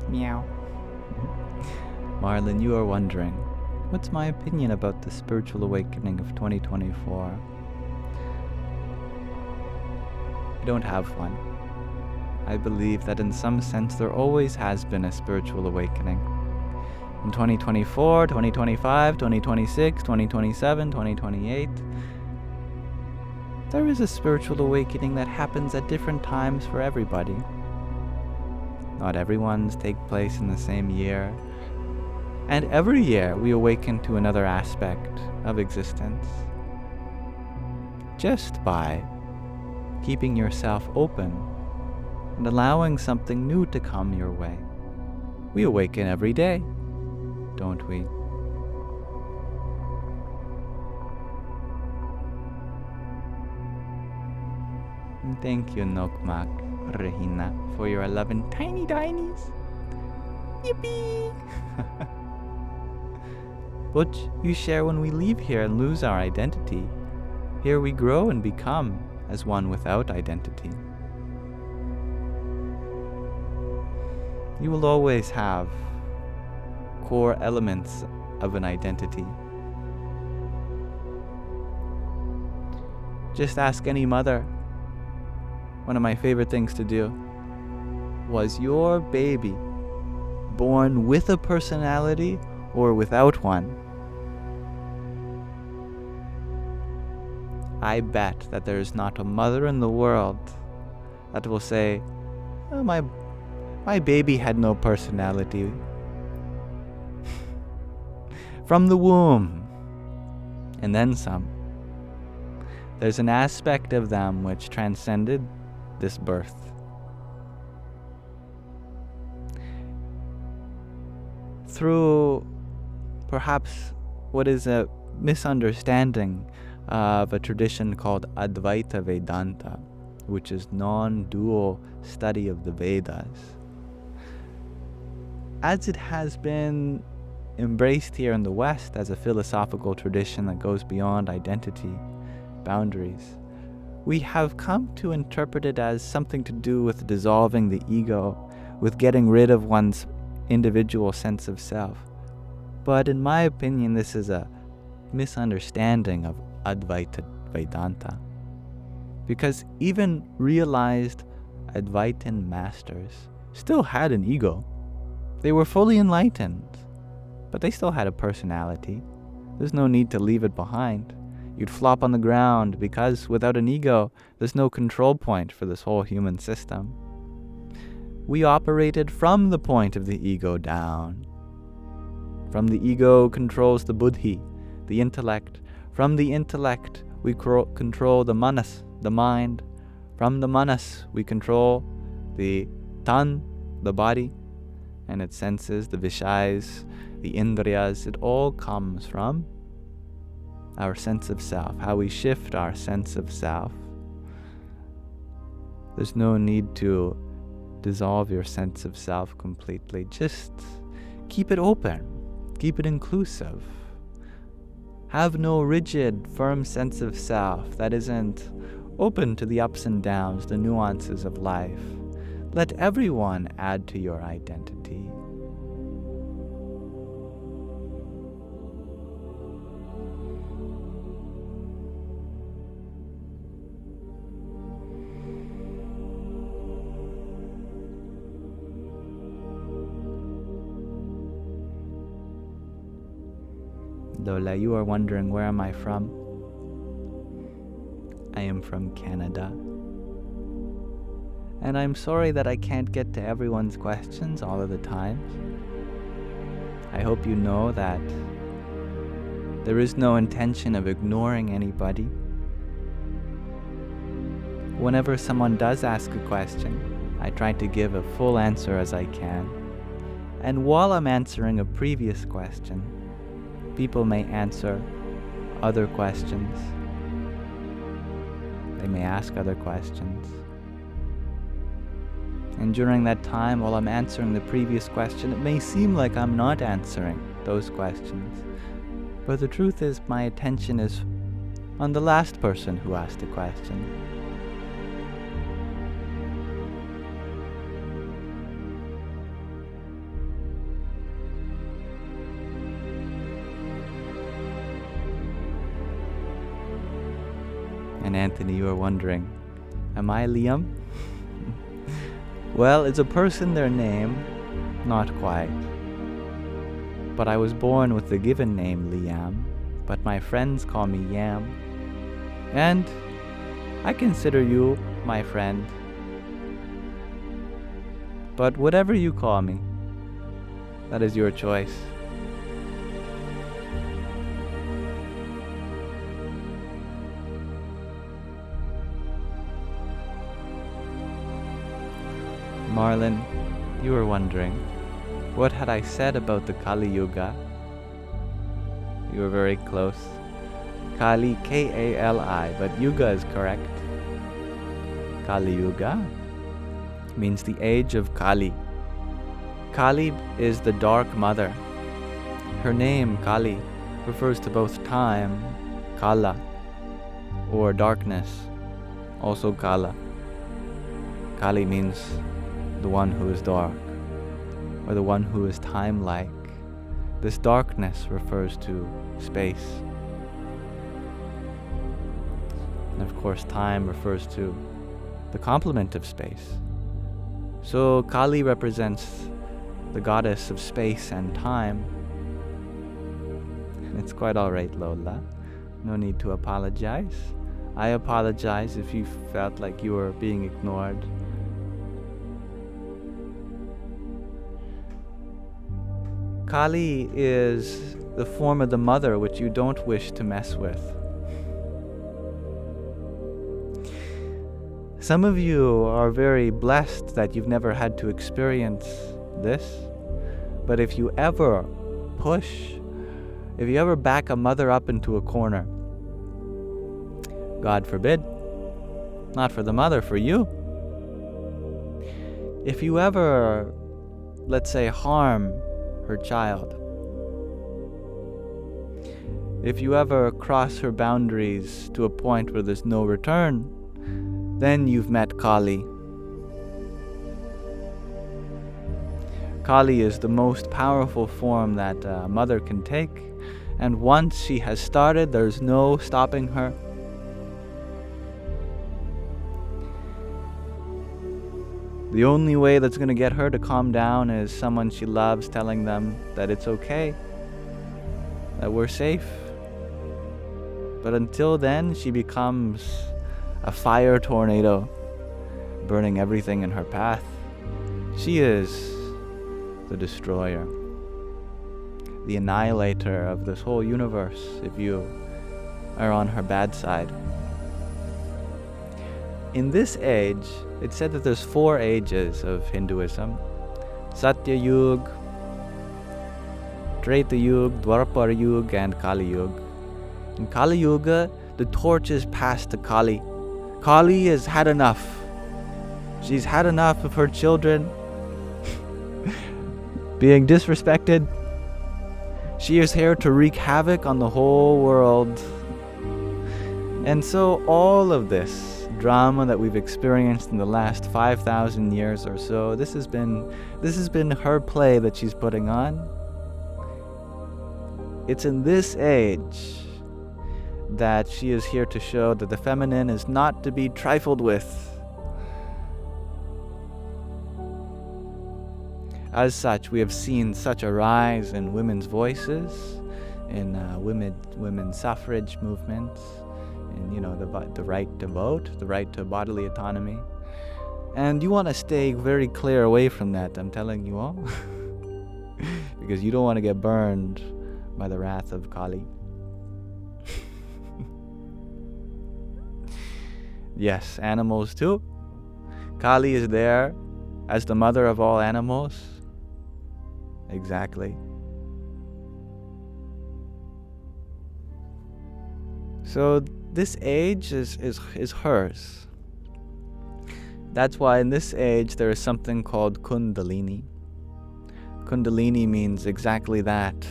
Meow. Marlon, you are wondering, what's my opinion about the spiritual awakening of 2024? I don't have one. I believe that in some sense there always has been a spiritual awakening. In 2024, 2025, 2026, 2027, 2028, there is a spiritual awakening that happens at different times for everybody. Not everyone's take place in the same year. And every year we awaken to another aspect of existence. Just by keeping yourself open and allowing something new to come your way. We awaken every day, don't we? And thank you, Nokmak Rahina, for your 11 tiny tinies. Yippee! What you share when we leave here and lose our identity. Here we grow and become as one without identity. You will always have core elements of an identity. Just ask any mother. One of my favorite things to do. Was your baby born with a personality or without one? I bet that there is not a mother in the world that will say, oh, my baby had no personality. From the womb, and then some. There's an aspect of them which transcended this birth. Through perhaps what is a misunderstanding of a tradition called Advaita Vedanta, which is non-dual study of the Vedas. As it has been embraced here in the West as a philosophical tradition that goes beyond identity boundaries, we have come to interpret it as something to do with dissolving the ego, with getting rid of one's individual sense of self. But in my opinion, this is a misunderstanding of Advaita Vedanta. Because even realized Advaitin masters still had an ego. They were fully enlightened, but they still had a personality. There's no need to leave it behind. You'd flop on the ground because without an ego, there's no control point for this whole human system. We operated from the point of the ego down. From the ego controls the buddhi, the intellect. From the intellect, we control the manas, the mind. From the manas, we control the tan, the body, and its senses, the vishayas, the indriyas. It all comes from our sense of self, how we shift our sense of self. There's no need to dissolve your sense of self completely. Just keep it open, keep it inclusive. Have no rigid, firm sense of self that isn't open to the ups and downs, the nuances of life. Let everyone add to your identity. Lola, you are wondering, where am I from? I am from Canada. And I'm sorry that I can't get to everyone's questions all of the time. I hope you know that there is no intention of ignoring anybody. Whenever someone does ask a question, I try to give a full answer as I can. And while I'm answering a previous question, people may answer other questions. They may ask other questions. And during that time, while I'm answering the previous question, it may seem like I'm not answering those questions. But the truth is, my attention is on the last person who asked a question. And Anthony, you are wondering, am I Liam? Well, it's a person, their name, not quite. But I was born with the given name Liam, but my friends call me Yam. And I consider you my friend. But whatever you call me, that is your choice. Marlon, you were wondering, what had I said about the Kali Yuga? You were very close. Kali, K-A-L-I, but Yuga is correct. Kali Yuga means the age of Kali. Kali is the dark mother. Her name, Kali, refers to both time, Kala, or darkness, also Kala. Kali means the one who is dark, or the one who is time-like. This darkness refers to space. And of course, time refers to the complement of space. So Kali represents the goddess of space and time. It's quite alright, Lola. No need to apologize. I apologize if you felt like you were being ignored. Kali is the form of the mother which you don't wish to mess with. Some of you are very blessed that you've never had to experience this, but if you ever back a mother up into a corner, God forbid, not for the mother, for you. If you ever, let's say, harm her child, if you ever cross her boundaries to a point where there's no return, then you've met Kali. Kali is the most powerful form that a mother can take, and once she has started, there's no stopping her. The only way that's going to get her to calm down is someone she loves telling them that it's okay, that we're safe. But until then, she becomes a fire tornado, burning everything in her path. She is the destroyer, the annihilator of this whole universe if you are on her bad side. In this age, it's said that there's 4 ages of Hinduism: Satya Yuga, Treta Yuga, Dwapara Yuga, and Kali Yuga. In Kali Yuga, the torch is passed to Kali. Kali has had enough. She's had enough of her children being disrespected. She is here to wreak havoc on the whole world. And so all of this drama that we've experienced in the last 5,000 years or so, this has been her play that she's putting on. It's in this age that she is here to show that the feminine is not to be trifled with. As such, we have seen such a rise in women's voices, in women's suffrage movements, in the right to vote, the right to bodily autonomy. And you want to stay very clear away from that, I'm telling you all, because you don't want to get burned by the wrath of Kali. Yes, animals too. Kali is there as the mother of all animals. Exactly. So this age is hers. That's why in this age there is something called Kundalini. Kundalini means exactly that.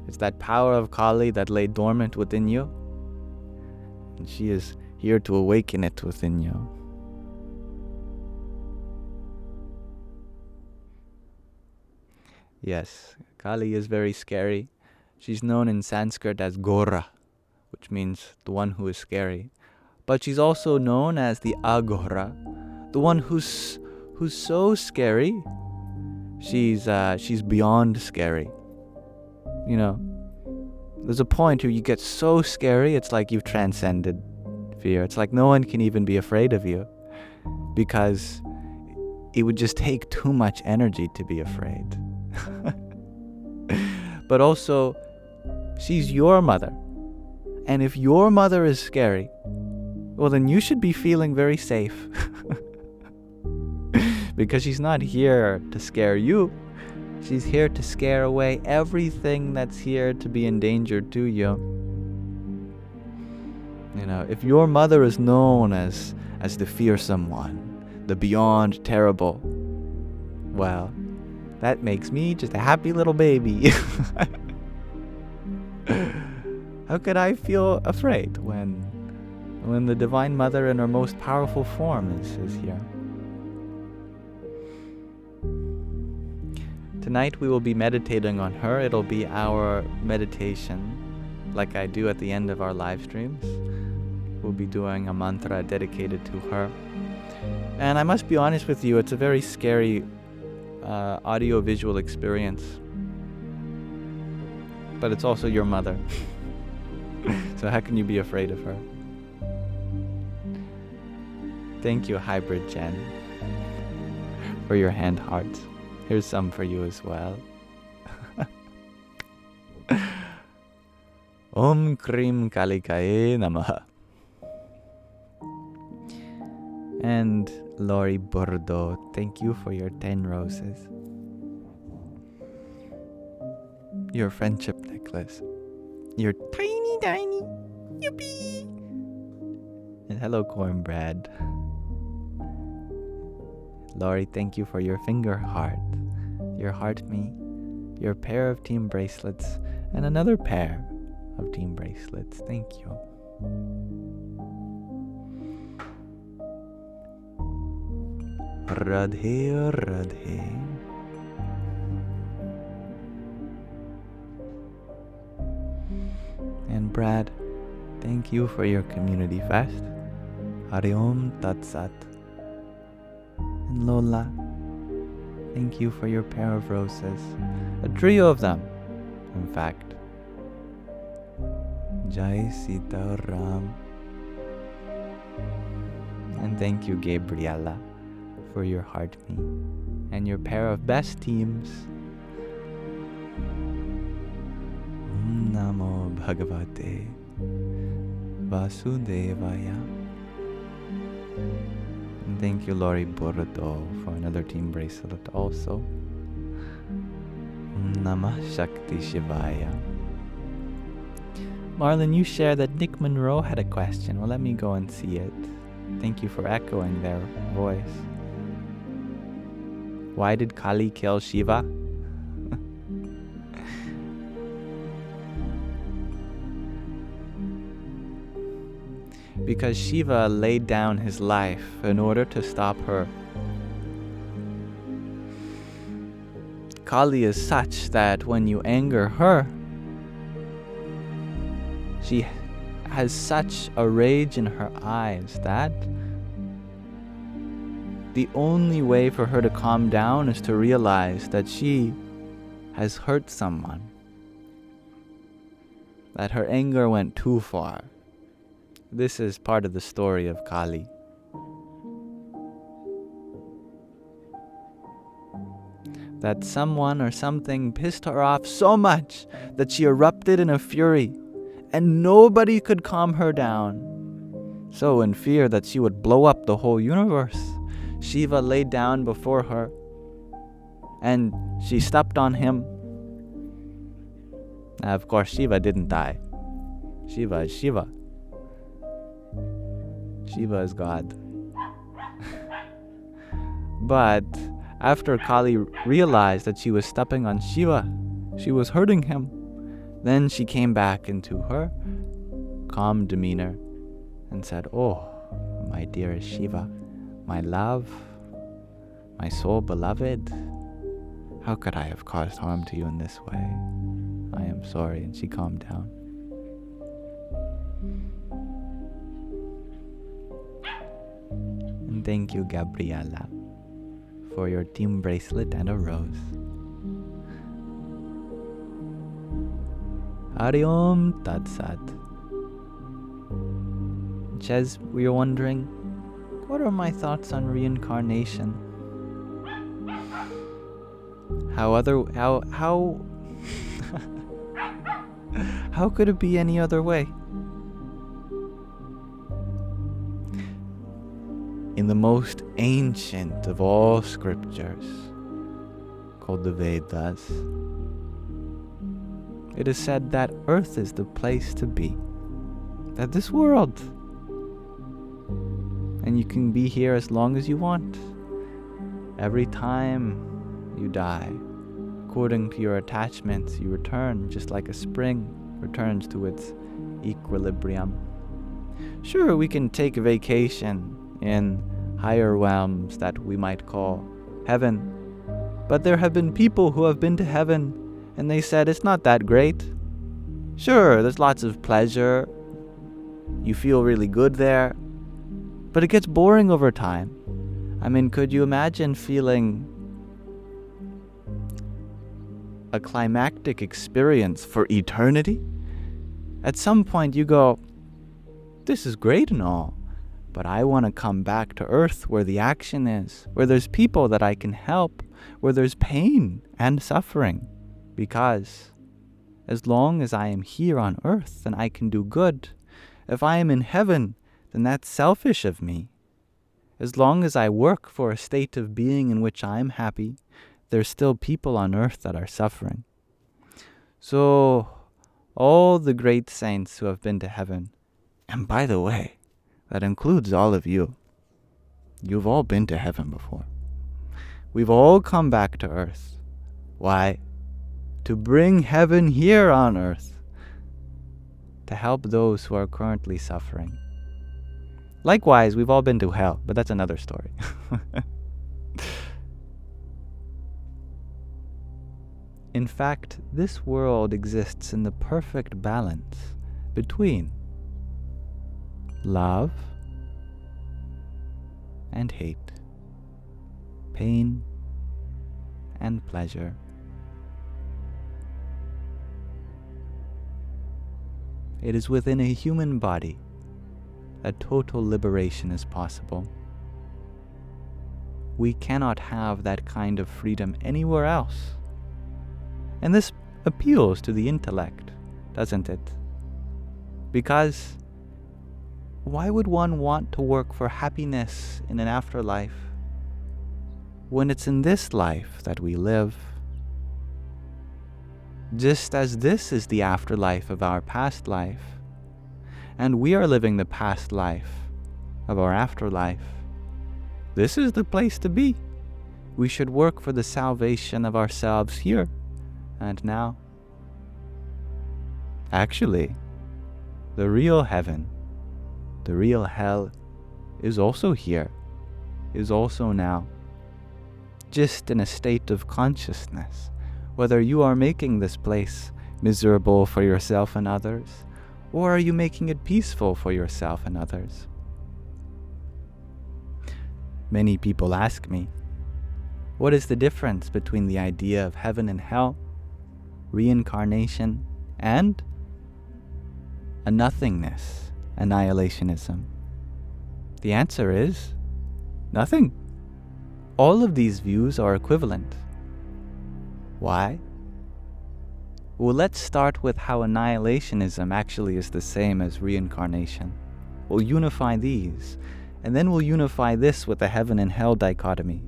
It's that power of Kali that lay dormant within you, and she is here to awaken it within you. Yes, Kali is very scary. She's known in Sanskrit as Gora, which means the one who is scary. But she's also known as the Agora, the one who's so scary. She's beyond scary. You know, there's a point where you get so scary, it's like you've transcended fear. It's like no one can even be afraid of you, because it would just take too much energy to be afraid. But also, she's your mother. And if your mother is scary, well, then you should be feeling very safe. because she's not here to scare you. She's here to scare away everything that's here to be endangered to you. You know, if your mother is known as the fearsome one, the beyond terrible, well, that makes me just a happy little baby. How could I feel afraid when the Divine Mother in her most powerful form is here? Tonight we will be meditating on her. It'll be our meditation, like I do at the end of our live streams. We'll be doing a mantra dedicated to her. And I must be honest with you, it's a very scary audio-visual experience. But it's also your mother. So how can you be afraid of her? Thank you, Hybrid Jen, for your hand hearts. Here's some for you as well. Om Krim Kalikaye Namaha. And Lori Bordo, thank you for your 10 roses. Your friendship necklace. Your tiny. Yippee! And hello, Cornbread. Lori, thank you for your finger heart, your heart me, your pair of team bracelets, and another pair of team bracelets. Thank you. Radhe, Radhe. And Brad, thank you for your community fest. Hari Om Tat Sat. And Lola, thank you for your pair of roses. A trio of them, in fact. Jai Sita Ram. And thank you, Gabriella, for your heart me and your pair of best teams. Om Namo Bhagavate Vasudevaya. And thank you, Lori Bordo, for another team bracelet also. Om Namah Shakti Shivaya. Marlon, you shared that Nick Monroe had a question. Well, let me go and see it. Thank you for echoing their voice. Why did Kali kill Shiva? Because Shiva laid down his life in order to stop her. Kali is such that when you anger her, she has such a rage in her eyes that the only way for her to calm down is to realize that she has hurt someone, that her anger went too far. This is part of the story of Kali. That someone or something pissed her off so much that she erupted in a fury, and nobody could calm her down. So in fear that she would blow up the whole universe, Shiva laid down before her, and she stepped on him. Now, of course, Shiva didn't die. Shiva is Shiva. Shiva is God. But after Kali realized that she was stepping on Shiva, she was hurting him, then she came back into her calm demeanor and said, "Oh, my dearest Shiva, my love, my soul beloved, how could I have caused harm to you in this way? I am sorry." And she calmed down. And thank you, Gabriella, for your team bracelet and a rose. Hari Om Tat Sat. Ches, we were wondering, what are my thoughts on reincarnation? How could it be any other way? in the most ancient of all scriptures, called the Vedas, it is said that Earth is the place to be, that this world, and you can be here as long as you want. Every time you die, according to your attachments, you return just like a spring returns to its equilibrium. Sure, we can take a vacation in higher realms that we might call heaven, but there have been people who have been to heaven and they said it's not that great. Sure, there's lots of pleasure, you feel really good there, but it gets boring over time. I mean, could you imagine feeling a climactic experience for eternity? At some point you go, this is great and all, but I want to come back to Earth where the action is, where there's people that I can help, where there's pain and suffering. Because as long as I am here on Earth, then I can do good. If I am in heaven, then that's selfish of me. As long as I work for a state of being in which I'm happy, there's still people on Earth that are suffering. So, all the great saints who have been to heaven, and by the way, that includes all of you. You've all been to heaven before. We've all come back to Earth. Why? To bring heaven here on Earth, to help those who are currently suffering. Likewise, we've all been to hell, but that's another story. In fact, this world exists in the perfect balance between love and hate, pain and pleasure. It is within a human body that total liberation is possible. We cannot have that kind of freedom anywhere else. And this appeals to the intellect, doesn't it? Because why would one want to work for happiness in an afterlife when it's in this life that we live? Just as this is the afterlife of our past life, and we are living the past life of our afterlife, this is the place to be. We should work for the salvation of ourselves here and now. Actually, the real heaven, the real hell, is also here, is also now, just in a state of consciousness, whether you are making this place miserable for yourself and others, or are you making it peaceful for yourself and others? Many people ask me, what is the difference between the idea of heaven and hell, reincarnation, and a nothingness, annihilationism? The answer is nothing. All of these views are equivalent. Why? Well, let's start with how annihilationism actually is the same as reincarnation. We'll unify these, and then we'll unify this with the heaven and hell dichotomy.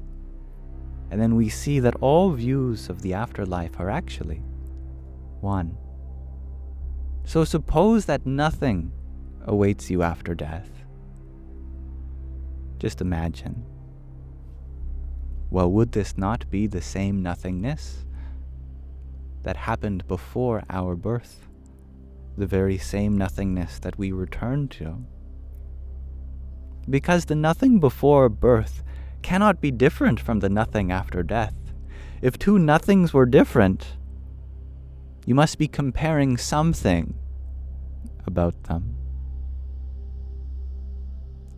And then we see that all views of the afterlife are actually one. So suppose that nothing awaits you after death. Just imagine. Well, would this not be the same nothingness that happened before our birth? The very same nothingness that we return to? Because the nothing before birth cannot be different from the nothing after death. If two nothings were different, you must be comparing something about them.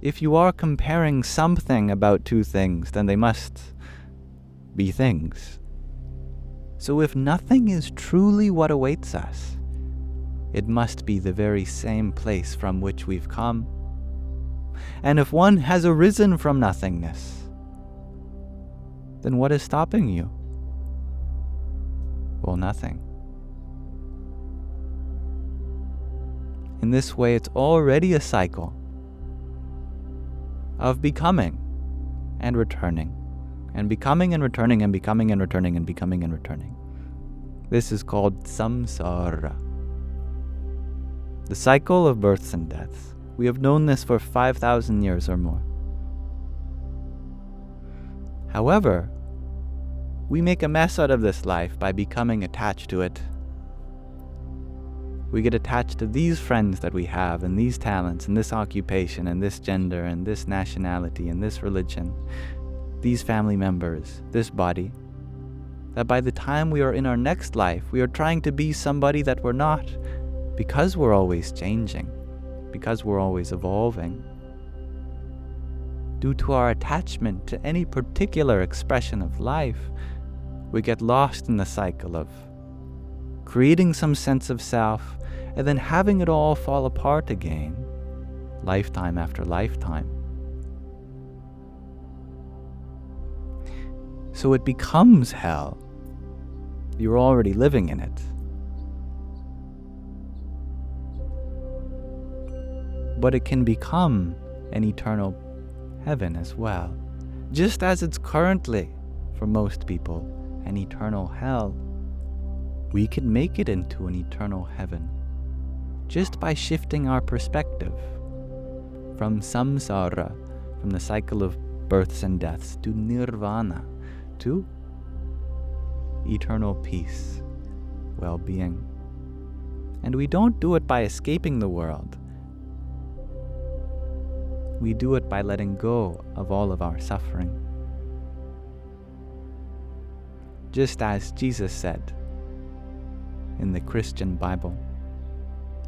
If you are comparing something about two things, then they must be things. So if nothing is truly what awaits us, it must be the very same place from which we've come. And if one has arisen from nothingness, then what is stopping you? Well, nothing. In this way, it's already a cycle of becoming and returning, and becoming and returning, and becoming and returning, and becoming and returning. This is called samsara, the cycle of births and deaths. We have known this for 5,000 years or more. However, we make a mess out of this life by becoming attached to it. We get attached to these friends that we have, and these talents, and this occupation, and this gender, and this nationality, and this religion, these family members, this body, that by the time we are in our next life, we are trying to be somebody that we're not, because we're always changing, because we're always evolving. Due to our attachment to any particular expression of life, we get lost in the cycle of creating some sense of self and then having it all fall apart again, lifetime after lifetime. So it becomes hell. You're already living in it. But it can become an eternal heaven as well, just as it's currently, for most people, an eternal hell. We can make it into an eternal heaven just by shifting our perspective from samsara, from the cycle of births and deaths, to nirvana, to eternal peace, well-being. And we don't do it by escaping the world. We do it by letting go of all of our suffering. Just as Jesus said in the Christian Bible.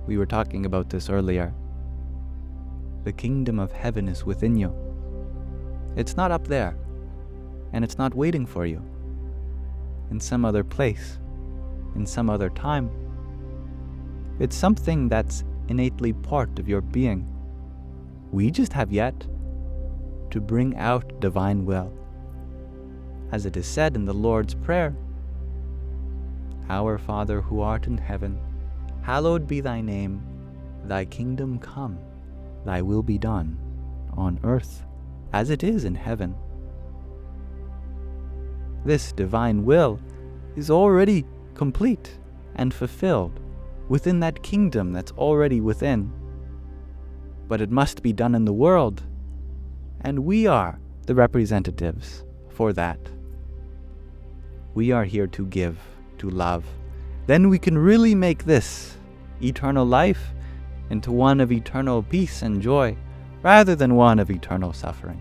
We were talking about this earlier. The kingdom of heaven is within you. It's not up there, and it's not waiting for you in some other place, in some other time. It's something that's innately part of your being. We just have yet to bring out divine will. As it is said in the Lord's Prayer, Our Father who art in heaven, hallowed be thy name, thy kingdom come, thy will be done, on earth as it is in heaven. This divine will is already complete and fulfilled within that kingdom that's already within. But it must be done in the world, and we are the representatives for that. We are here to give, to love. Then we can really make this eternal life into one of eternal peace and joy, rather than one of eternal suffering.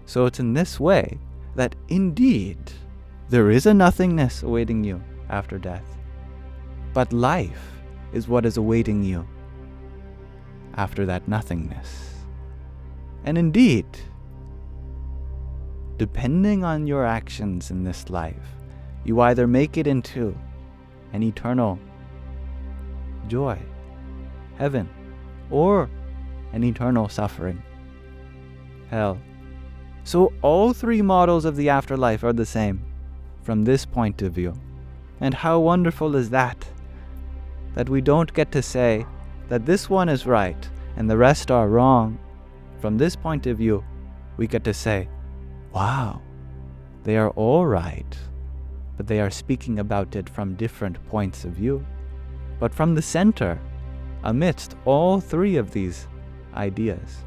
So it's in this way that indeed there is a nothingness awaiting you after death. But life is what is awaiting you after that nothingness. And indeed, depending on your actions in this life, you either make it into an eternal joy, heaven, or an eternal suffering, hell. So all three models of the afterlife are the same from this point of view. And how wonderful is that? That we don't get to say that this one is right and the rest are wrong. From this point of view, we get to say, wow, they are all right, but they are speaking about it from different points of view. But from the center, amidst all three of these ideas,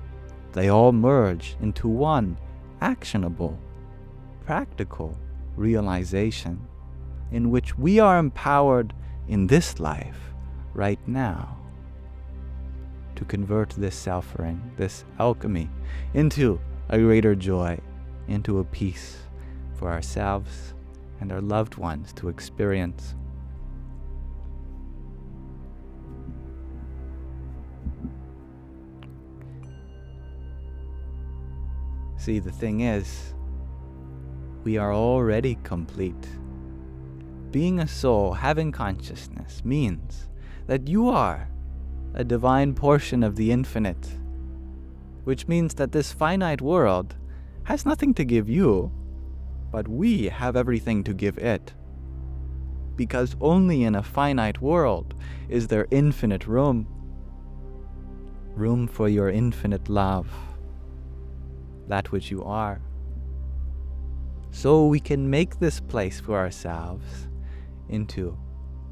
they all merge into one actionable, practical realization in which we are empowered in this life, right now, to convert this suffering, this alchemy, into a greater joy, into a peace for ourselves and our loved ones to experience. See, the thing is, we are already complete. Being a soul, having consciousness, means that you are a divine portion of the infinite, which means that this finite world has nothing to give you, but we have everything to give it. Because only in a finite world is there infinite room for your infinite love, that which you are, so we can make this place for ourselves into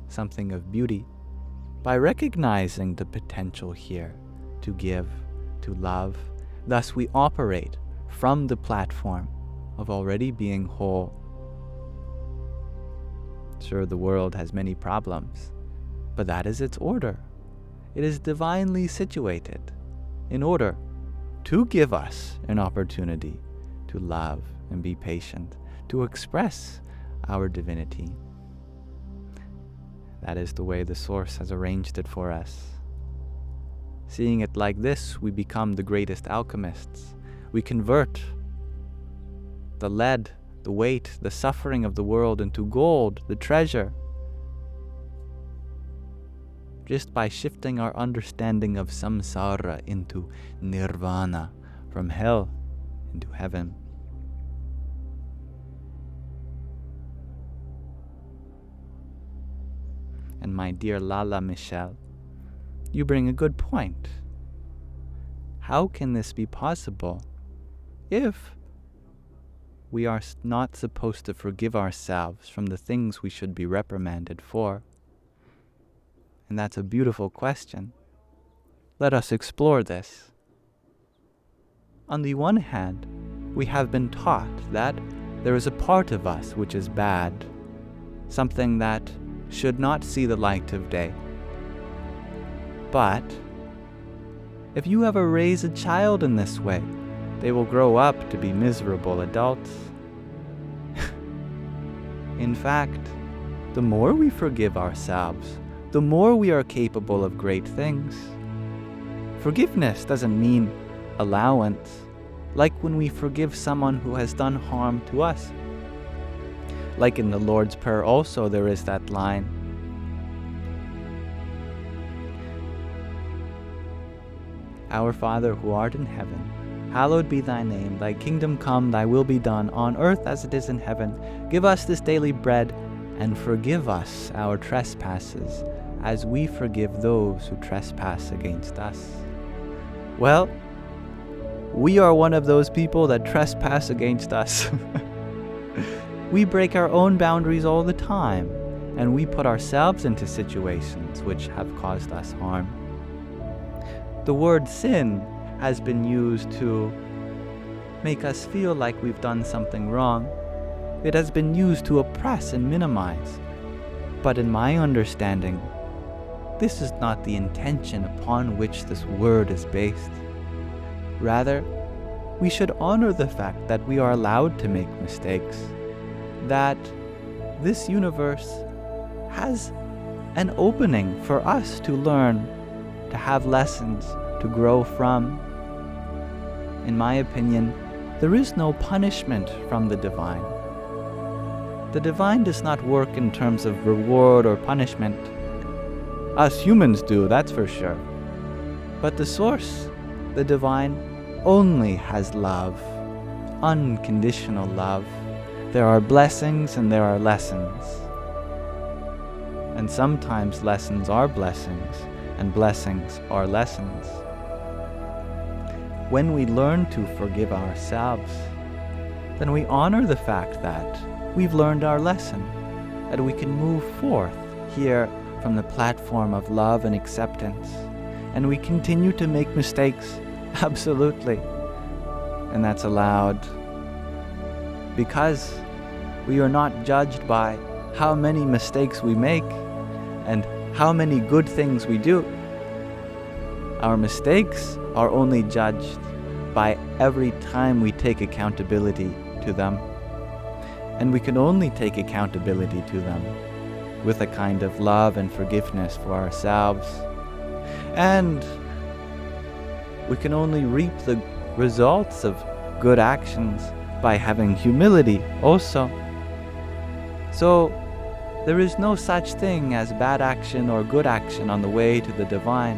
something of beauty by recognizing the potential here to give, to love. Thus we operate from the platform of already being whole. Sure, the world has many problems, but that is its order. It is divinely situated in order to give us an opportunity to love and be patient, to express our divinity. That is the way the Source has arranged it for us. Seeing it like this, we become the greatest alchemists. We convert the lead, the weight, the suffering of the world into gold, the treasure, just by shifting our understanding of samsara into nirvana, from hell into heaven. And my dear Lala Michelle, you bring a good point. How can this be possible if we are not supposed to forgive ourselves from the things we should be reprimanded for? And that's a beautiful question. Let us explore this. On the one hand, we have been taught that there is a part of us which is bad, something that should not see the light of day. But if you ever raise a child in this way, they will grow up to be miserable adults. In fact, the more we forgive ourselves, the more we are capable of great things. Forgiveness doesn't mean allowance, like when we forgive someone who has done harm to us. Like in the Lord's Prayer also, there is that line, Our Father who art in heaven, hallowed be thy name. Thy kingdom come, thy will be done, on earth as it is in heaven. Give us this daily bread, and forgive us our trespasses, as we forgive those who trespass against us. Well, we are one of those people that trespass against us. We break our own boundaries all the time, and we put ourselves into situations which have caused us harm. The word sin has been used to make us feel like we've done something wrong. It has been used to oppress and minimize. But in my understanding, this is not the intention upon which this word is based. Rather, we should honor the fact that we are allowed to make mistakes, that this universe has an opening for us to learn, to have lessons, to grow from. In my opinion, there is no punishment from the divine. The divine does not work in terms of reward or punishment. Us humans do, that's for sure. But the Source, the divine, only has love, unconditional love. There are blessings and there are lessons. And sometimes lessons are blessings, and blessings are lessons. When we learn to forgive ourselves, then we honor the fact that we've learned our lesson, that we can move forth here from the platform of love and acceptance. And we continue to make mistakes, absolutely. And that's allowed because we are not judged by how many mistakes we make and how many good things we do. Our mistakes are only judged by every time we take accountability to them. And we can only take accountability to them with a kind of love and forgiveness for ourselves. And we can only reap the results of good actions by having humility also. So there is no such thing as bad action or good action on the way to the divine.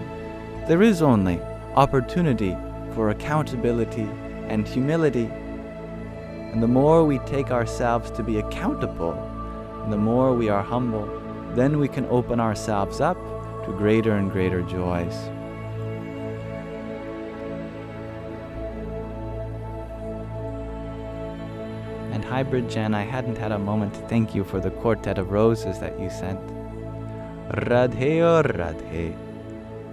There is only opportunity for accountability and humility. And the more we take ourselves to be accountable, and the more we are humble, then we can open ourselves up to greater and greater joys. Hybrid Jen, I hadn't had a moment to thank you for the quartet of roses that you sent. Radhe o Radhe.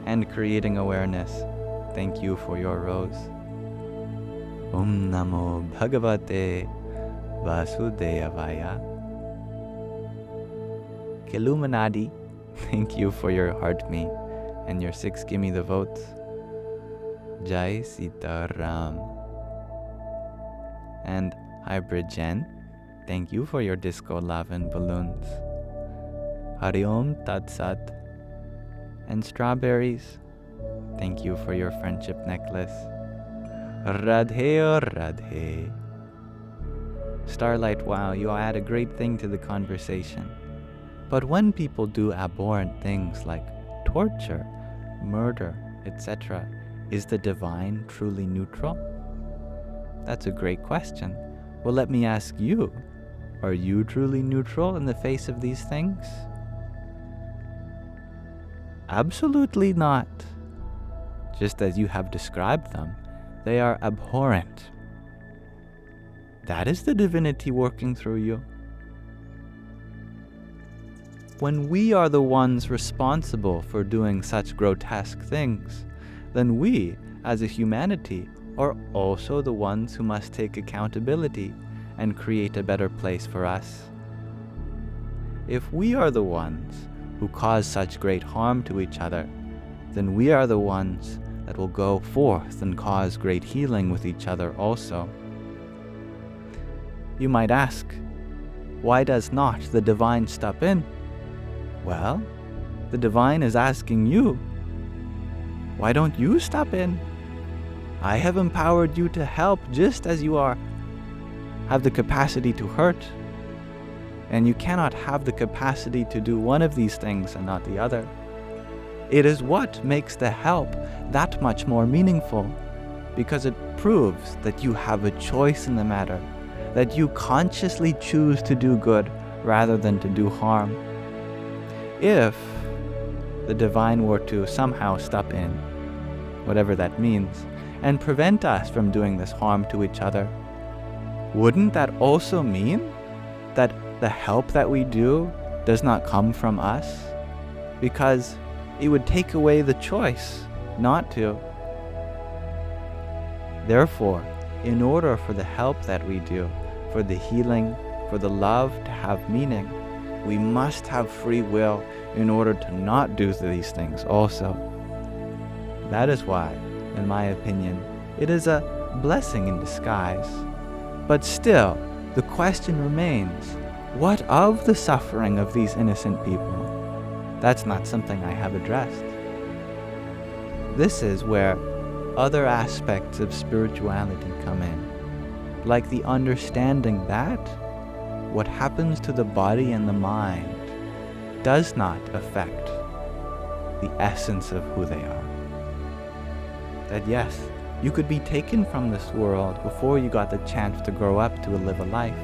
And creating awareness. Thank you for your rose. Om Namo Bhagavate Vasudevaya. Illuminati, thank you for your heart me and your 6 gimme the votes. Jai Sita Ram. And Hybrid Jen, thank you for your disco love and balloons. Hari Om Tat Sat. And Strawberries, thank you for your friendship necklace. Radhe o Radhe. Starlight, wow, you add a great thing to the conversation. But when people do abhorrent things like torture, murder, etc., is the divine truly neutral? That's a great question. Well, let me ask you, are you truly neutral in the face of these things? Absolutely not. Just as you have described them, they are abhorrent. That is the divinity working through you. When we are the ones responsible for doing such grotesque things, then we, as a humanity, are also the ones who must take accountability and create a better place for us. If we are the ones who cause such great harm to each other, then we are the ones that will go forth and cause great healing with each other also. You might ask, why does not the divine step in? Well, the divine is asking you, why don't you step in? I have empowered you to help just as you have the capacity to hurt. And you cannot have the capacity to do one of these things and not the other. It is what makes the help that much more meaningful, because it proves that you have a choice in the matter, that you consciously choose to do good rather than to do harm. If the divine were to somehow step in, whatever that means, and prevent us from doing this harm to each other, wouldn't that also mean that the help that we do does not come from us? Because it would take away the choice not to. Therefore, in order for the help that we do, for the healing, for the love to have meaning, we must have free will in order to not do these things also. That is why, in my opinion, it is a blessing in disguise. But still, the question remains, what of the suffering of these innocent people? That's not something I have addressed. This is where other aspects of spirituality come in, like the understanding that what happens to the body and the mind does not affect the essence of who they are. That yes, you could be taken from this world before you got the chance to grow up to live a life.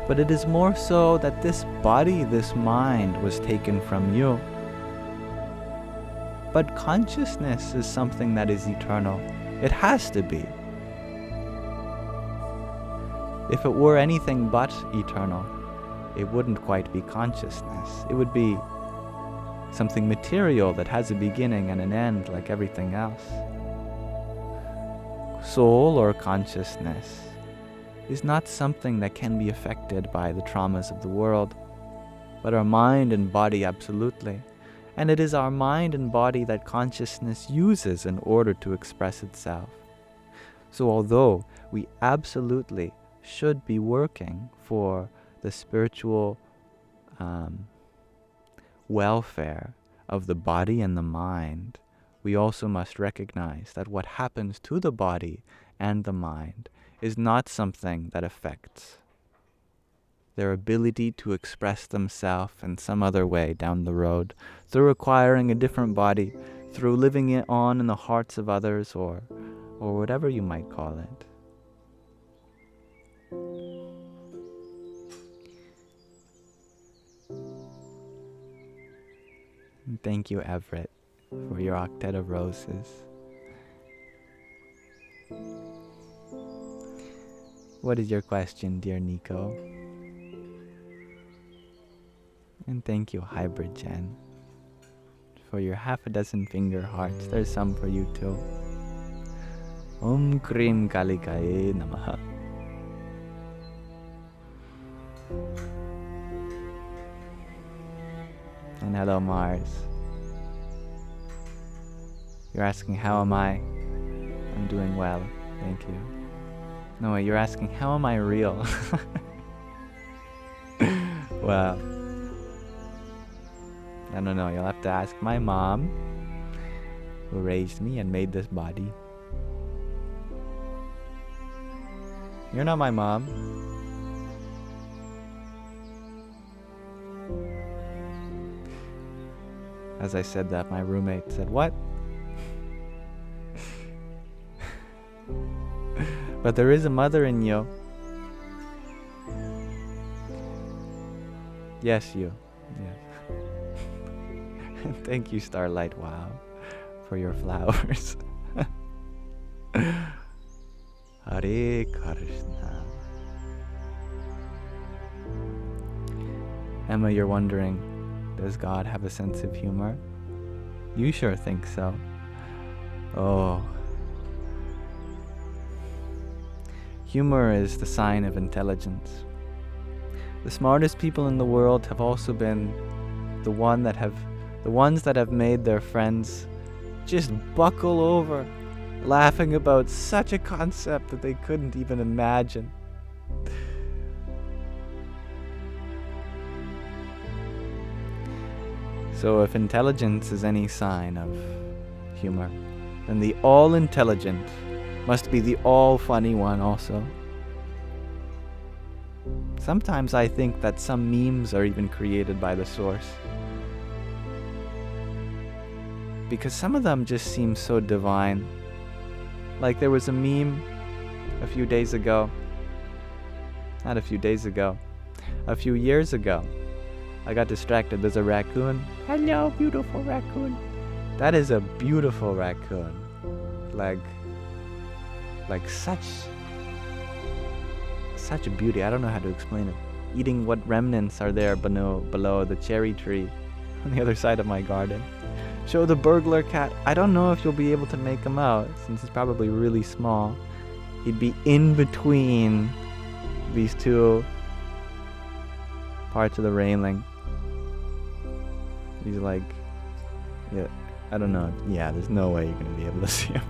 But it is more so that this body, this mind was taken from you. But consciousness is something that is eternal. It has to be. If it were anything but eternal, it wouldn't quite be consciousness. It would be something material that has a beginning and an end like everything else. Soul or consciousness is not something that can be affected by the traumas of the world, but our mind and body absolutely. And it is our mind and body that consciousness uses in order to express itself. So although we absolutely should be working for the spiritual welfare of the body and the mind, we also must recognize that what happens to the body and the mind is not something that affects their ability to express themselves in some other way down the road, through acquiring a different body, through living it on in the hearts of others, or whatever you might call it. And thank you, Everett, for your octet of roses. What is your question, dear Nico? And thank you, Hybrid Jen, for your half a dozen finger hearts. There's some for you too. Om Krim Kalikaye Namaha. And hello, Mars. You're asking, how am I? I'm doing well, thank you. No, you're asking, how am I real? Well, I don't know, you'll have to ask my mom, who raised me and made this body. You're not my mom. As I said that, my roommate said, what? But there is a mother in you. Yes, you. Yes. Thank you, Starlight Wow, for your flowers. Hare Krishna. Emma, you're wondering, does God have a sense of humor? You sure think so. Oh. Humor is the sign of intelligence. The smartest people in the world have also been the ones that have made their friends just buckle over, laughing about such a concept that they couldn't even imagine. So if intelligence is any sign of humor, then the all-intelligent must be the all-funny one also. Sometimes I think that some memes are even created by the source, because some of them just seem so divine. Like there was a meme a few years ago. I got distracted. There's a raccoon. Hello, beautiful raccoon. That is a beautiful raccoon. Like such beauty. I don't know how to explain it. Eating what remnants are there below the cherry tree on the other side of my garden. Show the burglar cat. I don't know if you'll be able to make him out, since he's probably really small. He'd be in between these two parts of the railing. He's like, yeah, I don't know. Yeah, there's no way you're gonna be able to see him.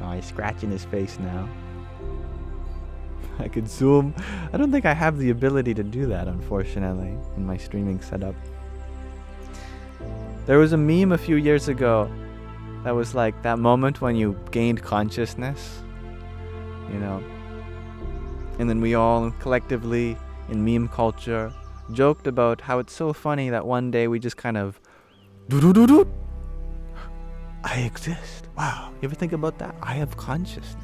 Oh, he's scratching his face now. I could zoom. I don't think I have the ability to do that, unfortunately, in my streaming setup. There was a meme a few years ago that was like that moment when you gained consciousness, you know. And then we all collectively in meme culture joked about how it's so funny that one day we just kind of do. I exist. Wow. You ever think about that? I have consciousness.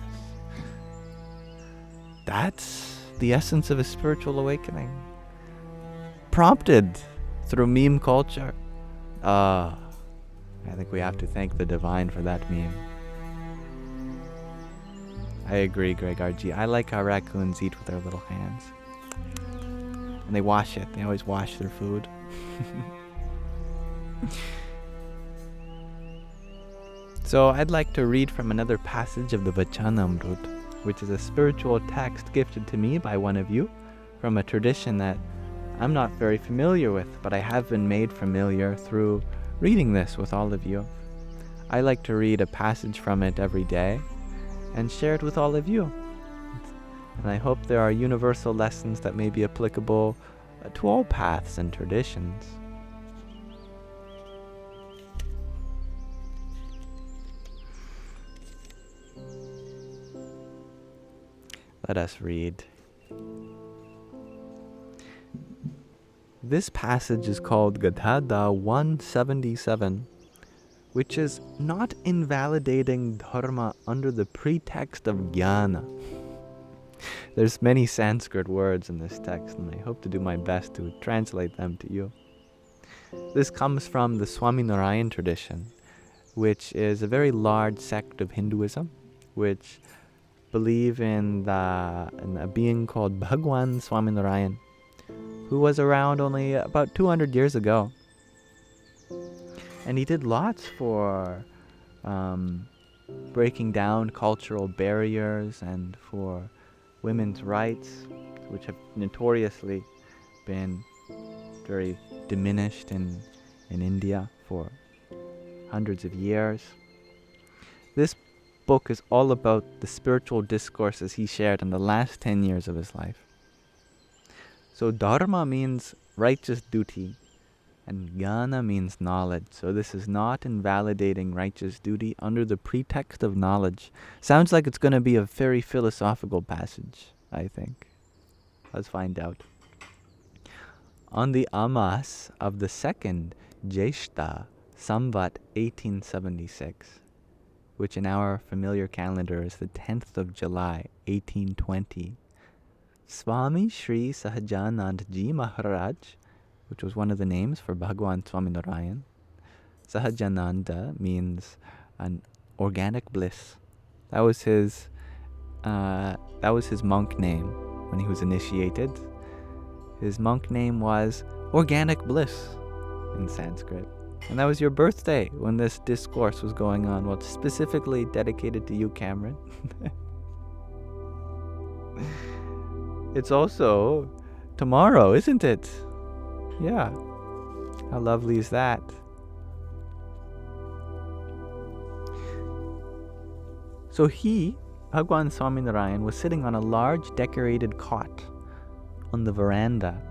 That's the essence of a spiritual awakening. Prompted through meme culture. I think we have to thank the divine for that meme. I agree, Greg RG. I like how raccoons eat with their little hands. And they wash it. They always wash their food. So I'd like to read from another passage of the Vachanamrut, which is a spiritual text gifted to me by one of you from a tradition that I'm not very familiar with, but I have been made familiar through reading this with all of you. I like to read a passage from it every day and share it with all of you. And I hope there are universal lessons that may be applicable to all paths and traditions. Let us read. This passage is called Gadhada 177, which is not invalidating dharma under the pretext of jnana. There's many Sanskrit words in this text, and I hope to do my best to translate them to you. This comes from the Swaminarayan tradition, which is a very large sect of Hinduism, which believe in a being called Bhagwan Swaminarayan, who was around only about 200 years ago. And he did lots for breaking down cultural barriers and for women's rights, which have notoriously been very diminished in India for hundreds of years. This book is all about the spiritual discourses he shared in the last 10 years of his life. So dharma means righteous duty, and jnana means knowledge. So this is not invalidating righteous duty under the pretext of knowledge. Sounds like it's going to be a very philosophical passage, I think. Let's find out. On the Amas of the second Jeshta, Samvat 1876, which in our familiar calendar is the 10th of July, 1820, Swamishri Sahajanandji Maharaj, which was one of the names for Bhagwan Swaminarayan. Sahajananda means an organic bliss. That was his monk name when he was initiated. His monk name was Organic Bliss in Sanskrit. And that was your birthday when this discourse was going on. Well, it's specifically dedicated to you, Cameron. It's also tomorrow, isn't it? Yeah. How lovely is that? So Bhagwan Swaminarayan, was sitting on a large decorated cot on the veranda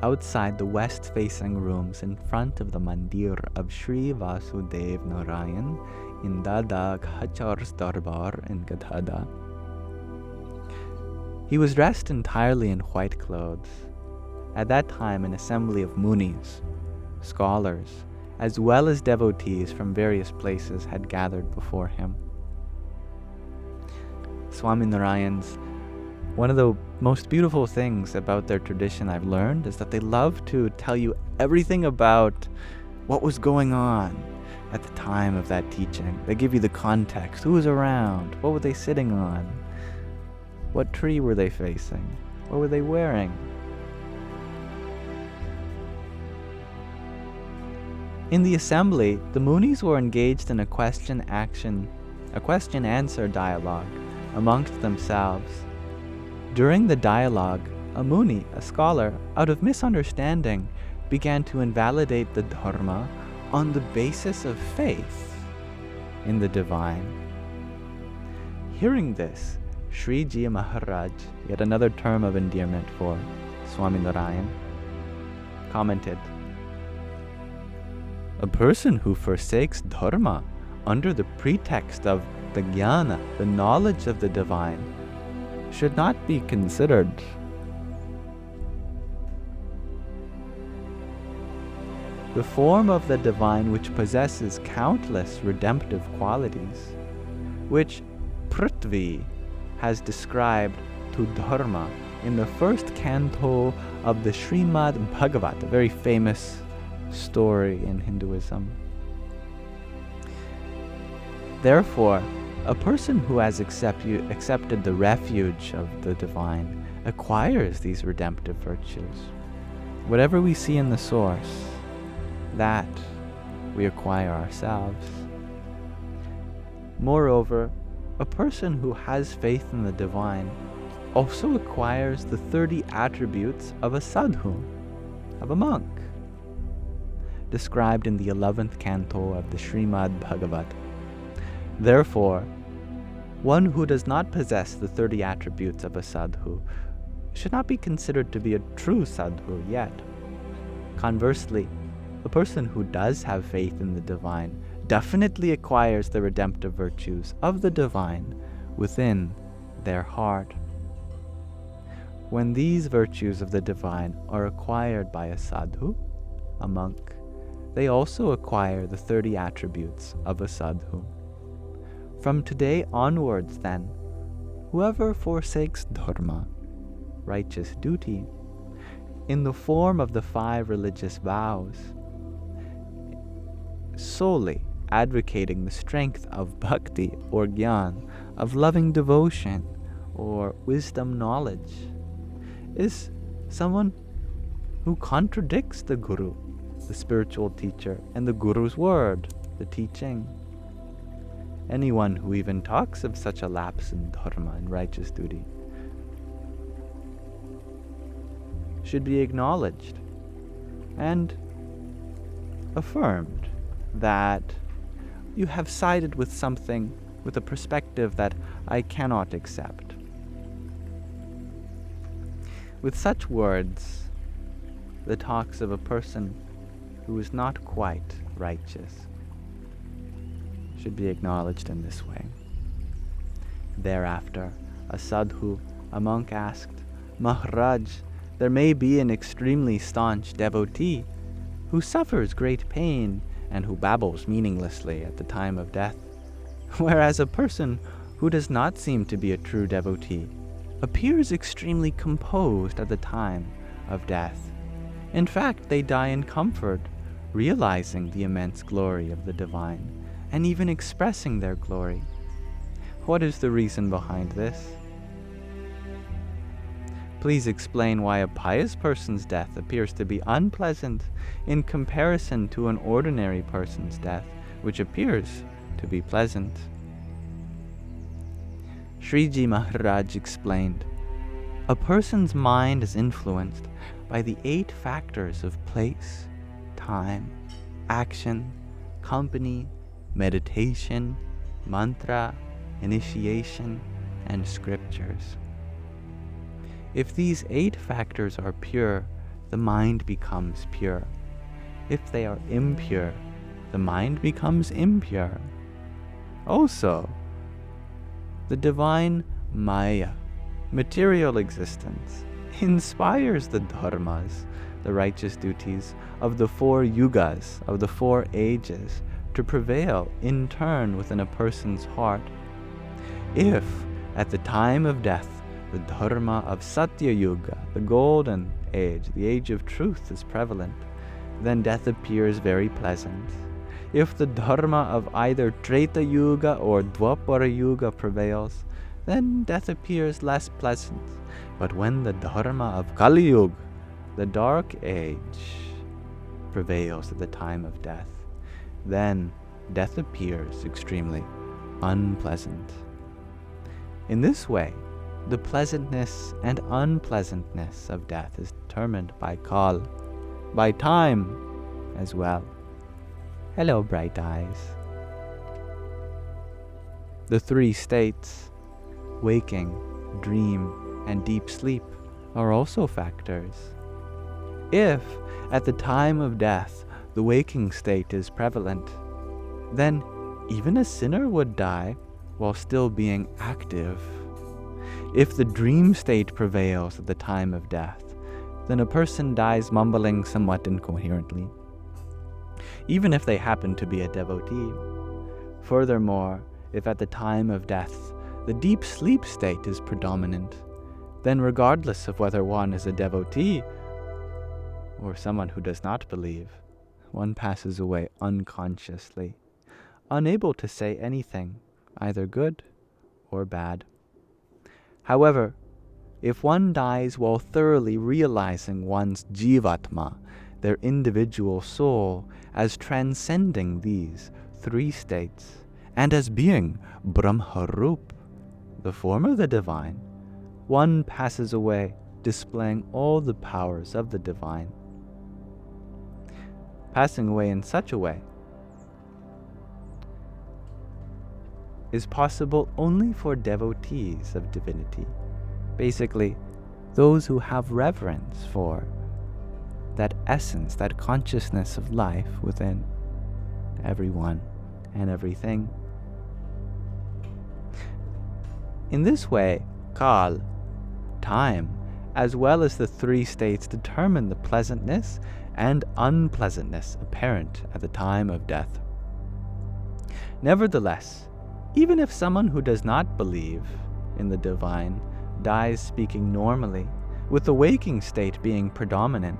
outside the west-facing rooms in front of the mandir of Sri Vasudev Narayan in Dada Khachar's Darbar in Gadhada. He was dressed entirely in white clothes. At that time, an assembly of munis, scholars, as well as devotees from various places had gathered before him. Swaminarayan's one of the most beautiful things about their tradition I've learned is that they love to tell you everything about what was going on at the time of that teaching. They give you the context, who was around, what were they sitting on, what tree were they facing, what were they wearing. In the assembly, the munis were engaged in a question-answer dialogue amongst themselves. During the dialogue, a muni, a scholar, out of misunderstanding, began to invalidate the dharma on the basis of faith in the divine. Hearing this, Sriji Maharaj, yet another term of endearment for Swaminarayan, commented, "A person who forsakes dharma under the pretext of the jnana, the knowledge of the divine, should not be considered. The form of the divine which possesses countless redemptive qualities, which Prithvi has described to Dharma in the first canto of the Srimad Bhagavad, a very famous story in Hinduism. Therefore, a person who has accepted the refuge of the divine acquires these redemptive virtues. Whatever we see in the source, that we acquire ourselves. Moreover, a person who has faith in the divine also acquires the 30 attributes of a sadhu, of a monk, described in the 11th canto of the Srimad Bhagavad. Therefore, one who does not possess the 30 attributes of a sadhu should not be considered to be a true sadhu yet. Conversely, a person who does have faith in the divine definitely acquires the redemptive virtues of the divine within their heart. When these virtues of the divine are acquired by a sadhu, a monk, they also acquire the 30 attributes of a sadhu. From today onwards, then, whoever forsakes dharma, righteous duty, in the form of the 5 religious vows, solely advocating the strength of bhakti or gyan, of loving devotion or wisdom knowledge, is someone who contradicts the guru, the spiritual teacher, and the guru's word, the teaching. Anyone who even talks of such a lapse in dharma and righteous duty should be acknowledged and affirmed that you have sided with something with a perspective that I cannot accept. With such words, the talks of a person who is not quite righteous should be acknowledged in this way. Thereafter, a sadhu, a monk, asked, Maharaj, there may be an extremely staunch devotee who suffers great pain and who babbles meaninglessly at the time of death, whereas a person who does not seem to be a true devotee appears extremely composed at the time of death. In fact, they die in comfort, realizing the immense glory of the divine, and even expressing their glory. What is the reason behind this? Please explain why a pious person's death appears to be unpleasant in comparison to an ordinary person's death, which appears to be pleasant. Sriji Maharaj explained, a person's mind is influenced by the 8 factors of place, time, action, company, meditation, mantra, initiation, and scriptures. If these 8 factors are pure, the mind becomes pure. If they are impure, the mind becomes impure. Also, the divine Maya, material existence, inspires the dharmas, the righteous duties of the 4 yugas, of the 4 ages, to prevail in turn within a person's heart. If, at the time of death, the dharma of Satya Yuga, the golden age, the age of truth, is prevalent, then death appears very pleasant. If the dharma of either Treta Yuga or Dwapara Yuga prevails, then death appears less pleasant. But when the dharma of Kali Yuga, the dark age, prevails at the time of death, then death appears extremely unpleasant. In this way, the pleasantness and unpleasantness of death is determined by Kal, by time as well. Hello, bright eyes. The 3 states, waking, dream, and deep sleep, are also factors. If, at the time of death, the waking state is prevalent, then even a sinner would die while still being active. If the dream state prevails at the time of death, then a person dies mumbling somewhat incoherently, even if they happen to be a devotee. Furthermore, if at the time of death the deep sleep state is predominant, then regardless of whether one is a devotee or someone who does not believe, one passes away unconsciously, unable to say anything, either good or bad. However, if one dies while thoroughly realizing one's jivatma, their individual soul, as transcending these 3 states, and as being Brahmarup, the form of the divine, one passes away displaying all the powers of the divine. Passing away in such a way is possible only for devotees of divinity. Basically, those who have reverence for that essence, that consciousness of life within everyone and everything. In this way, Kal, time, as well as the 3 states determine the pleasantness and unpleasantness apparent at the time of death. Nevertheless, even if someone who does not believe in the divine dies speaking normally, with the waking state being predominant,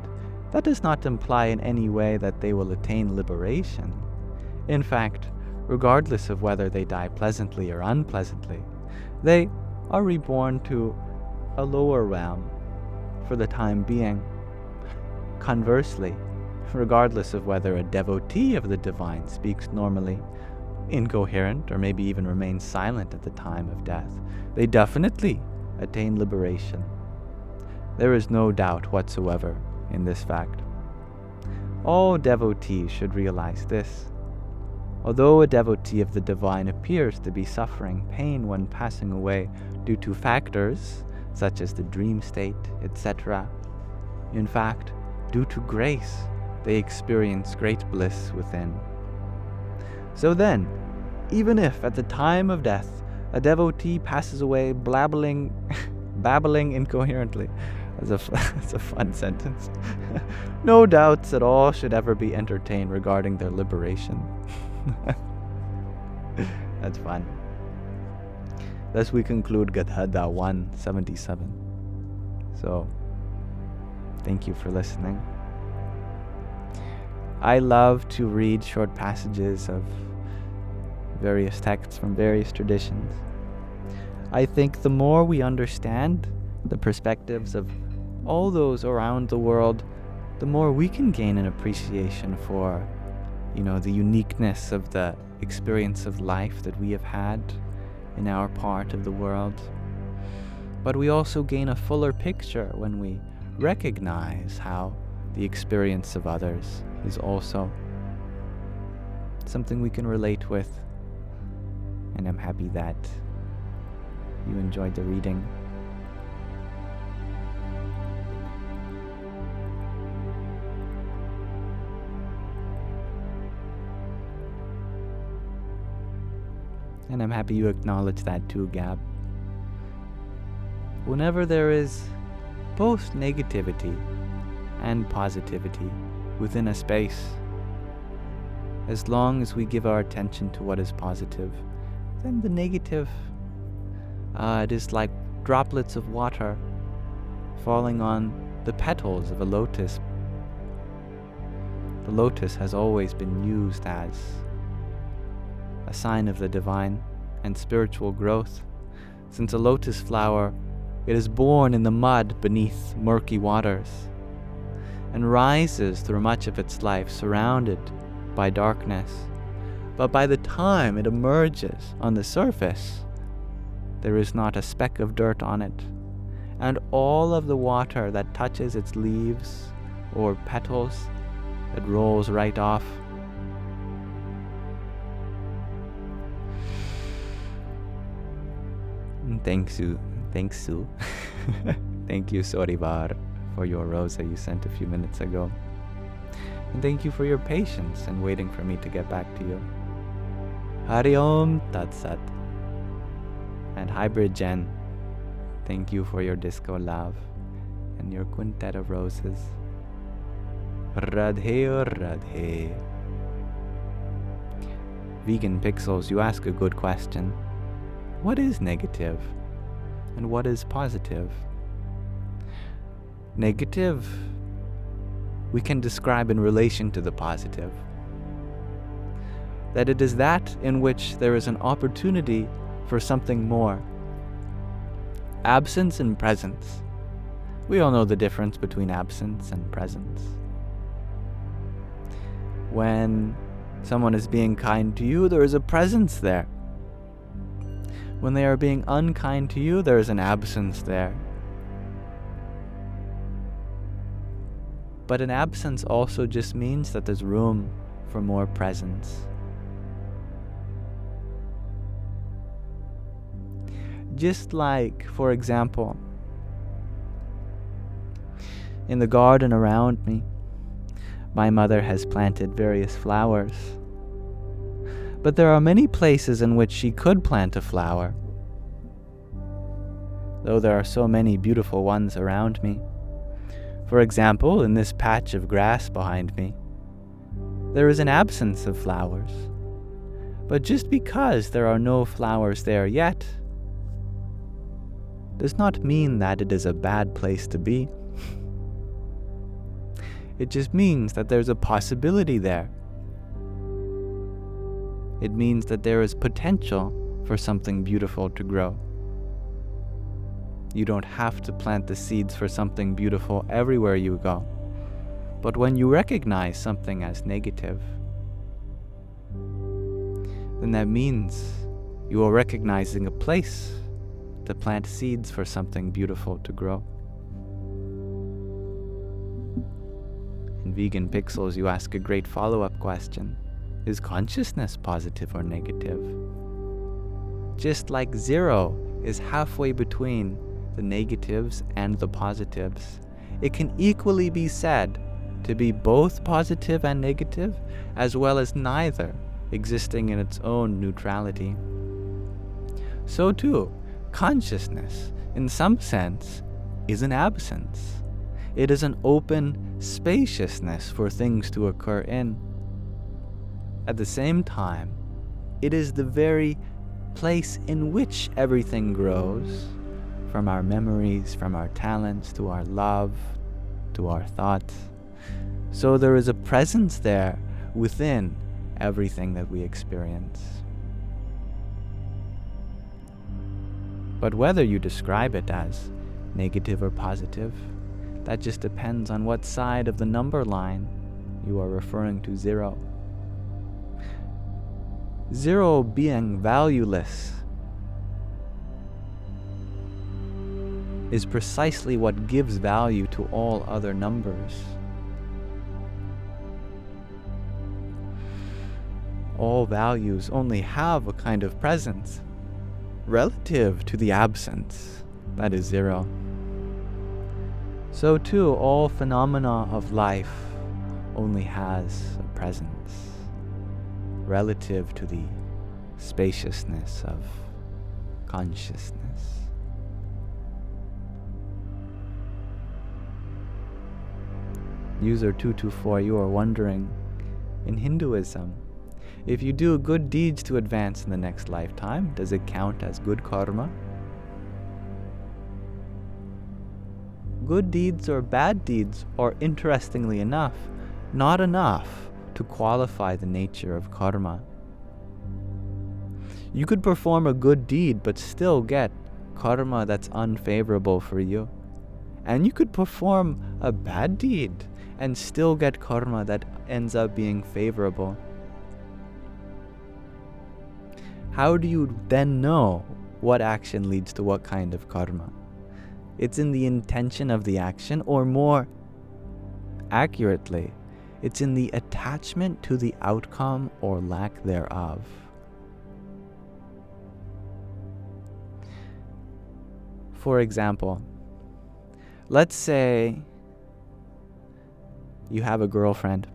that does not imply in any way that they will attain liberation. In fact, regardless of whether they die pleasantly or unpleasantly. They are reborn to a lower realm for the time being. Conversely, regardless of whether a devotee of the divine speaks normally, incoherent, or maybe even remains silent at the time of death, they definitely attain liberation. There is no doubt whatsoever in this fact. All devotees should realize this. Although a devotee of the divine appears to be suffering pain when passing away due to factors such as the dream state, etc., in fact, due to grace, they experience great bliss within. So then, even if at the time of death a devotee passes away babbling incoherently, that's a fun sentence, no doubts at all should ever be entertained regarding their liberation. That's fun. Thus we conclude Gadhada 177. So, thank you for listening. I love to read short passages of various texts from various traditions. I think the more we understand the perspectives of all those around the world, the more we can gain an appreciation for, the uniqueness of the experience of life that we have had in our part of the world. But we also gain a fuller picture when we recognize how the experience of others is also something we can relate with. And I'm happy that you enjoyed the reading. And I'm happy you acknowledge that too, Gab. Whenever there is both negativity and positivity within a space, as long as we give our attention to what is positive, then the negative, it is like droplets of water falling on the petals of a lotus. The lotus has always been used as a sign of the divine and spiritual growth. Since a lotus flower, it is born in the mud beneath murky waters and rises through much of its life surrounded by darkness. But by the time it emerges on the surface, there is not a speck of dirt on it, and all of the water that touches its leaves or petals, it rolls right off. Thanks, Sue. Thank you, Sorivar, for your rosa you sent a few minutes ago. And thank you for your patience and waiting for me to get back to you. Hari Om Tat Sat. And Hybrid Jen, thank you for your disco love and your quintet of roses. Radhe Radhe. Vegan Pixels, you ask a good question. What is negative? And what is positive? Negative, we can describe in relation to the positive. That it is that in which there is an opportunity for something more. Absence and presence. We all know the difference between absence and presence. When someone is being kind to you, there is a presence there. When they are being unkind to you, there is an absence there. But an absence also just means that there's room for more presence. Just like, for example, in the garden around me, my mother has planted various flowers. But there are many places in which she could plant a flower. Though there are so many beautiful ones around me. For example, in this patch of grass behind me, there is an absence of flowers. But just because there are no flowers there yet, does not mean that it is a bad place to be. It just means that there's a possibility there. It means that there is potential for something beautiful to grow. You don't have to plant the seeds for something beautiful everywhere you go. But when you recognize something as negative, then that means you are recognizing a place to plant seeds for something beautiful to grow. In Vegan Pixels, you ask a great follow-up question. Is consciousness positive or negative? Just like 0 is halfway between the negatives and the positives, it can equally be said to be both positive and negative, as well as neither, existing in its own neutrality. So too, consciousness, in some sense, is an absence. It is an open spaciousness for things to occur in. At the same time, it is the very place in which everything grows, from our memories, from our talents, to our love, to our thoughts. So there is a presence there within everything that we experience. But whether you describe it as negative or positive, that just depends on what side of the number line you are referring to 0. 0 being valueless is precisely what gives value to all other numbers. All values only have a kind of presence relative to the absence, that is 0. So too, all phenomena of life only has a presence relative to the spaciousness of consciousness. User 224, you are wondering, in Hinduism, if you do good deeds to advance in the next lifetime, does it count as good karma? Good deeds or bad deeds are, interestingly enough, not enough to qualify the nature of karma. You could perform a good deed but still get karma that's unfavorable for you. And you could perform a bad deed and still get karma that ends up being favorable. How do you then know what action leads to what kind of karma? It's in the intention of the action, or more accurately, it's in the attachment to the outcome or lack thereof. For example, let's say you have a girlfriend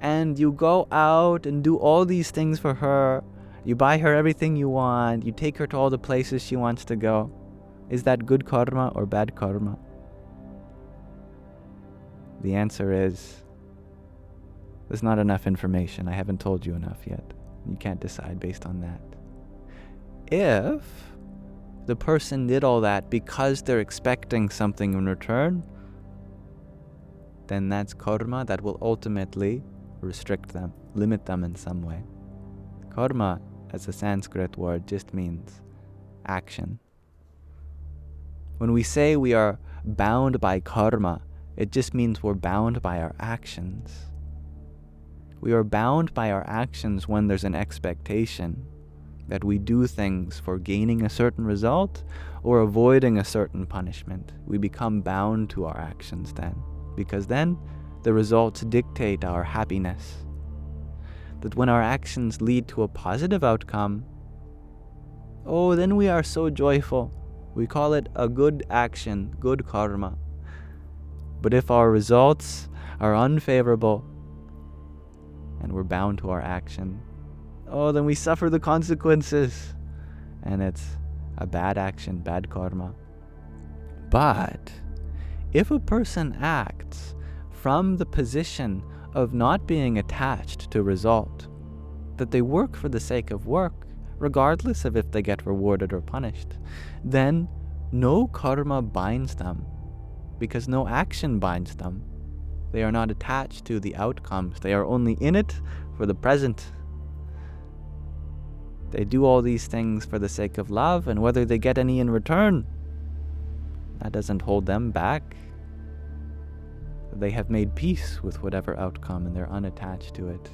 and you go out and do all these things for her. You buy her everything you want. You take her to all the places she wants to go. Is that good karma or bad karma? The answer is, there's not enough information. I haven't told you enough yet. You can't decide based on that. If the person did all that because they're expecting something in return, then that's karma that will ultimately restrict them, limit them in some way. Karma, as a Sanskrit word, just means action. When we say we are bound by karma, it just means we're bound by our actions. We are bound by our actions when there's an expectation that we do things for gaining a certain result or avoiding a certain punishment. We become bound to our actions then, because then the results dictate our happiness. That when our actions lead to a positive outcome, then we are so joyful. We call it a good action, good karma. But if our results are unfavorable and we're bound to our action, then we suffer the consequences. And it's a bad action, bad karma. But if a person acts from the position of not being attached to result, that they work for the sake of work, regardless of if they get rewarded or punished, then no karma binds them, because no action binds them. They are not attached to the outcomes. They are only in it for the present. They do all these things for the sake of love, and whether they get any in return, that doesn't hold them back. They have made peace with whatever outcome, and they're unattached to it.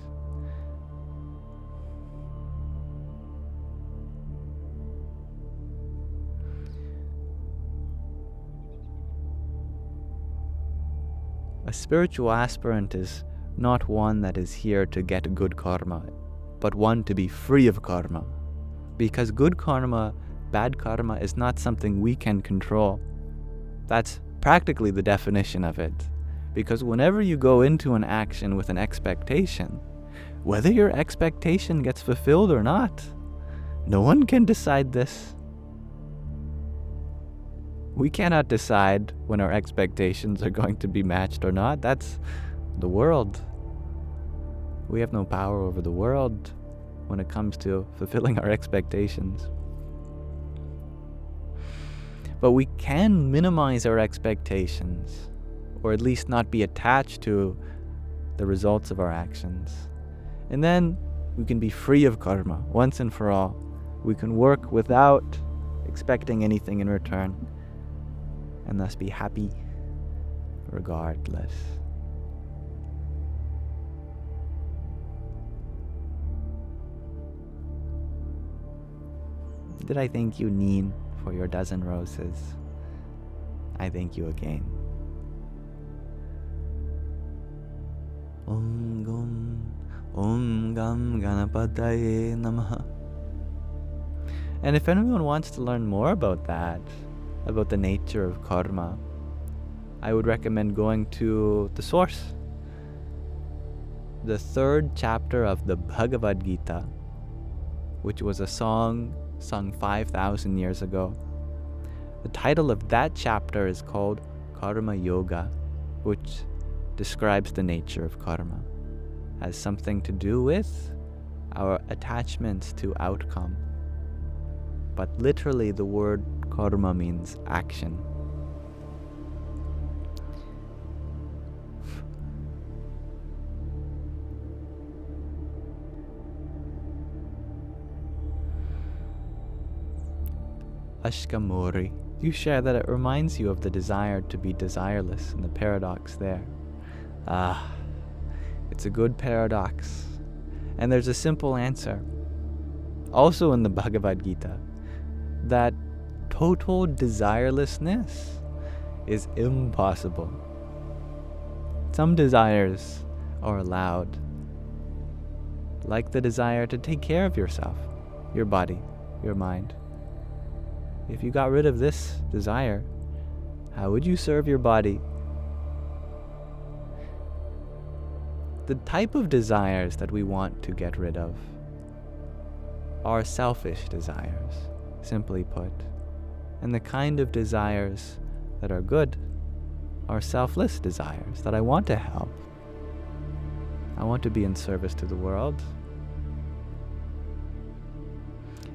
A spiritual aspirant is not one that is here to get good karma, but one to be free of karma. Because good karma, bad karma is not something we can control. That's practically the definition of it. Because whenever you go into an action with an expectation, whether your expectation gets fulfilled or not, no one can decide this. We cannot decide when our expectations are going to be matched or not. That's the world. We have no power over the world when it comes to fulfilling our expectations. But we can minimize our expectations, or at least not be attached to the results of our actions. And then we can be free of karma once and for all. We can work without expecting anything in return, and thus be happy regardless. Did I thank you, Neen, for your dozen roses? I thank you again. Om Gam Ganapataye Namaha. And if anyone wants to learn more about that, about the nature of karma, I would recommend going to the source. The 3rd chapter of the Bhagavad Gita, which was a song sung 5,000 years ago. The title of that chapter is called Karma Yoga, which describes the nature of karma as something to do with our attachments to outcome. But literally the word karma means action. Ashkamori, you share that it reminds you of the desire to be desireless and the paradox there. It's a good paradox. And there's a simple answer, also in the Bhagavad Gita, that total desirelessness is impossible. Some desires are allowed, like the desire to take care of yourself, your body, your mind. If you got rid of this desire, how would you serve your body? The type of desires that we want to get rid of are selfish desires, simply put. And the kind of desires that are good are selfless desires, that I want to help. I want to be in service to the world.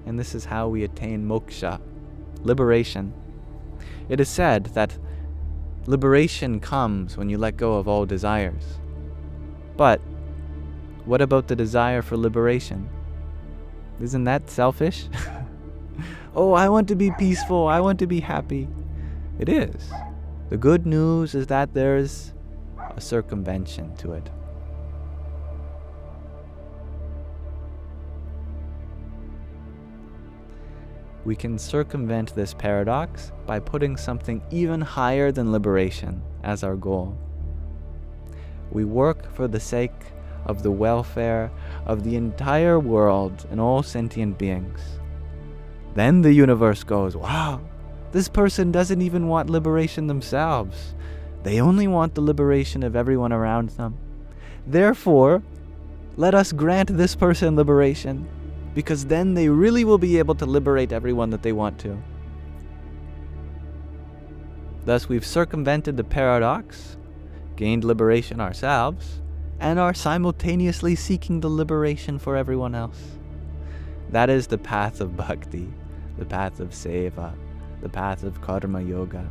And this is how we attain moksha, liberation. It is said that liberation comes when you let go of all desires. But what about the desire for liberation? Isn't that selfish? Oh, I want to be peaceful. I want to be happy. It is. The good news is that there's a circumvention to it. We can circumvent this paradox by putting something even higher than liberation as our goal. We work for the sake of the welfare of the entire world and all sentient beings. Then the universe goes, wow, this person doesn't even want liberation themselves. They only want the liberation of everyone around them. Therefore, let us grant this person liberation, because then they really will be able to liberate everyone that they want to. Thus we've circumvented the paradox, gained liberation ourselves, and are simultaneously seeking the liberation for everyone else. That is the path of bhakti, the path of seva, the path of karma yoga.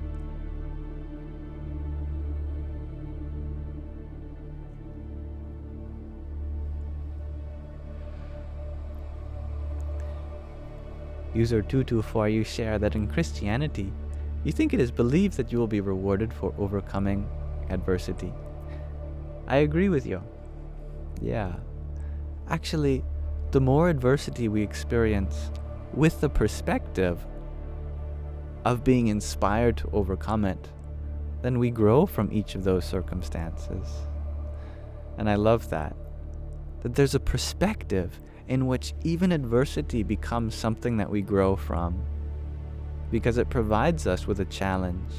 User 224, you share that in Christianity, you think it is believed that you will be rewarded for overcoming adversity. I agree with you. Yeah. Actually, the more adversity we experience with the perspective of being inspired to overcome it, then we grow from each of those circumstances. And I love that there's a perspective in which even adversity becomes something that we grow from, because it provides us with a challenge.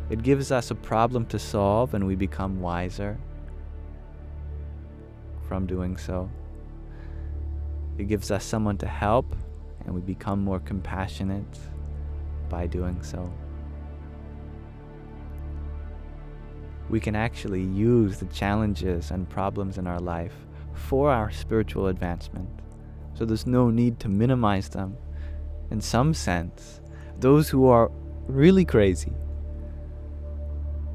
It gives us a problem to solve, and we become wiser from doing so. It gives us someone to help, and we become more compassionate by doing so. We can actually use the challenges and problems in our life for our spiritual advancement. So there's no need to minimize them. In some sense, those who are really crazy,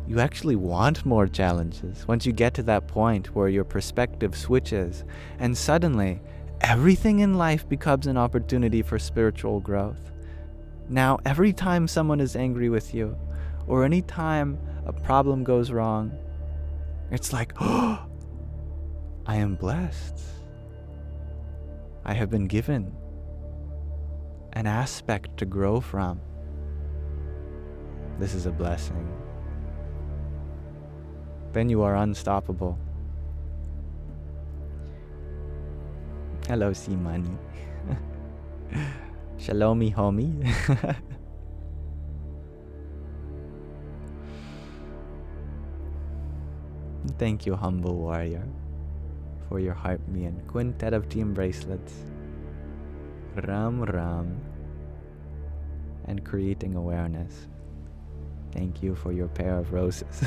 you actually want more challenges. Once you get to that point where your perspective switches and suddenly everything in life becomes an opportunity for spiritual growth. Now, every time someone is angry with you, or any time a problem goes wrong, it's like, oh, I am blessed. I have been given an aspect to grow from. This is a blessing. Then you are unstoppable. Hello, Simani. Shalomi, homie. Thank you, humble warrior, for your heart, me and quintet of team bracelets. Ram Ram. And creating awareness. Thank you for your pair of roses.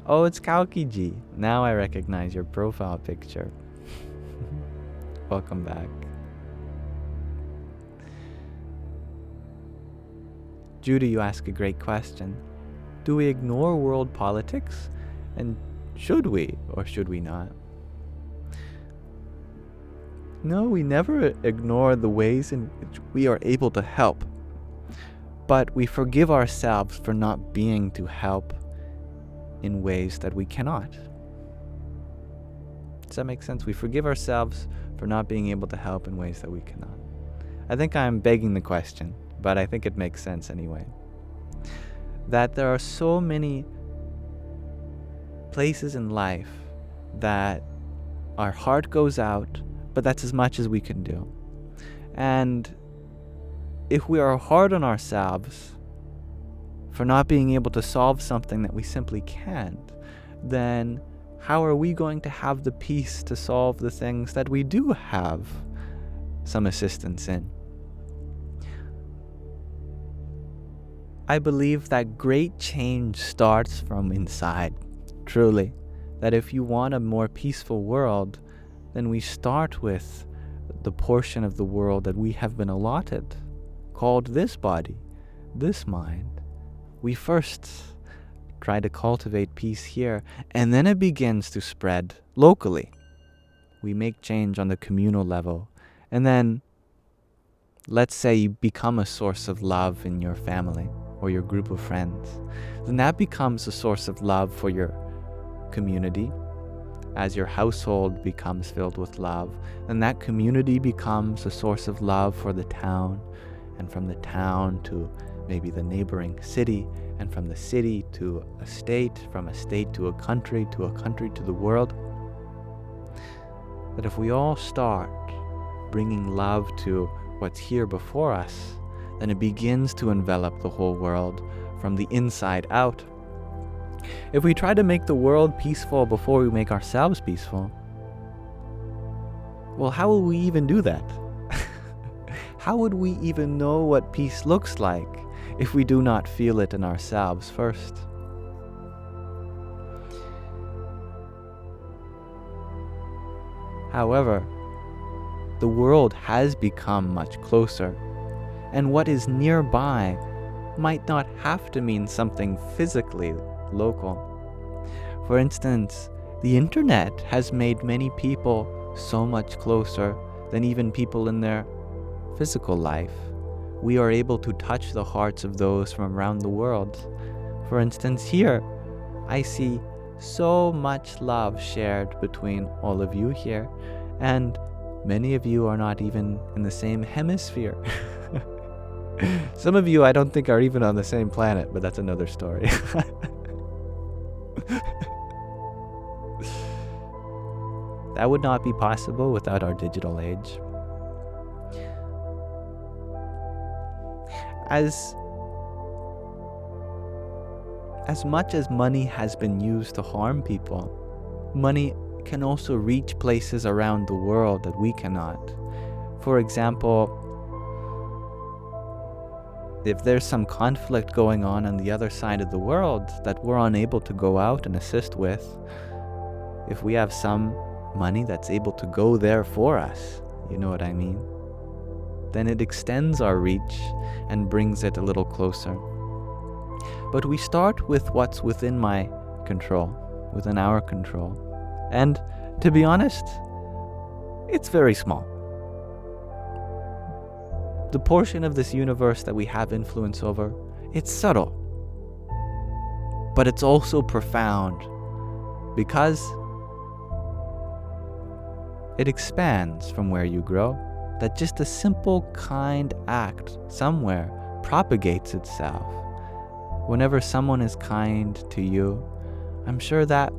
Oh, it's Kaukiji. Now I recognize your profile picture. Welcome back. Judy, you ask a great question. Do we ignore world politics? And should we, or should we not? No, we never ignore the ways in which we are able to help. But we forgive ourselves for not being to help in ways that we cannot. Does that make sense? We forgive ourselves for not being able to help in ways that we cannot. I think I'm begging the question, but I think it makes sense anyway. That there are so many places in life that our heart goes out, but that's as much as we can do. And if we are hard on ourselves for not being able to solve something that we simply can't, then how are we going to have the peace to solve the things that we do have some assistance in? I believe that great change starts from inside, truly. That if you want a more peaceful world, then we start with the portion of the world that we have been allotted, called this body, this mind. We first try to cultivate peace here, and then it begins to spread locally. We make change on the communal level, and then let's say you become a source of love in your family or your group of friends. Then that becomes a source of love for your community. As your household becomes filled with love, then that community becomes a source of love for the town, and from the town to maybe the neighboring city, and from the city to a state, from a state to a country to the world. That if we all start bringing love to what's here before us, then it begins to envelop the whole world from the inside out. If we try to make the world peaceful before we make ourselves peaceful, well, how will we even do that? How would we even know what peace looks like if we do not feel it in ourselves first? However, the world has become much closer, and what is nearby might not have to mean something physically local. For instance, the internet has made many people so much closer than even people in their physical life. We are able to touch the hearts of those from around the world. For instance, here, I see so much love shared between all of you here, and many of you are not even in the same hemisphere. Some of you I don't think are even on the same planet, but that's another story. That would not be possible without our digital age. As much as money has been used to harm people, money can also reach places around the world that we cannot. For example, if there's some conflict going on the other side of the world that we're unable to go out and assist with, if we have some money that's able to go there for us, you know what I mean? Then it extends our reach and brings it a little closer. But we start with what's within my control, within our control. And to be honest, it's very small. The portion of this universe that we have influence over, it's subtle. But it's also profound because it expands from where you grow. That just a simple, kind act somewhere propagates itself. Whenever someone is kind to you, I'm sure that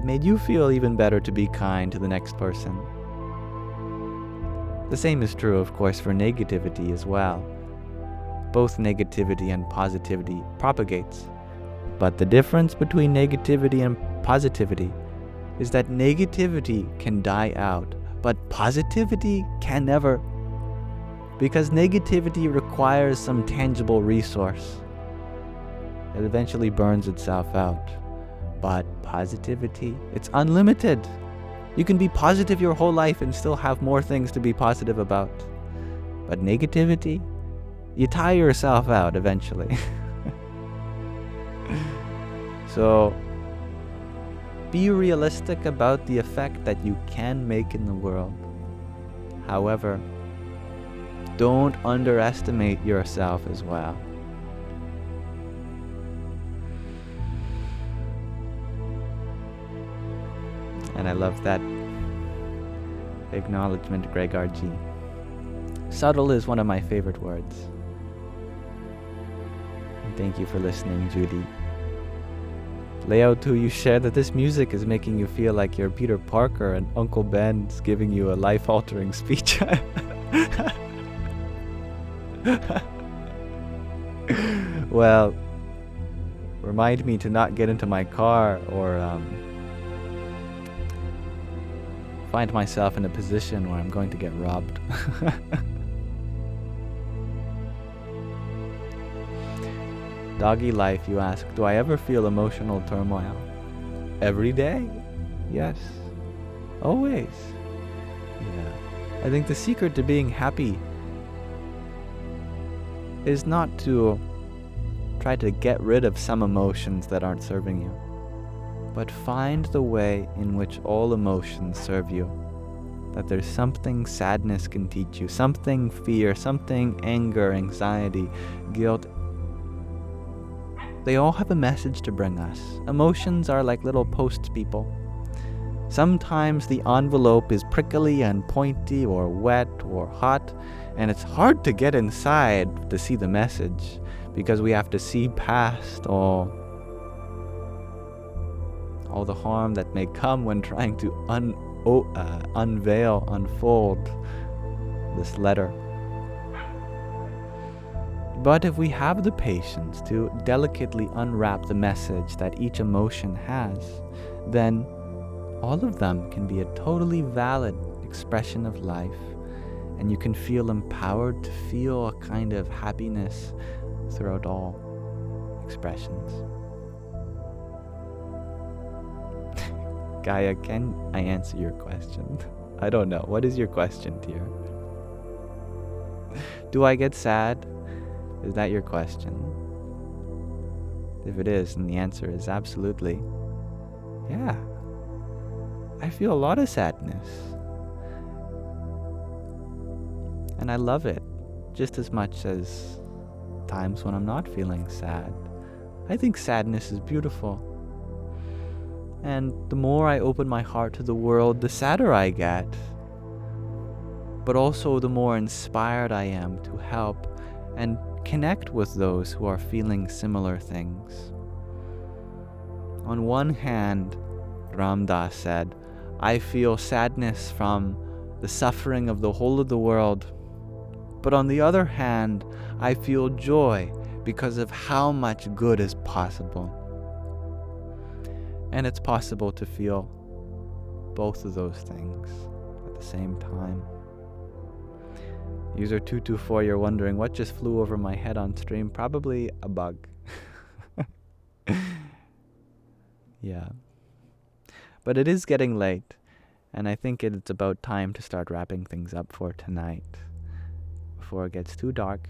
made you feel even better to be kind to the next person. The same is true, of course, for negativity as well. Both negativity and positivity propagates. But the difference between negativity and positivity is that negativity can die out, but positivity can never. Because negativity requires some tangible resource. It eventually burns itself out. But positivity, it's unlimited. You can be positive your whole life and still have more things to be positive about. But negativity, you tire yourself out eventually. So, be realistic about the effect that you can make in the world. However, don't underestimate yourself as well. And I love that acknowledgement, Greg R.G. Subtle is one of my favorite words. And thank you for listening, Judy. Leo, too, you shared that this music is making you feel like you're Peter Parker and Uncle Ben's giving you a life-altering speech. Well, remind me to not get into my car or find myself in a position where I'm going to get robbed. Doggy life, you ask, do I ever feel emotional turmoil? Every day? Yes. Always. Yeah. I think the secret to being happy is not to try to get rid of some emotions that aren't serving you, but find the way in which all emotions serve you. That there's something sadness can teach you, something fear, something anger, anxiety, guilt. They all have a message to bring us. Emotions are like little post people. Sometimes the envelope is prickly and pointy or wet or hot, and it's hard to get inside to see the message because we have to see past all the harm that may come when trying to unfold this letter. But if we have the patience to delicately unwrap the message that each emotion has, then all of them can be a totally valid expression of life, and you can feel empowered to feel a kind of happiness throughout all expressions. Gaia, can I answer your question? I don't know. What is your question, dear? Do I get sad? Is that your question? If it is, then the answer is absolutely. Yeah. I feel a lot of sadness. And I love it just as much as times when I'm not feeling sad. I think sadness is beautiful. And the more I open my heart to the world, the sadder I get. But also the more inspired I am to help and connect with those who are feeling similar things. On one hand, Ram Dass said, I feel sadness from the suffering of the whole of the world. But on the other hand, I feel joy because of how much good is possible. And it's possible to feel both of those things at the same time. User 224, you're wondering what just flew over my head on stream? Probably a bug. Yeah. But it is getting late, and I think it's about time to start wrapping things up for tonight before it gets too dark.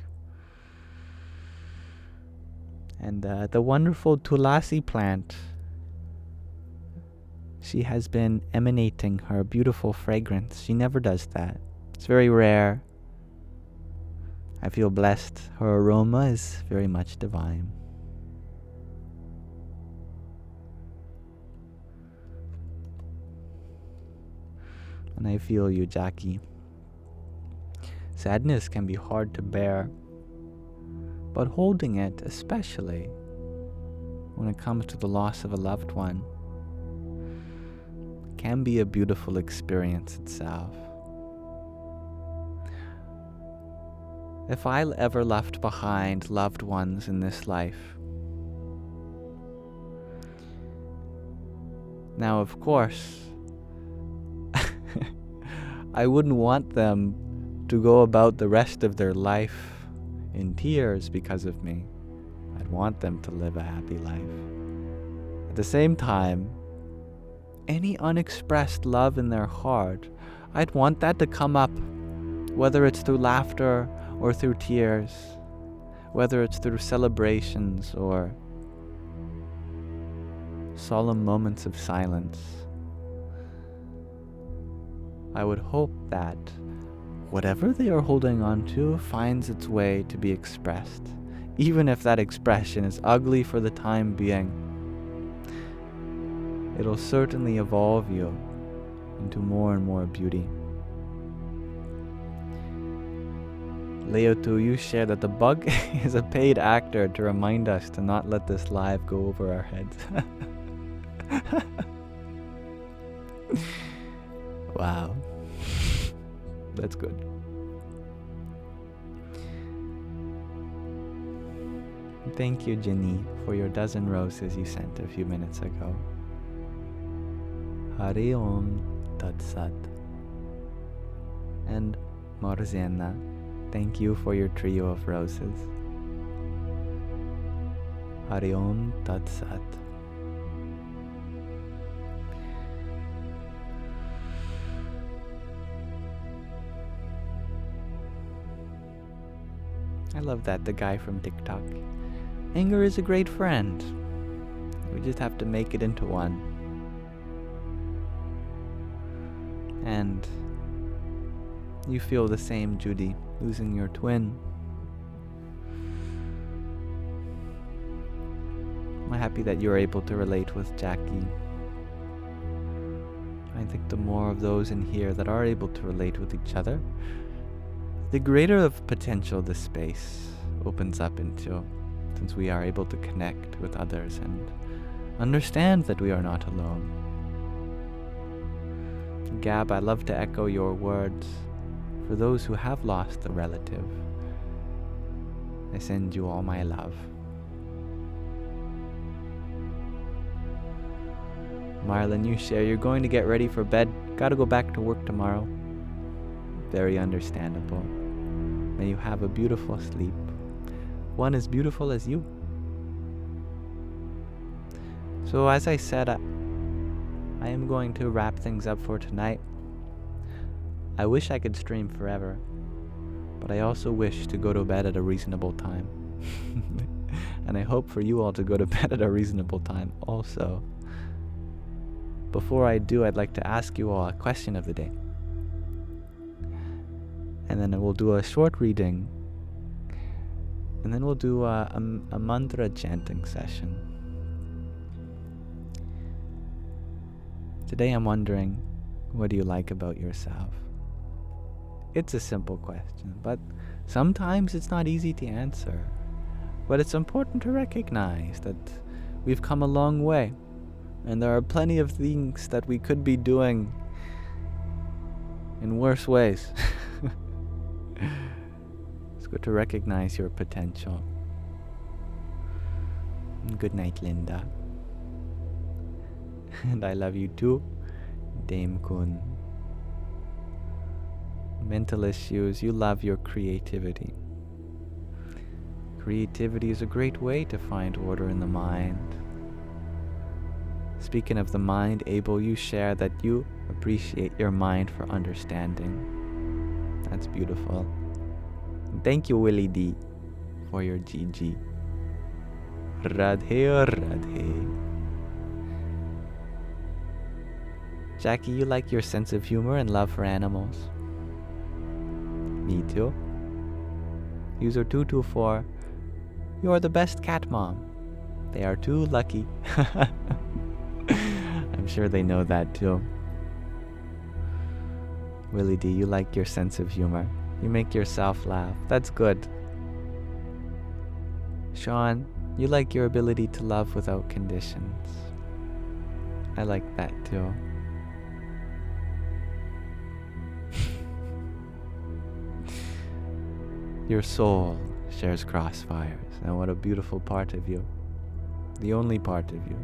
And the wonderful Tulasi plant, she has been emanating her beautiful fragrance. She never does that. It's very rare. I feel blessed. Her aroma is very much divine. And I feel you, Jackie. Sadness can be hard to bear, but holding it, especially when it comes to the loss of a loved one, can be a beautiful experience itself. If I ever left behind loved ones in this life, now of course, I wouldn't want them to go about the rest of their life in tears because of me. I'd want them to live a happy life. At the same time, any unexpressed love in their heart, I'd want that to come up, whether it's through laughter or through tears, whether it's through celebrations or solemn moments of silence. I would hope that whatever they are holding on to finds its way to be expressed, even if that expression is ugly for the time being. It'll certainly evolve you into more and more beauty. Leotu, you share that the bug is a paid actor to remind us to not let this live go over our heads. Wow. That's good. Thank you, Jenny, for your dozen roses you sent a few minutes ago. Hari Om Tat Sat. And Morzena, thank you for your trio of roses. Hari Om Tat Sat. I love that, the guy from TikTok. Anger is a great friend. We just have to make it into one. And you feel the same, Judy, losing your twin. I'm happy that you're able to relate with Jackie. I think the more of those in here that are able to relate with each other, the greater of potential this space opens up into, since we are able to connect with others and understand that we are not alone. Gab, I love to echo your words. For those who have lost a relative, I send you all my love. Marlon, you share, you're going to get ready for bed. Gotta go back to work tomorrow. Very understandable. May you have a beautiful sleep. One as beautiful as you. So as I said, I am going to wrap things up for tonight. I wish I could stream forever, but I also wish to go to bed at a reasonable time. And I hope for you all to go to bed at a reasonable time also. Before I do, I'd like to ask you all a question of the day. And then we'll do a short reading. And then we'll do a mantra chanting session. Today I'm wondering, what do you like about yourself? It's a simple question, but sometimes it's not easy to answer. But it's important to recognize that we've come a long way, and there are plenty of things that we could be doing in worse ways. It's good to recognize your potential. Good night, Linda. And I love you too, Dame Kun. Mental issues, you love your creativity. Creativity is a great way to find order in the mind. Speaking of the mind, Abel, you share that you appreciate your mind for understanding. That's beautiful. And thank you, Willie D, for your GG. Radhe Radhe. Jackie, you like your sense of humor and love for animals. Me too. User 224, you are the best cat mom. They are too lucky. I'm sure they know that too. Willie D, you like your sense of humor. You make yourself laugh. That's good. Sean, you like your ability to love without conditions. I like that too. Your soul shares crossfires, and what a beautiful part of you. The only part of you.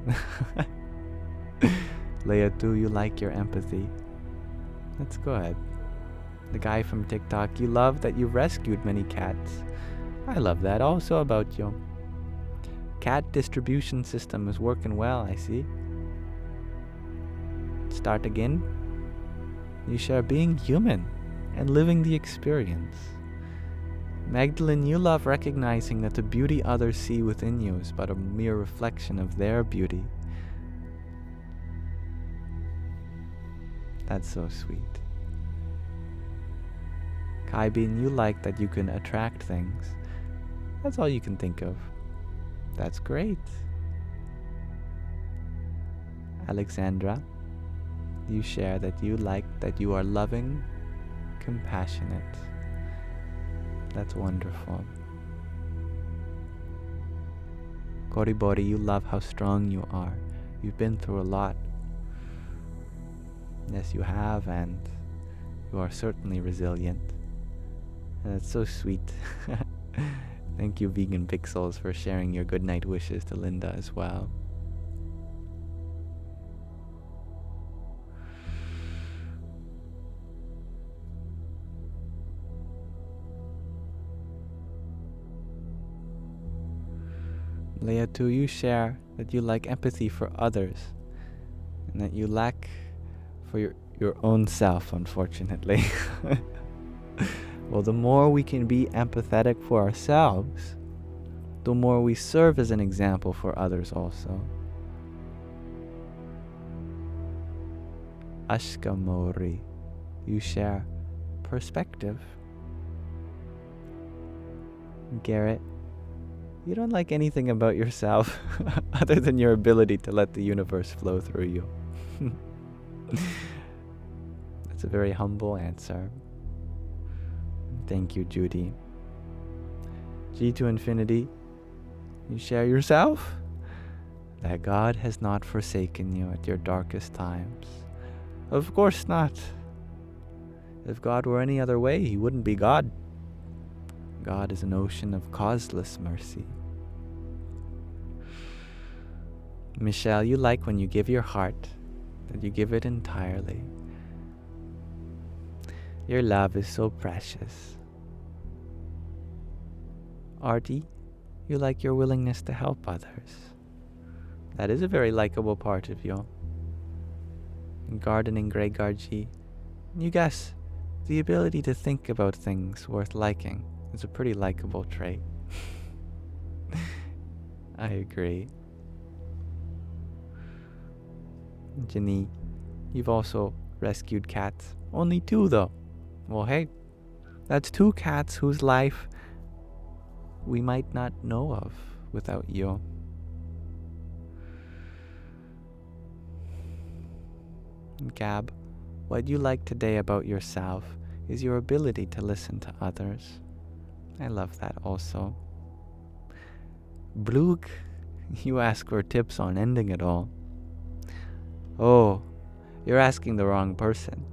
Leia too, you like your empathy. That's good. The guy from TikTok, you love that you've rescued many cats. I love that also about you. Cat distribution system is working well, I see. Start again. You share being human and living the experience. Magdalene, you love recognizing that the beauty others see within you is but a mere reflection of their beauty. That's so sweet. Kaibin, you like that you can attract things. That's all you can think of. That's great. Alexandra, you share that you like that you are loving, compassionate. That's wonderful. Koribori, you love how strong you are. You've been through a lot. Yes, you have, and you are certainly resilient. And that's so sweet. Thank you, Vegan Pixels, for sharing your good night wishes to Linda as well. Leah, too, you share that you like empathy for others and that you lack for your own self, unfortunately. Well, the more we can be empathetic for ourselves, the more we serve as an example for others also. Ashka Mori, you share perspective. Garrett, you don't like anything about yourself other than your ability to let the universe flow through you. That's a very humble answer. Thank you, Judy. G to infinity, you share yourself that God has not forsaken you at your darkest times. Of course not. If God were any other way, he wouldn't be God. God is an ocean of causeless mercy. Michelle, you like when you give your heart, that you give it entirely. Your love is so precious. Artie, you like your willingness to help others. That is a very likable part of you. And Gardening Grey Gargi, you guess, the ability to think about things worth liking is a pretty likable trait. I agree. Jenny, you've also rescued cats. Only 2 though. Well, hey, That's 2 cats whose life we might not know of without you. Gab, what you like today about yourself is your ability to listen to others. I love that also. Blug, you ask for tips on ending it all. Oh, you're asking the wrong person.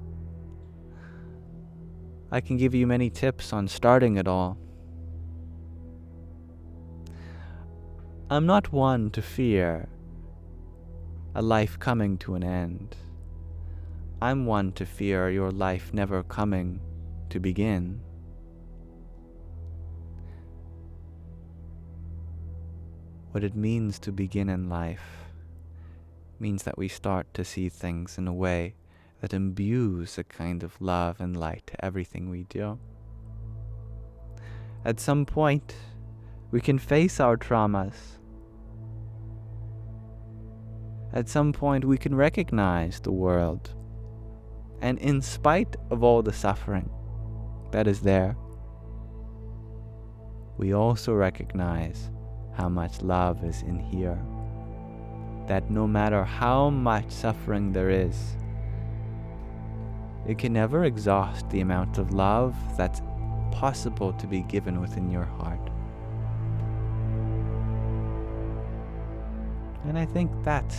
I can give you many tips on starting it all. I'm not one to fear a life coming to an end. I'm one to fear your life never coming to begin. What it means to begin in life means that we start to see things in a way that imbues a kind of love and light to everything we do. At some point, we can face our traumas. At some point, we can recognize the world. And in spite of all the suffering that is there, we also recognize how much love is in here. That no matter how much suffering there is, it can never exhaust the amount of love that's possible to be given within your heart. And I think that's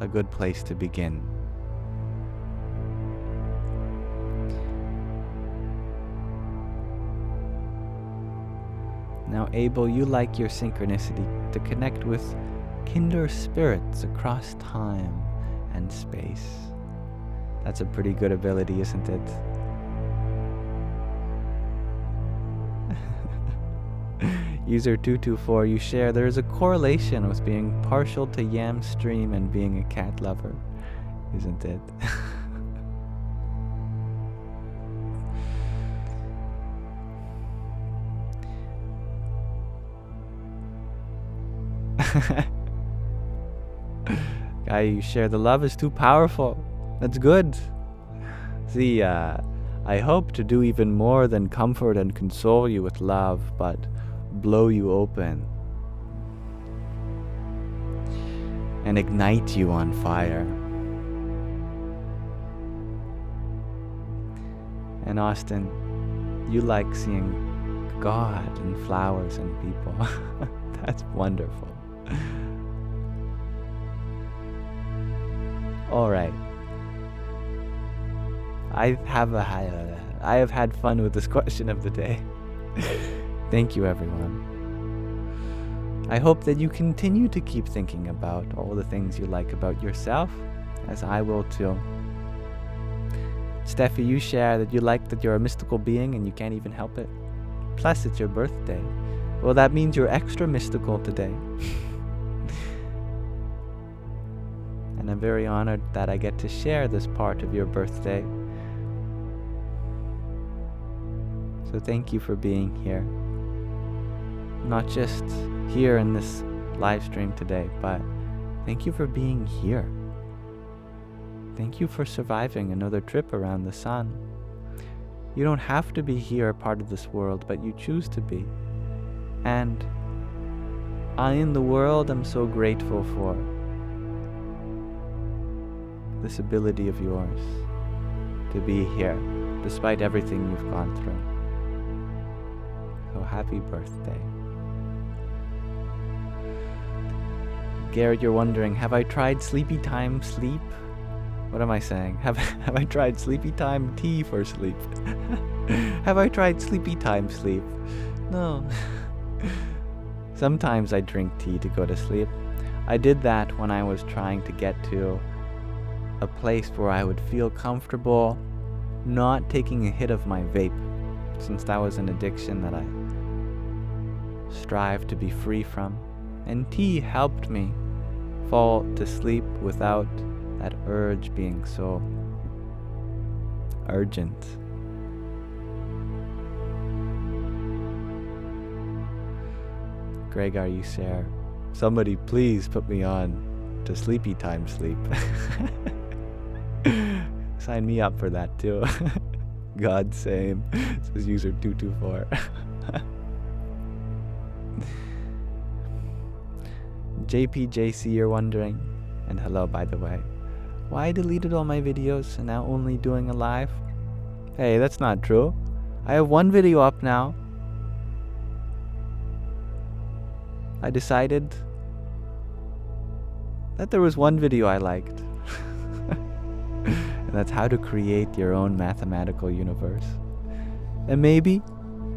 a good place to begin. Now, Abel, you like your synchronicity to connect with kindred spirits across time and space. That's a pretty good ability, isn't it? User 224, you share there is a correlation with being partial to Yamstream and being a cat lover, isn't it? Guy, you share the love is too powerful. That's good. See, I hope to do even more than comfort and console you with love, but blow you open and ignite you on fire. And Austin, you like seeing God and flowers and people. That's wonderful. All right. I have had fun with this question of the day. Thank you, everyone. I hope that you continue to keep thinking about all the things you like about yourself, as I will too. Steffi, you share that you like that you're a mystical being and you can't even help it. Plus, it's your birthday. Well, that means you're extra mystical today. And I'm very honored that I get to share this part of your birthday. So thank you for being here. Not just here in this live stream today, but thank you for being here. Thank you for surviving another trip around the sun. You don't have to be here, part of this world, but you choose to be. And I in the world am so grateful for this ability of yours to be here, despite everything you've gone through. So happy birthday. Garrett, you're wondering, have I tried sleepy time sleep? What am I saying? Have I tried sleepy time tea for sleep? Have I tried sleepy time sleep? No. Sometimes I drink tea to go to sleep. I did that when I was trying to get to a place where I would feel comfortable not taking a hit of my vape, since that was an addiction that I strive to be free from. And tea helped me fall to sleep without that urge being so urgent. Greg, are you share? Somebody please put me on to sleepy time sleep. Sign me up for that too. God, same. Says user 224. JPJC, you're wondering, and hello by the way, why I deleted all my videos and now only doing a live? Hey, that's not true. I have one video up now. I decided that there was one video I liked. And that's how to create your own mathematical universe. And maybe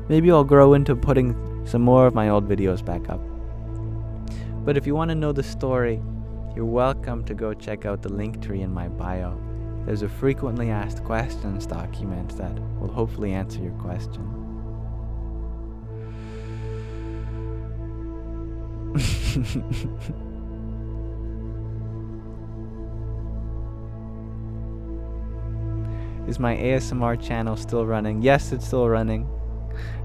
I'll grow into putting some more of my old videos back up. But if you want to know the story, you're welcome to go check out the link tree in my bio. There's a frequently asked questions document that will hopefully answer your question. Is my ASMR channel still running? Yes, it's still running.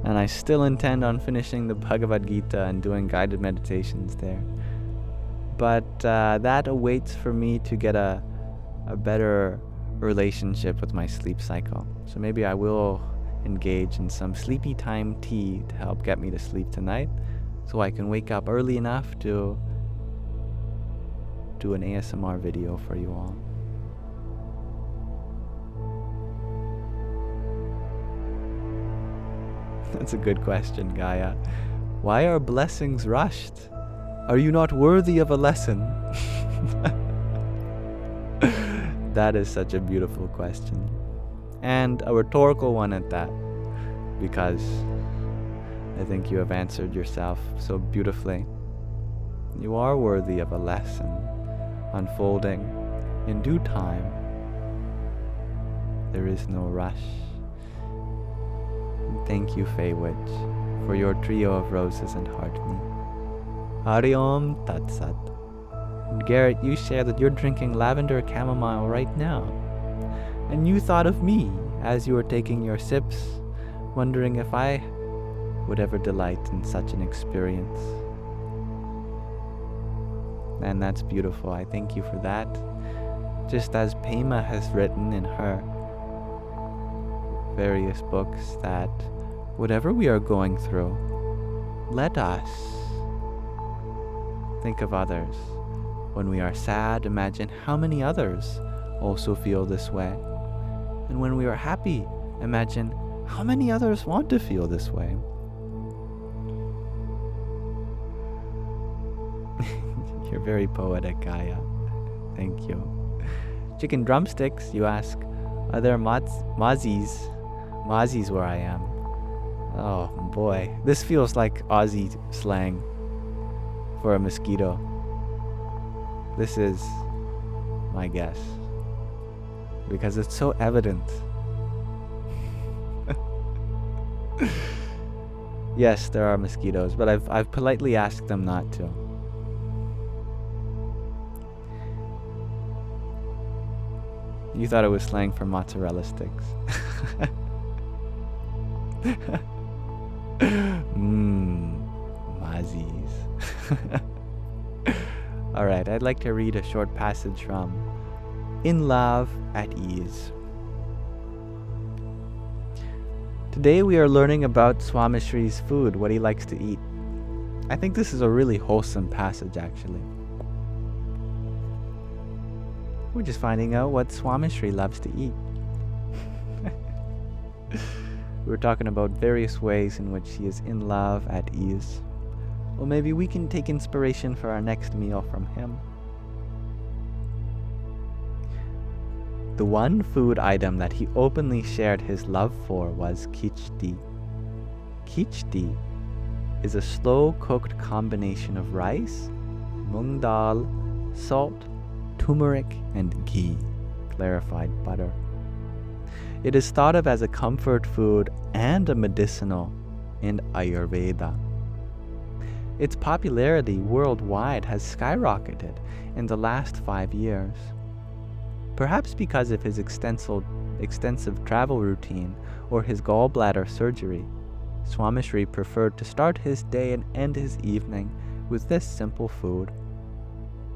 And I still intend on finishing the Bhagavad Gita and doing guided meditations there. But that awaits for me to get a better relationship with my sleep cycle. So maybe I will engage in some sleepy time tea to help get me to sleep tonight, so I can wake up early enough to do an ASMR video for you all. That's a good question, Gaia. Why are blessings rushed? Are you not worthy of a lesson? That is such a beautiful question. And a rhetorical one at that, because I think you have answered yourself so beautifully. You are worthy of a lesson unfolding in due time. There is no rush. Thank you, Fey Witch, for your trio of roses and heart me. Hari Om Tat Sat. And Garrett, you share that you're drinking lavender chamomile right now. And you thought of me as you were taking your sips, wondering if I would ever delight in such an experience. And that's beautiful. I thank you for that. Just as Pema has written in her various books that whatever we are going through, let us think of others. When we are sad, imagine how many others also feel this way. And when we are happy, imagine how many others want to feel this way. You're very poetic, Gaia. Thank you. Chicken drumsticks, you ask, are there Mazis where I am? Oh boy, this feels like Aussie slang for a mosquito. This is my guess, because it's so evident. Yes, there are mosquitoes, but I've politely asked them not to. You thought it was slang for mozzarella sticks. Mazis. Alright, I'd like to read a short passage from In Love at Ease. Today we are learning about Swamishri's food, what he likes to eat. I think this is a really wholesome passage, actually. We're just finding out what Swamishri loves to eat. We're talking about various ways in which he is in love, at ease. Or maybe we can take inspiration for our next meal from him. The one food item that he openly shared his love for was khichdi. Khichdi is a slow-cooked combination of rice, mung dal, salt, turmeric, and ghee, clarified butter. It is thought of as a comfort food and a medicinal in Ayurveda. Its popularity worldwide has skyrocketed in the last 5 years. Perhaps because of his extensive travel routine or his gallbladder surgery, Swamishri preferred to start his day and end his evening with this simple food.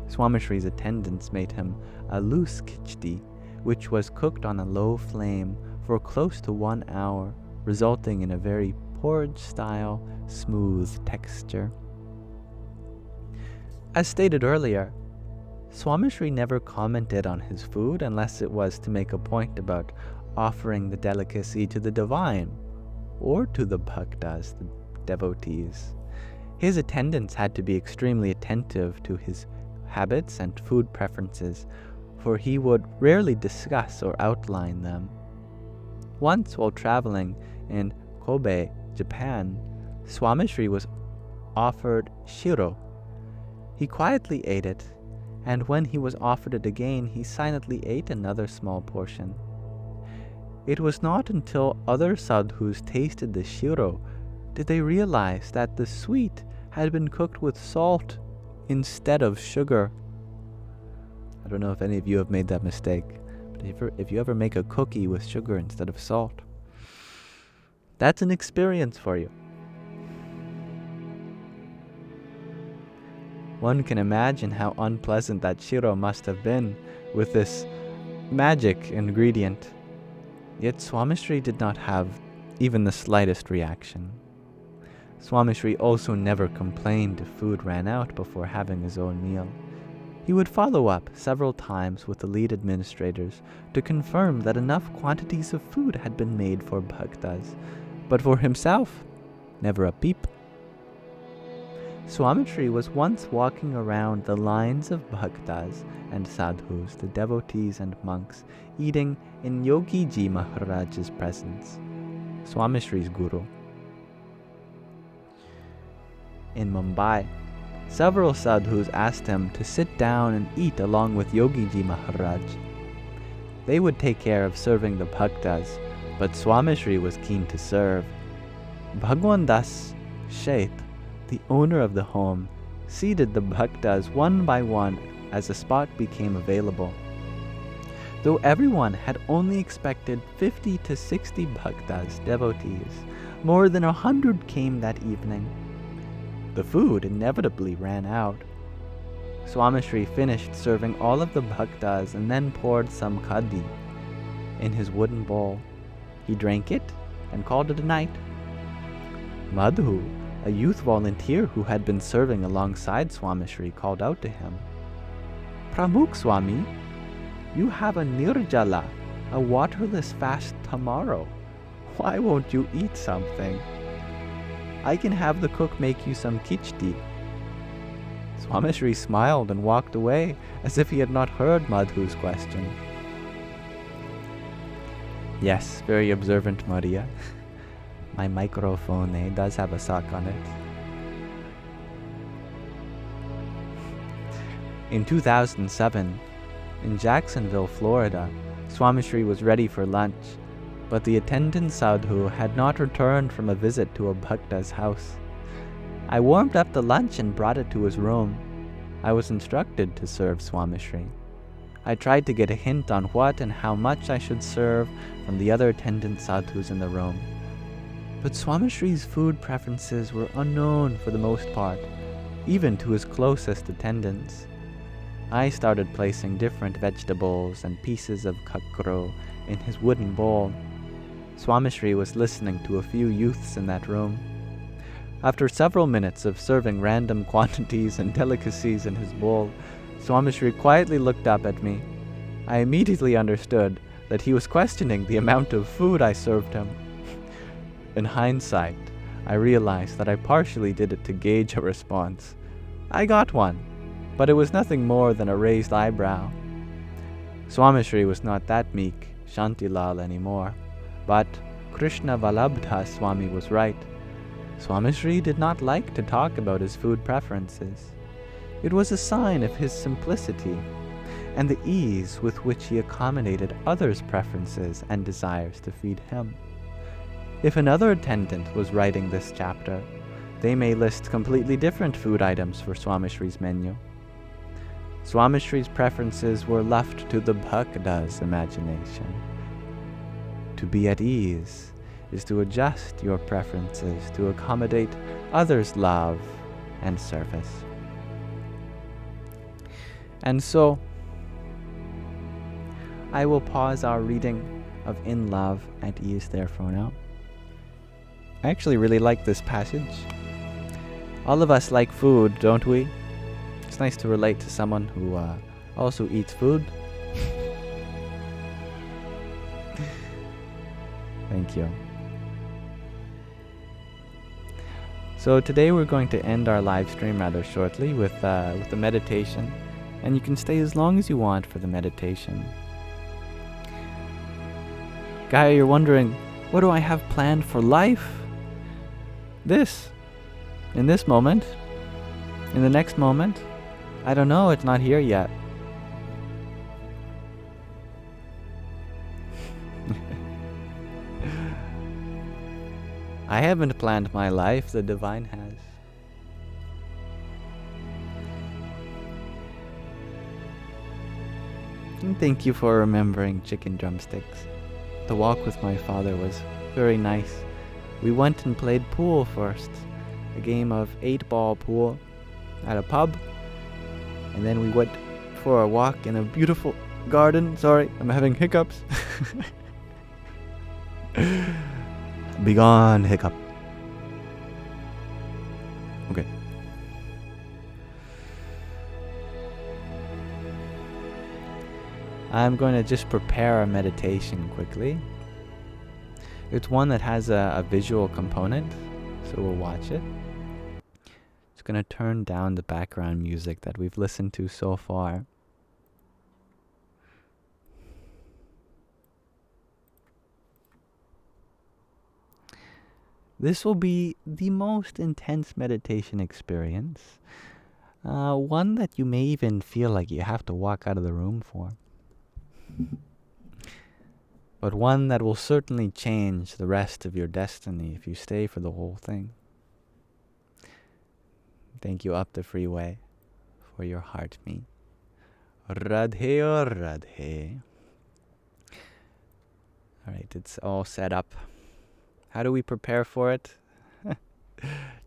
Swamishri's attendants made him a loose khichdi, which was cooked on a low flame for close to 1 hour, resulting in a very porridge-style, smooth texture. As stated earlier, Swamishri never commented on his food unless it was to make a point about offering the delicacy to the divine or to the bhaktas, the devotees. His attendants had to be extremely attentive to his habits and food preferences, for he would rarely discuss or outline them. Once, while traveling in Kobe, Japan, Swamishri was offered shiro. He quietly ate it, and when he was offered it again, he silently ate another small portion. It was not until other sadhus tasted the shiro did they realize that the sweet had been cooked with salt instead of sugar. I don't know if any of you have made that mistake, but if you ever make a cookie with sugar instead of salt, that's an experience for you. One can imagine how unpleasant that shiro must have been with this magic ingredient. Yet Swamishri did not have even the slightest reaction. Swamishri also never complained if food ran out before having his own meal. He would follow up several times with the lead administrators to confirm that enough quantities of food had been made for bhaktas, but for himself, never a peep. Swamishri was once walking around the lines of bhaktas and sadhus, the devotees and monks, eating in Yogi Ji Maharaj's presence, Swamishri's guru. In Mumbai, several sadhus asked him to sit down and eat along with Yogi Ji Maharaj. They would take care of serving the bhaktas, but Swamishri was keen to serve. Bhagwan Das Sheth, the owner of the home, seated the bhaktas one by one as a spot became available. Though everyone had only expected 50 to 60 bhaktas, devotees, more than 100 came that evening. The food inevitably ran out. Swamishri finished serving all of the bhaktas and then poured some kadhi in his wooden bowl. He drank it and called it a night. Madhu, a youth volunteer who had been serving alongside Swamishri, called out to him, "Pramukh Swami, you have a nirjala, a waterless fast tomorrow. Why won't you eat something? I can have the cook make you some khichdi." Swamishri smiled and walked away as if he had not heard Madhu's question. Yes, very observant, Maria. My microphone does have a sock on it. In 2007, in Jacksonville, Florida, Swamishri was ready for lunch, but the attendant sadhu had not returned from a visit to a bhakta's house. I warmed up the lunch and brought it to his room. I was instructed to serve Swamishri. I tried to get a hint on what and how much I should serve from the other attendant sadhus in the room. But Swamishri's food preferences were unknown for the most part, even to his closest attendants. I started placing different vegetables and pieces of kakro in his wooden bowl. Swamishri was listening to a few youths in that room. After several minutes of serving random quantities and delicacies in his bowl, Swamishri quietly looked up at me. I immediately understood that he was questioning the amount of food I served him. In hindsight, I realized that I partially did it to gauge a response. I got one, but it was nothing more than a raised eyebrow. Swamishri was not that meek, Shantilal anymore, but Krishna Vallabdha Swami was right. Swamishri did not like to talk about his food preferences. It was a sign of his simplicity and the ease with which he accommodated others' preferences and desires to feed him. If another attendant was writing this chapter, they may list completely different food items for Swamishri's menu. Swamishri's preferences were left to the bhakta's imagination. To be at ease is to adjust your preferences to accommodate others' love and service. And so, I will pause our reading of in love, at ease, therefore now. I actually really like this passage. All of us like food, don't we? It's nice to relate to someone who also eats food. Thank you. So today we're going to end our live stream rather shortly with a meditation, and you can stay as long as you want for the meditation. Gaia, you're wondering, what do I have planned for life? This. In this moment. In the next moment. I don't know, it's not here yet. I haven't planned my life, the divine has. And thank you for remembering chicken drumsticks. The walk with my father was very nice. We went and played pool first. A game of 8-ball pool at a pub. And then we went for a walk in a beautiful garden. Sorry, I'm having hiccups. Begone, hiccup. Okay. I'm going to just prepare a meditation quickly. It's one that has a visual component, so we'll watch it. Just going to turn down the background music that we've listened to so far. This will be the most intense meditation experience. One that you may even feel like you have to walk out of the room for. But one that will certainly change the rest of your destiny if you stay for the whole thing. Thank you, Up the Freeway, for your heart me. Radhe or Radhe. Alright, it's all set up. How do we prepare for it?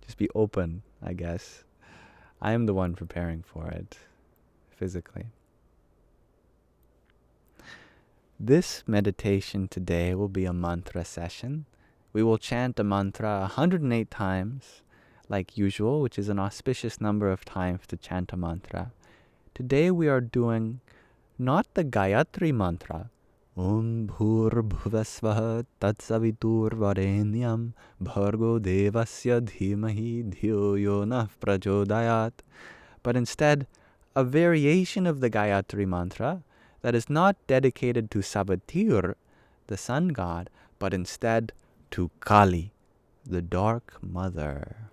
Just be open, I guess. I am the one preparing for it, physically. This meditation today will be a mantra session. We will chant a mantra 108 times, like usual, which is an auspicious number of times to chant a mantra. Today we are doing not the Gayatri mantra, Om Bhur Bhuvasvaha Tatsavitur Varenyam Bhargo Devasya Dhimahi Dhyo Yonah Prachodayat, but instead a variation of the Gayatri mantra that is not dedicated to Savitur, the sun god, but instead to Kali, the dark mother.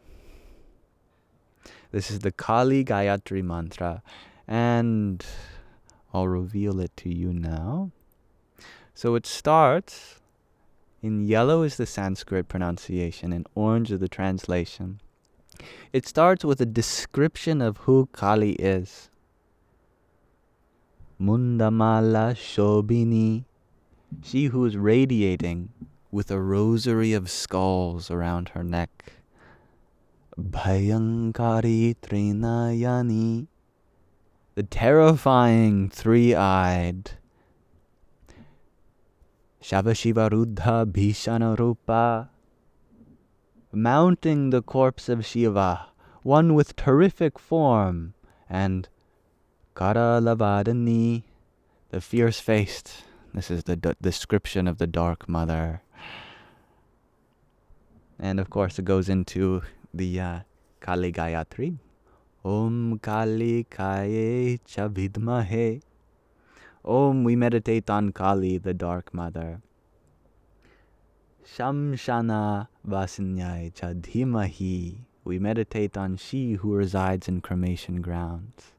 This is the Kali Gayatri mantra, and I'll reveal it to you now. So it starts, in yellow is the Sanskrit pronunciation, in orange is the translation. It starts with a description of who Kali is. Mundamala Shobini, she who is radiating with a rosary of skulls around her neck. Bhayankari Trinayani, the terrifying three-eyed. Shavashivaruddha Bhishanarupa, mounting the corpse of Shiva, one with terrific form, and Karalavadani, the fierce-faced. This is the description of the Dark Mother. And of course it goes into the Kali Gayatri. Om Kali Kaye Cha Vidmahe. Om, we meditate on Kali, the Dark Mother. Shamshana Vasinyai Cha Dhimahi. We meditate on she who resides in cremation grounds.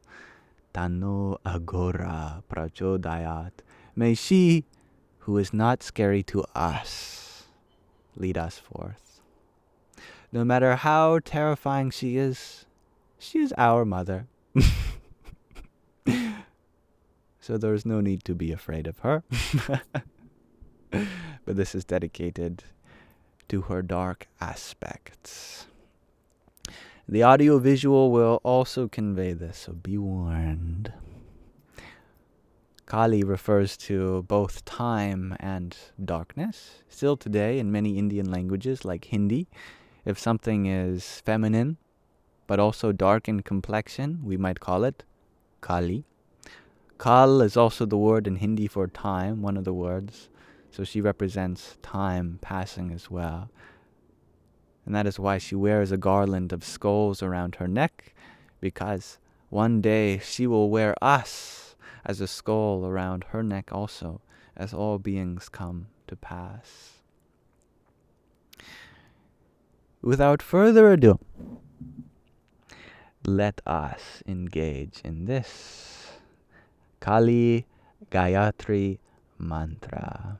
Tano Agora Prachodayat. May she, who is not scary to us, lead us forth. No matter how terrifying she is our mother. So there's no need to be afraid of her. But this is dedicated to her dark aspects. The audio-visual will also convey this, so be warned. Kali refers to both time and darkness. Still today, in many Indian languages like Hindi, if something is feminine, but also dark in complexion, we might call it Kali. Kal is also the word in Hindi for time, one of the words. So she represents time passing as well. And that is why she wears a garland of skulls around her neck, because one day she will wear us as a skull around her neck also, as all beings come to pass. Without further ado, let us engage in this Kali Gayatri mantra.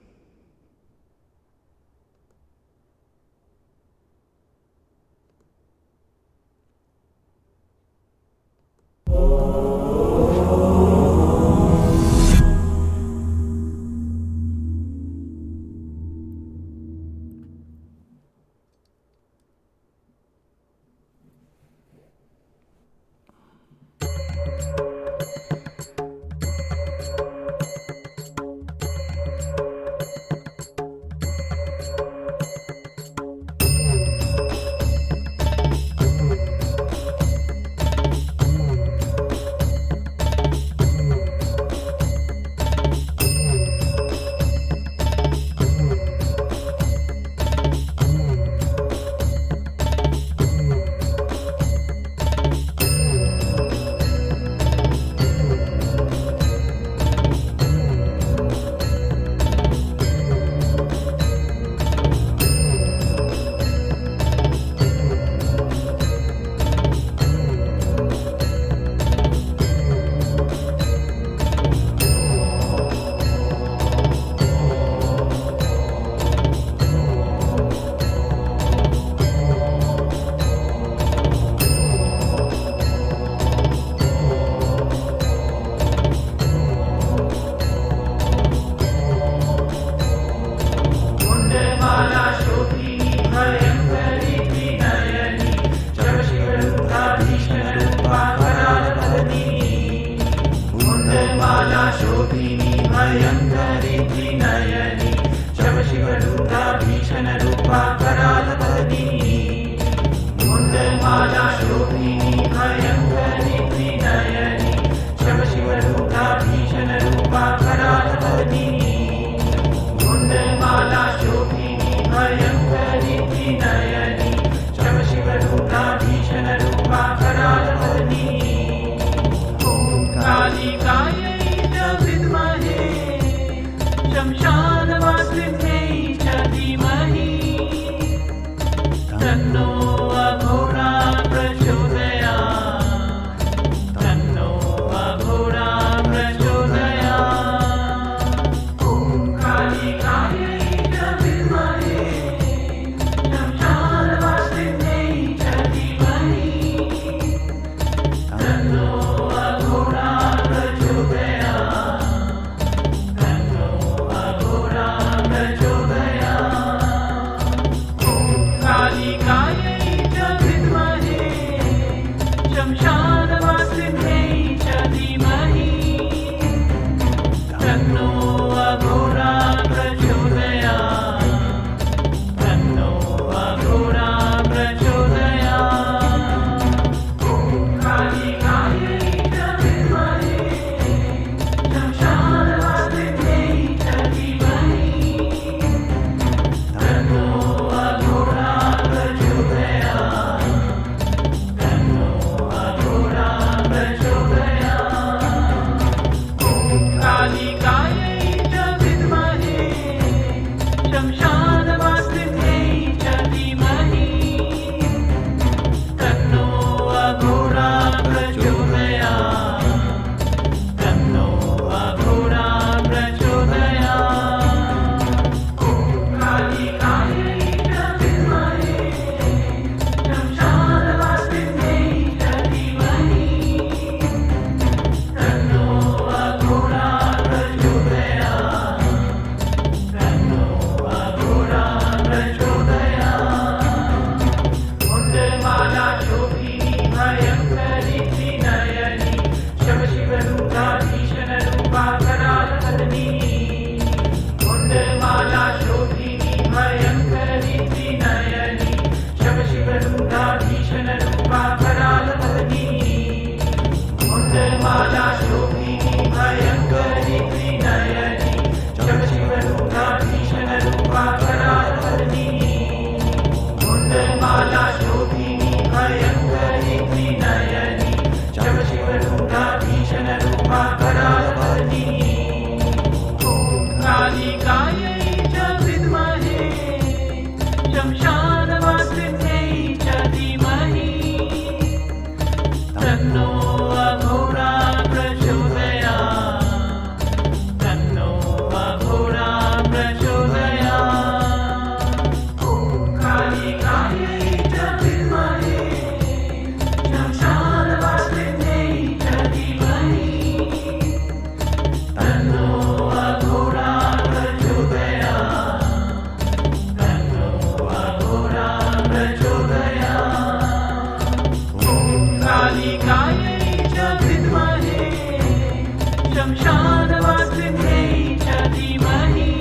शंशानवासिन्यै च धीमहि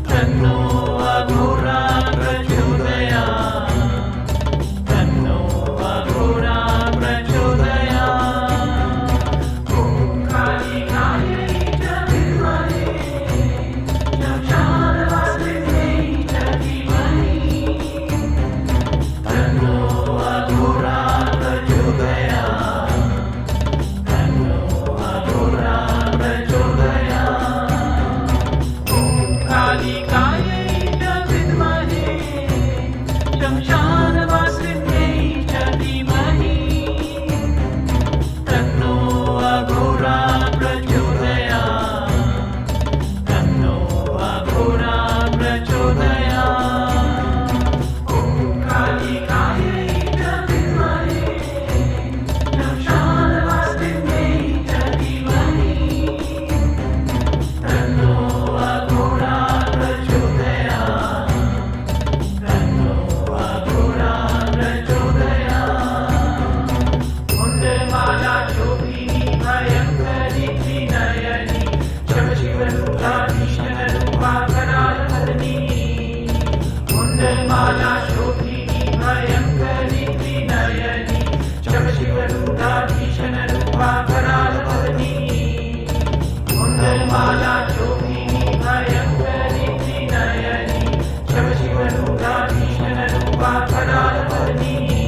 तन्नो अघोरा प्रचोदयात् तन्नो अघोरा प्रचोदयात् ॐ कालिकायै च विद्महे शंशानवासिन्यै च धीमहि तन्नो अघोरा प्रचोदयात् तन्नो अघोरा प्रचोदयात् ॐ कालिकायै च विद्महे शंशानवासिन्यै च धीमहि तन्नो अघोरा प्रचोदयात् तन्नो अघोरा प्रचोदयात् ॐ कालिकायै च विद्महे शंशानवासिन्यै च धीमहि तन्नो अघोरा प्रचोदयात् तन्नो अघोरा प्रचोदयात् मुण्डमाला शोभिनी भयङ्करी त्रिनयनी शमशिवरूपाधीशनरूपा करालहरिणी मुण्डमाला शोभिनी भयङ्करी त्रिनयनी शमशिवरूपाधीशनरूपा करालहरिणी मुण्डमाला शोभिनी भयङ्करी त्रिनयनी शमशिवरूपाधीशनरूपा करालहरिणी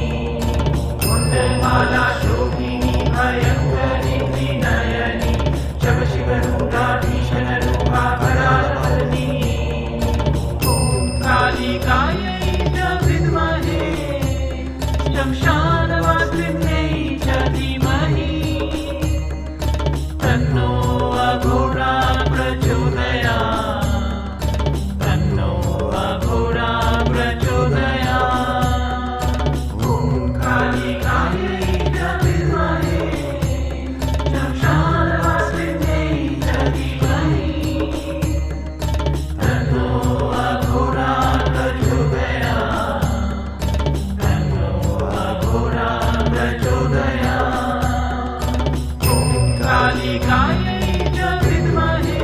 मुण्डमाला शोभिनी भयङ्करी त्रिनयनी शमशिवरूपाधीशनरूपा करालहरिणी ॐ कालिकायै च विद्महे शंशानवासिन्यै च धीमहि तन्नो अघोरा प्रचोदयात् तन्नो अघोरा प्रचोदयात् ॐ कालिकायै च विद्महे शंशानवासिन्यै च धीमहि तन्नो अघोरा प्रचोदयात् तन्नो अघोरा प्रचोदयात् ॐ कालिकायै च विद्महे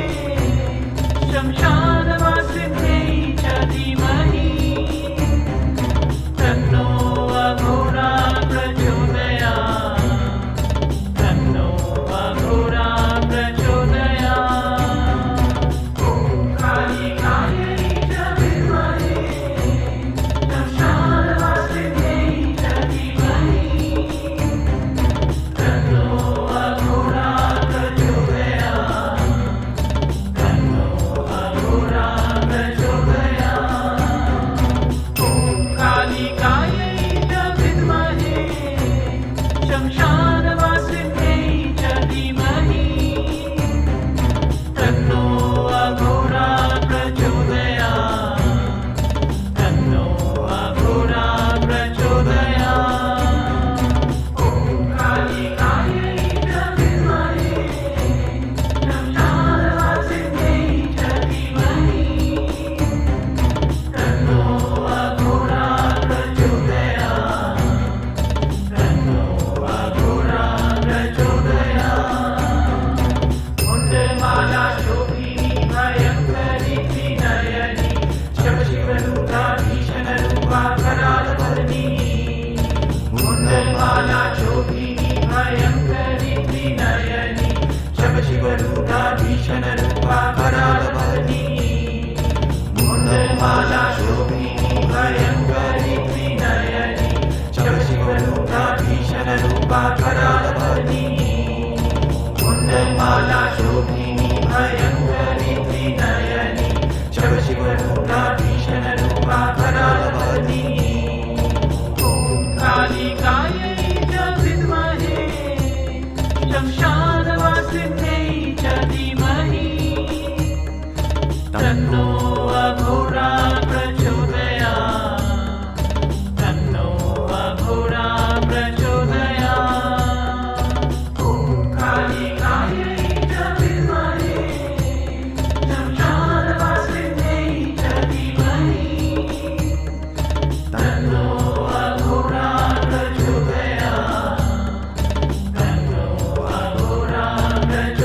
शंशानवासिन्यै च धीमहि तन्नो अघोरा प्रचोदयात् तन्नो अघोरा प्रचोदयात् ॐ कालिकायै च विद्महे शंशानवासिन्यै च धीमहि तन्नो अघोरा प्रचोदयात् तन्नो अघोरा प्रचोदयात् ॐ कालिकायै च विद्महे शंशानवासिन्यै च धीमहि तन्नो अघोरा प्रचोदयात् तन्नो अघोरा प्रचोदयात् ॐ कालिकायै च विद्महे शंशानवासिन्यै च धीमहि तन्नो अघोरा प्रचोदयात् तन्नो अघोरा प्रचोदयात् मुण्डमाला शोभिनी भयङ्करी त्रिनयनी शमशिवरूपाधीशनरूपा करालहरिणी मुण्डमाला शोभिनी भयङ्करी त्रिनयनी शमशिवरूपाधीशनरूपा करालहरिणी मुण्डमाला शोभिनी भयङ्करी त्रिनयनी शमशिवरूपाधीशनरूपा करालहरिणी मुण्डमाला शोभिनी भयङ्करी त्रिनयनी शमशिवरूपाधीशनरूपा करालहरिणी ॐ कालिकायै च विद्महे शंशानवासिन्यै च धीमहि तन्नो अघोरा प्रचोदयात् तन्नो अघोरा प्रचोदयात् ॐ कालिकायै च विद्महे शंशानवासिन्यै च धीमहि तन्नो अघोरा प्रचोदयात् तन्नो अघोरा प्रचोदयात्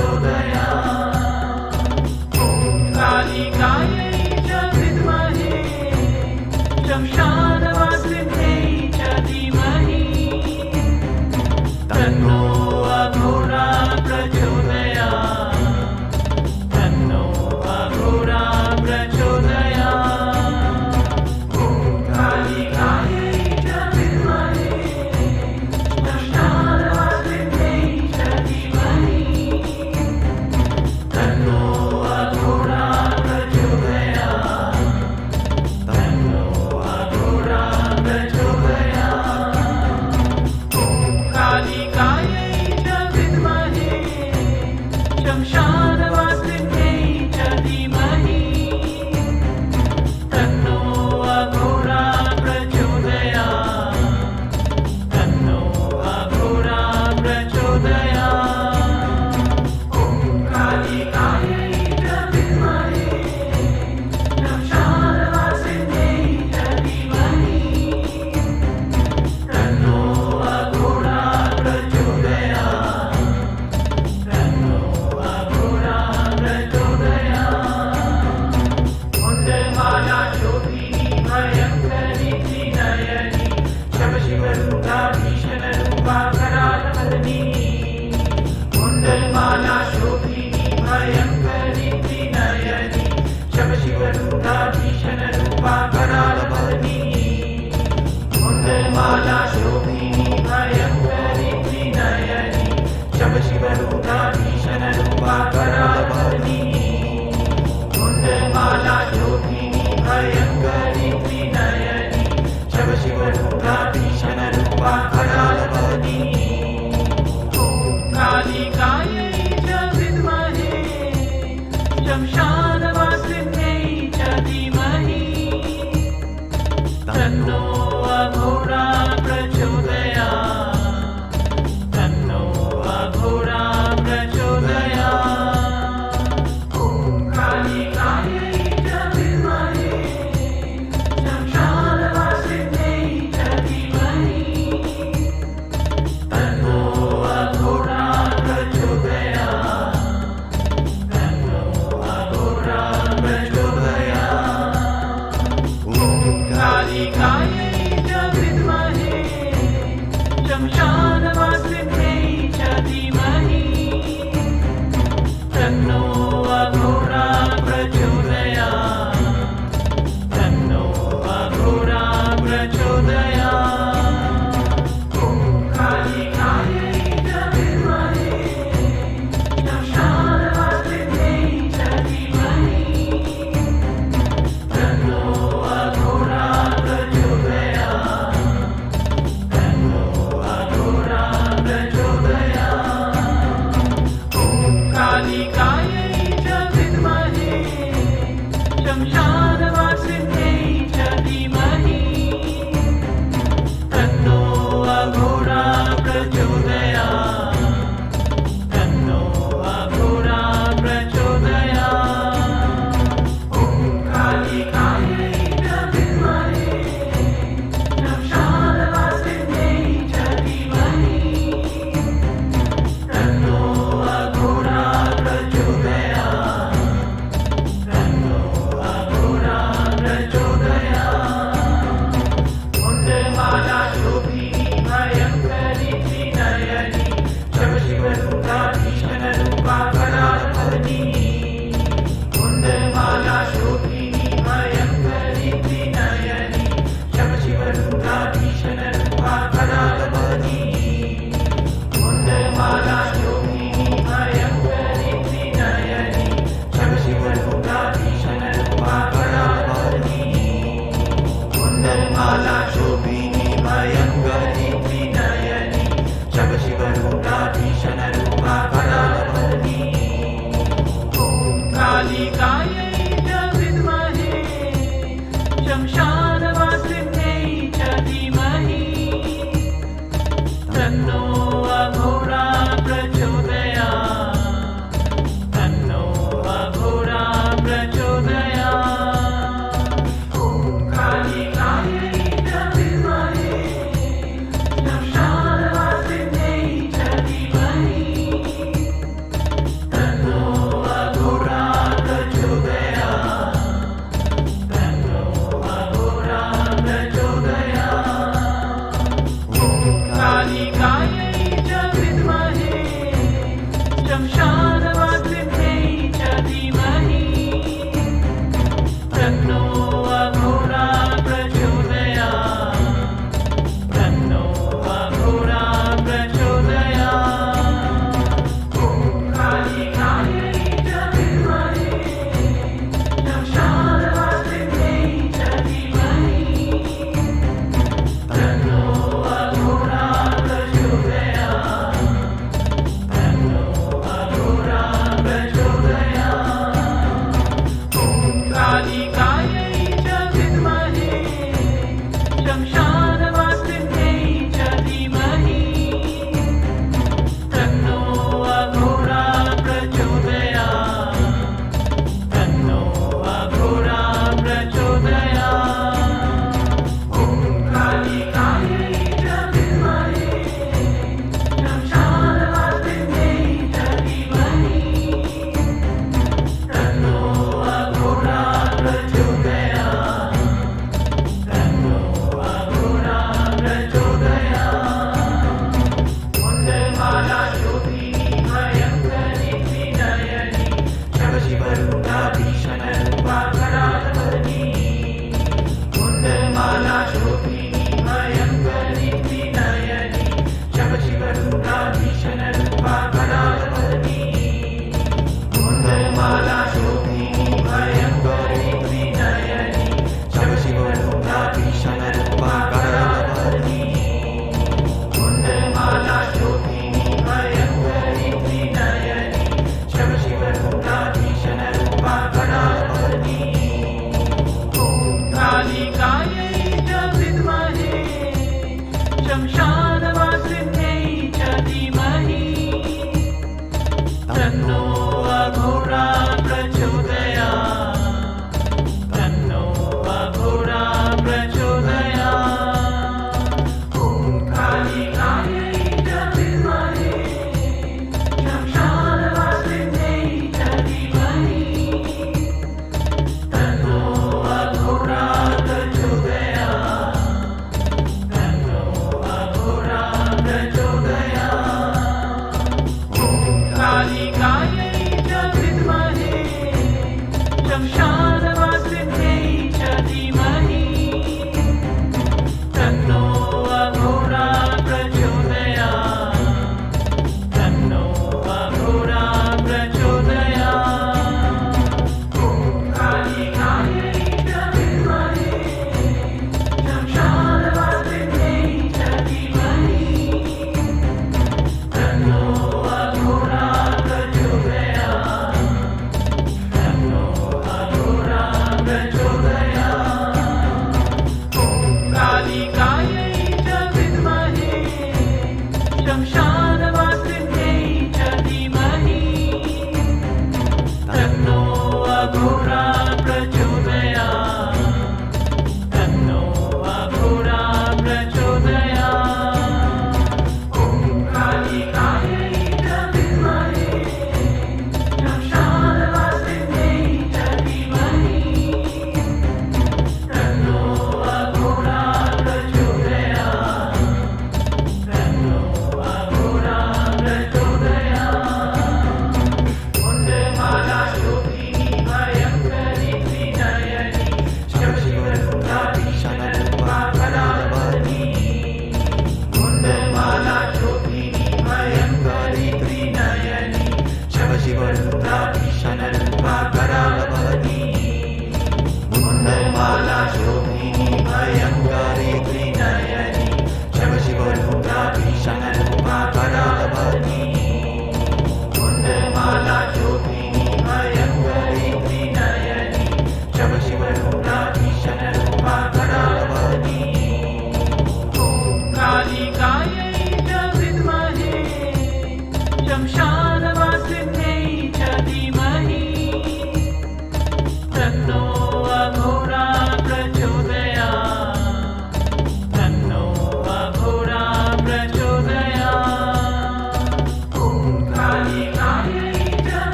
Thank you.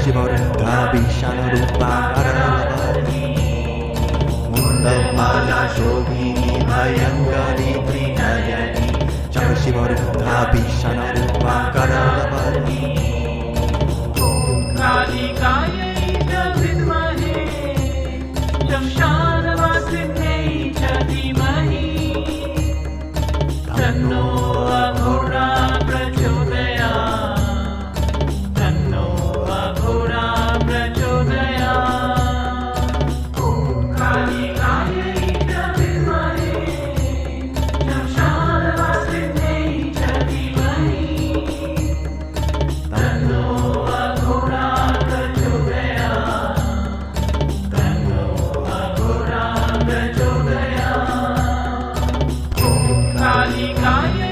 Shivaruddha Bhishana Rupa Karalavani Mundamala Shobhini Bhayangari Trinayani Chakra Shivaruddha Bhishana Rupa Karalavani Kali Kaya Vidmahe Shamshanavasine Chadimahi Tanno Aghora Prachodaya Tanno Aghora Prachodaya Kali Kaya Vidmahe Shamshanavasine Chadimahi Tanno Aghora Prachodaya Tanno Aghora Prachodaya Kali Kaya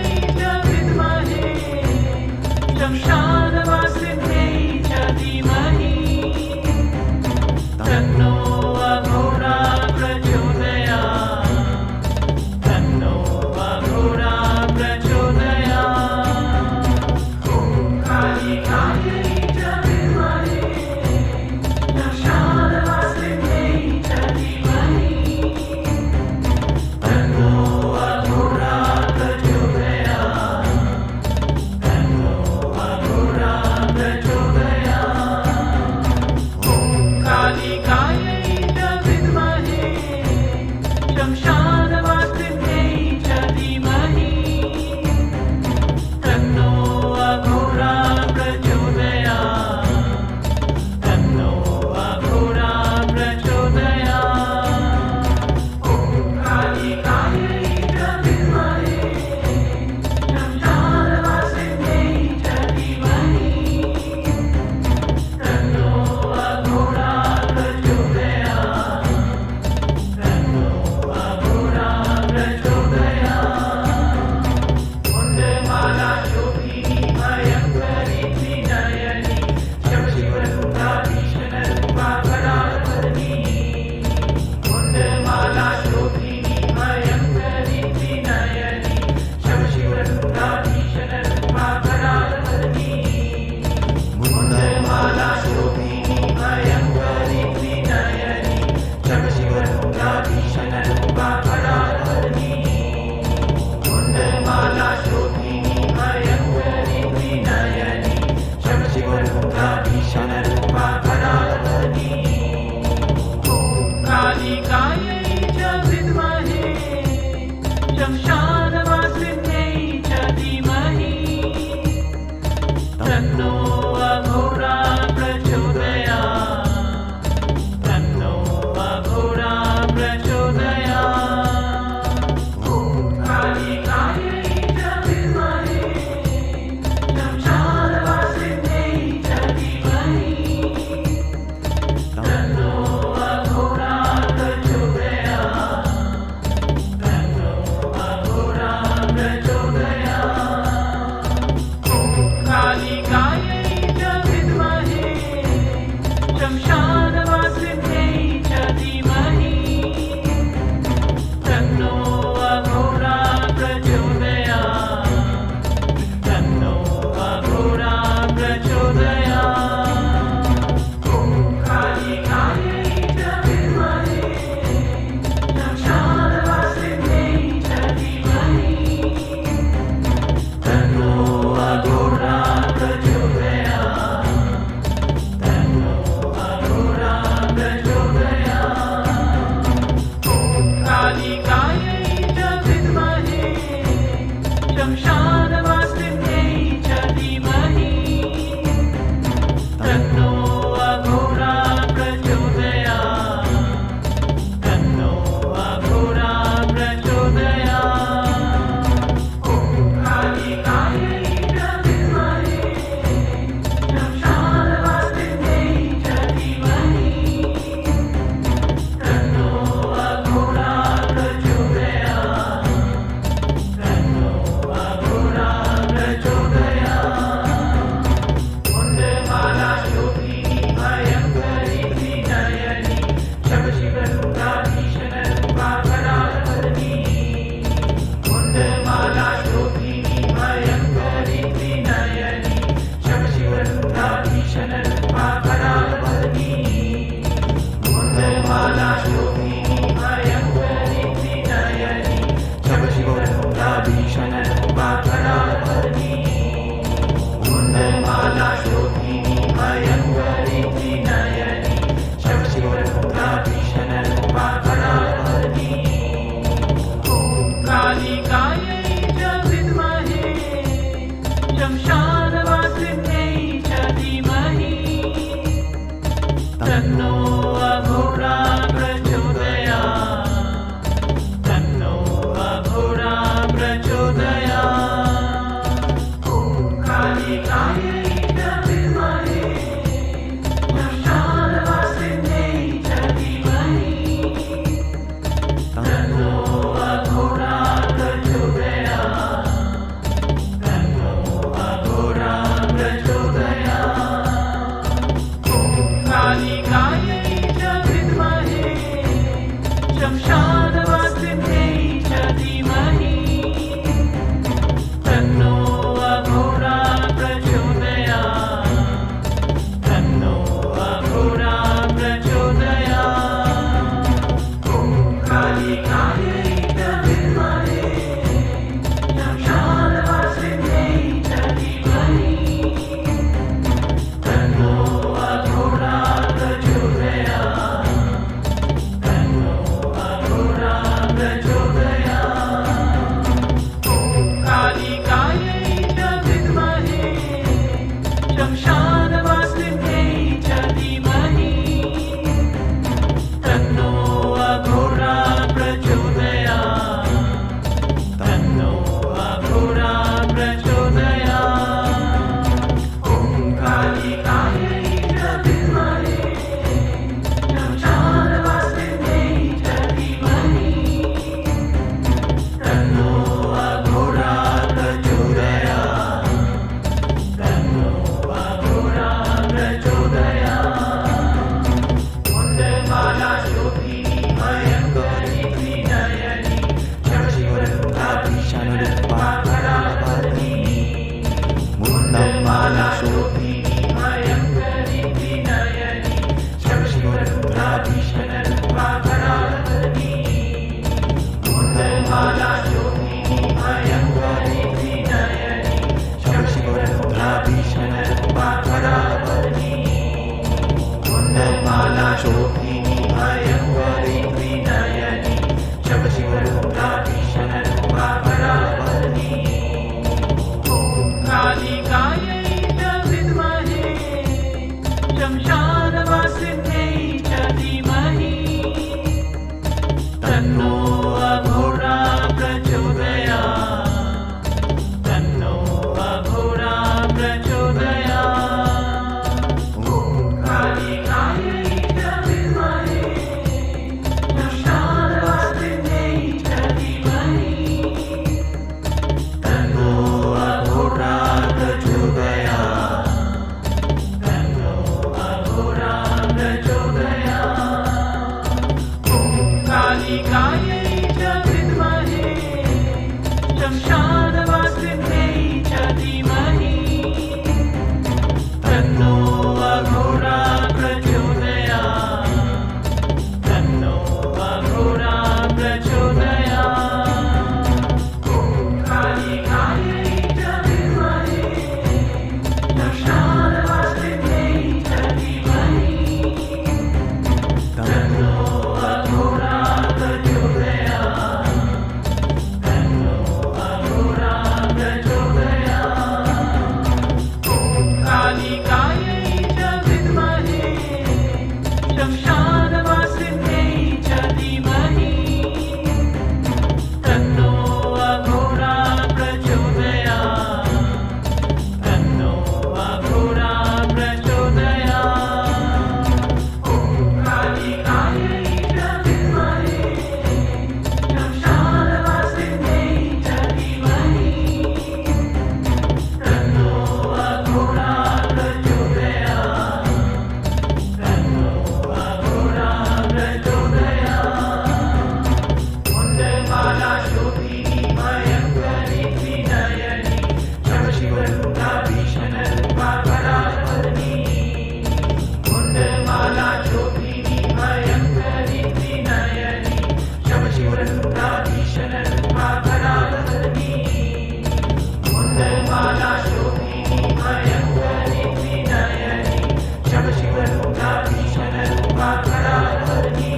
Mala Shobhini Bhayangari Trinayani Shiva Shiva Rupa Bhishana Rupa Karavarni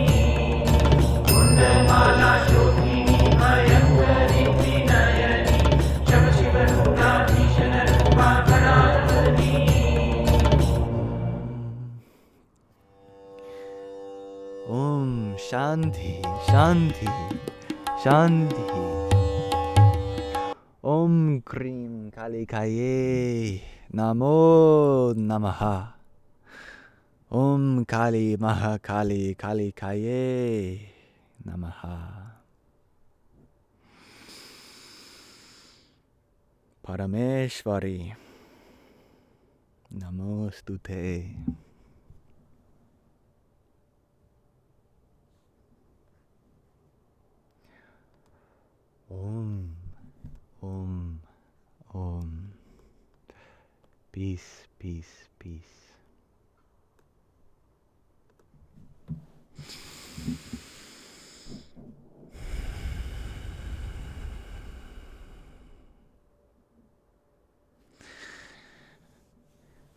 Mala Shobhini Bhayangari Trinayani Shiva Shiva Rupa Bhishana Rupa Karavarni. Om Shanti, Shanti, Shanti. Om Krim Kali Kaye Namo Namaha. Om Kali Maha Kali Kali Kaye Namaha. Parameshwari Namostute. Om, Om, Om. Peace, peace, peace.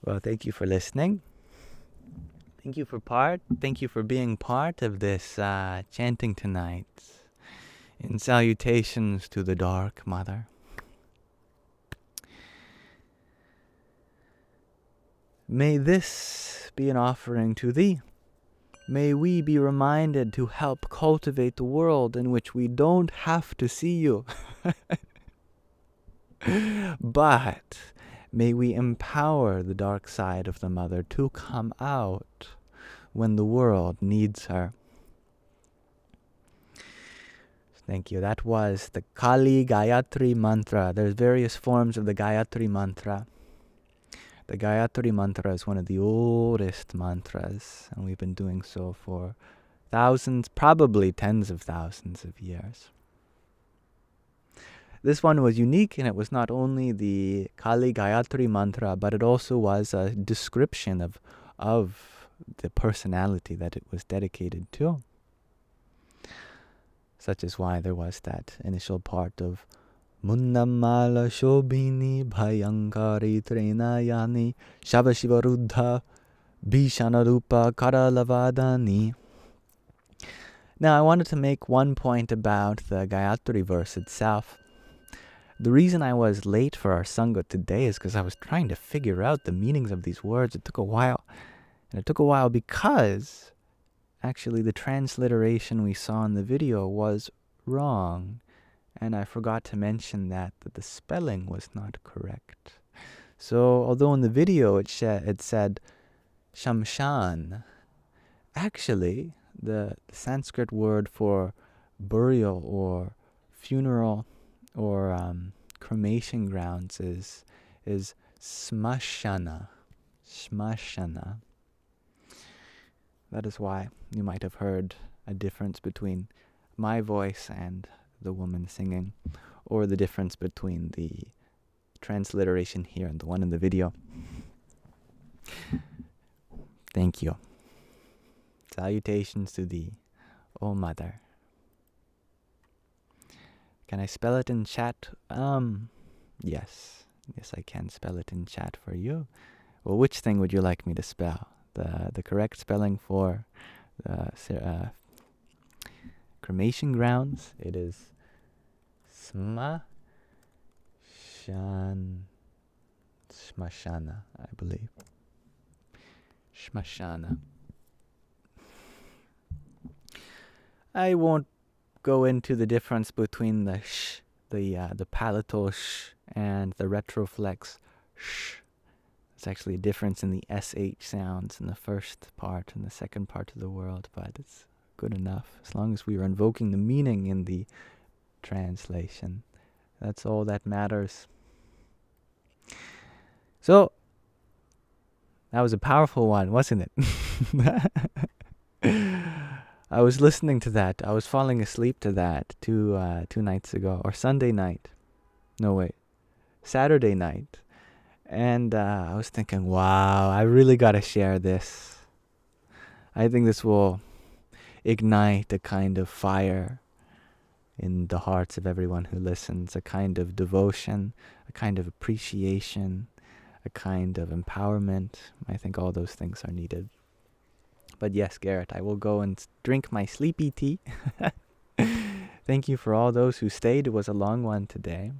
Well, thank you for listening. Thank you for being part of this chanting tonight. In salutations to the Dark Mother. May this be an offering to thee. May we be reminded to help cultivate the world in which we don't have to see you. But may we empower the dark side of the Mother to come out when the world needs her. Thank you. That was the Kali Gayatri mantra. There's various forms of the Gayatri mantra. The Gayatri mantra is one of the oldest mantras, and we've been doing so for thousands, probably tens of thousands of years. This one was unique, and it was not only the Kali Gayatri mantra, but it also was a description of the personality that it was dedicated to. Such is why there was that initial part of Munnamala Shobhini Bhayankari Trinayani Shava Shiva Ruddha Bhishana Rupa Karalavadani. Now I wanted to make one point about the Gayatri verse itself. The reason I was late for our Sangha today is because I was trying to figure out the meanings of these words. It took a while. And it took a while because actually the transliteration we saw in the video was wrong. And I forgot to mention that the spelling was not correct. So although in the video it said Shamshan, actually the Sanskrit word for burial or funeral or cremation grounds is smashana. Smashana. That is why you might have heard a difference between my voice and the woman singing, or the difference between the transliteration here and the one in the video. Thank you. Salutations to thee, O Mother. Can I spell it in chat? Yes. Yes, I can spell it in chat for you. Well, which thing would you like me to spell? The correct spelling for cremation grounds? It is Smashana, I believe. Smashana. I won't go into the difference between the sh, the palatal sh, and the retroflex sh. There's actually a difference in the sh sounds in the first part and the second part of the world, but it's good enough as long as we are invoking the meaning in the translation. That's all that matters. So, that was a powerful one, wasn't it? I was listening to that. I was falling asleep to that two nights ago, or Sunday night. No, wait. Saturday night. And I was thinking, wow, I really got to share this. I think this will ignite a kind of fire in the hearts of everyone who listens, a kind of devotion, a kind of appreciation, a kind of empowerment. I think all those things are needed. But yes, Garrett, I will go and drink my sleepy tea. Thank you for all those who stayed. It was a long one today.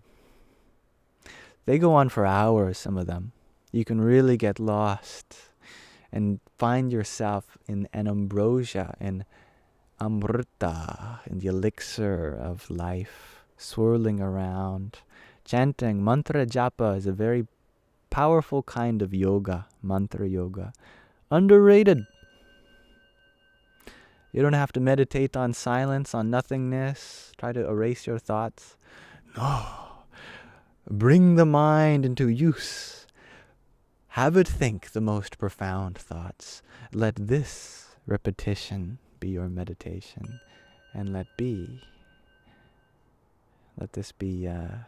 They go on for hours, some of them. You can really get lost and find yourself in an ambrosia, in amrita, in the elixir of life, swirling around. Chanting, mantra japa is a very powerful kind of yoga, mantra yoga. Underrated. You don't have to meditate on silence, on nothingness, try to erase your thoughts. No. Bring the mind into use. Have it think the most profound thoughts. Let this repetition be your meditation. And let this be an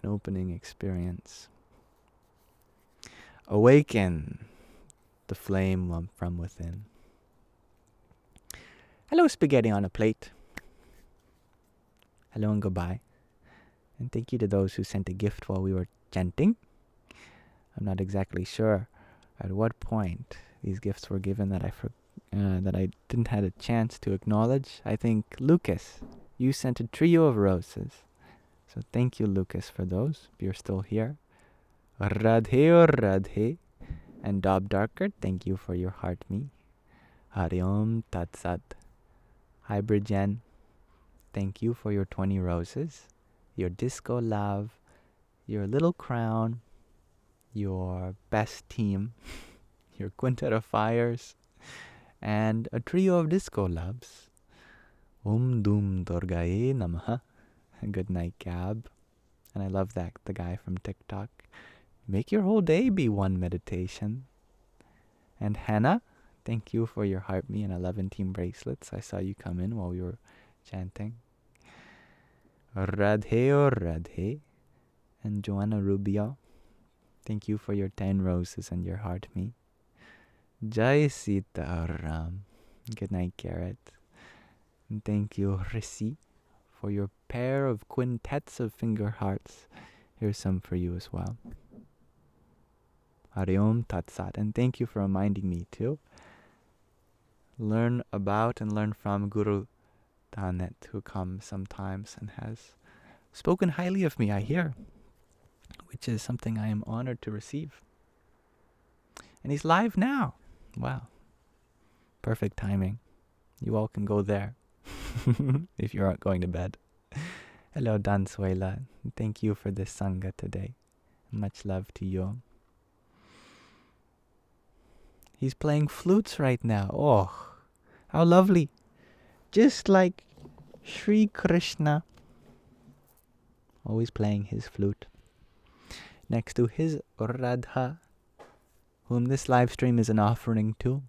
opening experience. Awaken the flame from within. Hello, spaghetti on a plate. Hello and goodbye. And thank you to those who sent a gift while we were chanting. I'm not exactly sure at what point these gifts were given that I didn't have a chance to acknowledge. I think Lucas, you sent a trio of roses. So thank you, Lucas, for those, if you're still here. Radhe or Radhe. And Dob Darker, thank you for your heart me. Hari Om Tat Sat. Hi Bridgen, thank you for your 20 roses, your disco love, your little crown, your best team, your quintet of fires, and a trio of disco loves. Doom Durgaye Namaha. Good night, Gab. And I love that, the guy from TikTok. Make your whole day be one meditation. And Hannah, thank you for your heart me and 11 team bracelets. I saw you come in while we were chanting. Radhe or Radhe. And Joanna Rubio, thank you for your 10 roses and your heart me. Jai Sita Aram. Good night, Garrett. And thank you, Risi, for your pair of quintets of finger hearts. Here's some for you as well. Hari Om Tat Sat. And thank you for reminding me too. Learn about and learn from Guru Dhanet, who comes sometimes and has spoken highly of me, I hear, which is something I am honored to receive. And he's live now. Wow. Perfect timing. You all can go there if you aren't going to bed. Hello, Dansuela. Thank you for this Sangha today. Much love to you. He's playing flutes right now. Oh, how lovely. Just like Sri Krishna. Always playing his flute. Next to his Radha, whom this live stream is an offering to.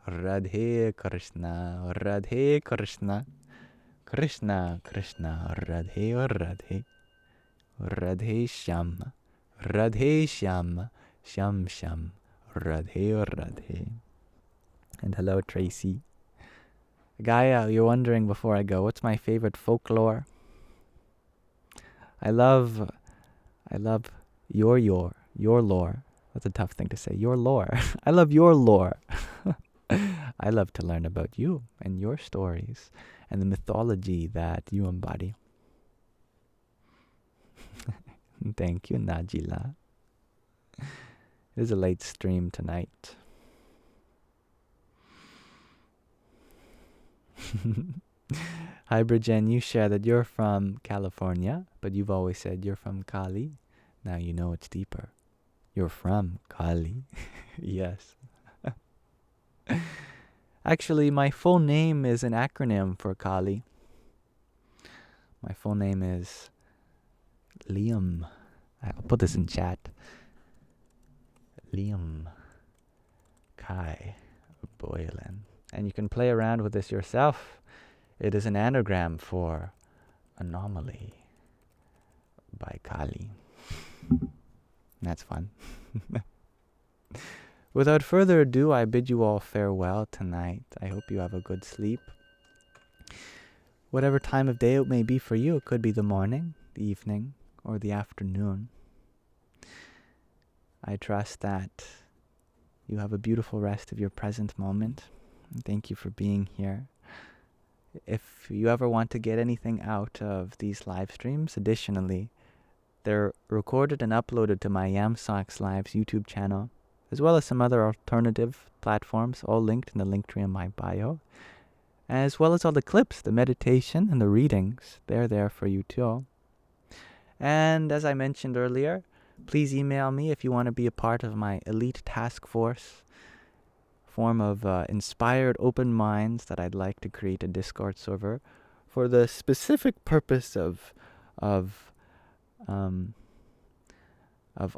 Radhe Krishna, Radhe Krishna. Krishna, Krishna, Radhe or Radhe. Radhe Shyam, Radhe Shyam, Shyam Shyam, Radhe or Radhe. And hello, Tracy. Gaia, you're wondering before I go, what's my favorite folklore? I love your lore. That's a tough thing to say. Your lore. I love your lore. I love to learn about you and your stories and the mythology that you embody. Thank you, Najila. It is a late stream tonight. Hi, Bridgen, you share that you're from California, but you've always said you're from Cali. Now you know it's deeper. You're from Cali. Yes. Actually, my full name is an acronym for Kali. My full name is Liam. I'll put this in chat. Liam Kai Boylan. And you can play around with this yourself. It is an anagram for anomaly by Kali. That's fun. Without further ado, I bid you all farewell tonight. I hope you have a good sleep. Whatever time of day it may be for you, it could be the morning, the evening, or the afternoon. I trust that you have a beautiful rest of your present moment. And thank you for being here. If you ever want to get anything out of these live streams, additionally, they're recorded and uploaded to my Yamsox Lives YouTube channel, as well as some other alternative platforms, all linked in the link tree in my bio, as well as all the clips, the meditation, and the readings. They're there for you too. And as I mentioned earlier, please email me if you want to be a part of my elite task force, form of inspired open minds that I'd like to create a Discord server for the specific purpose of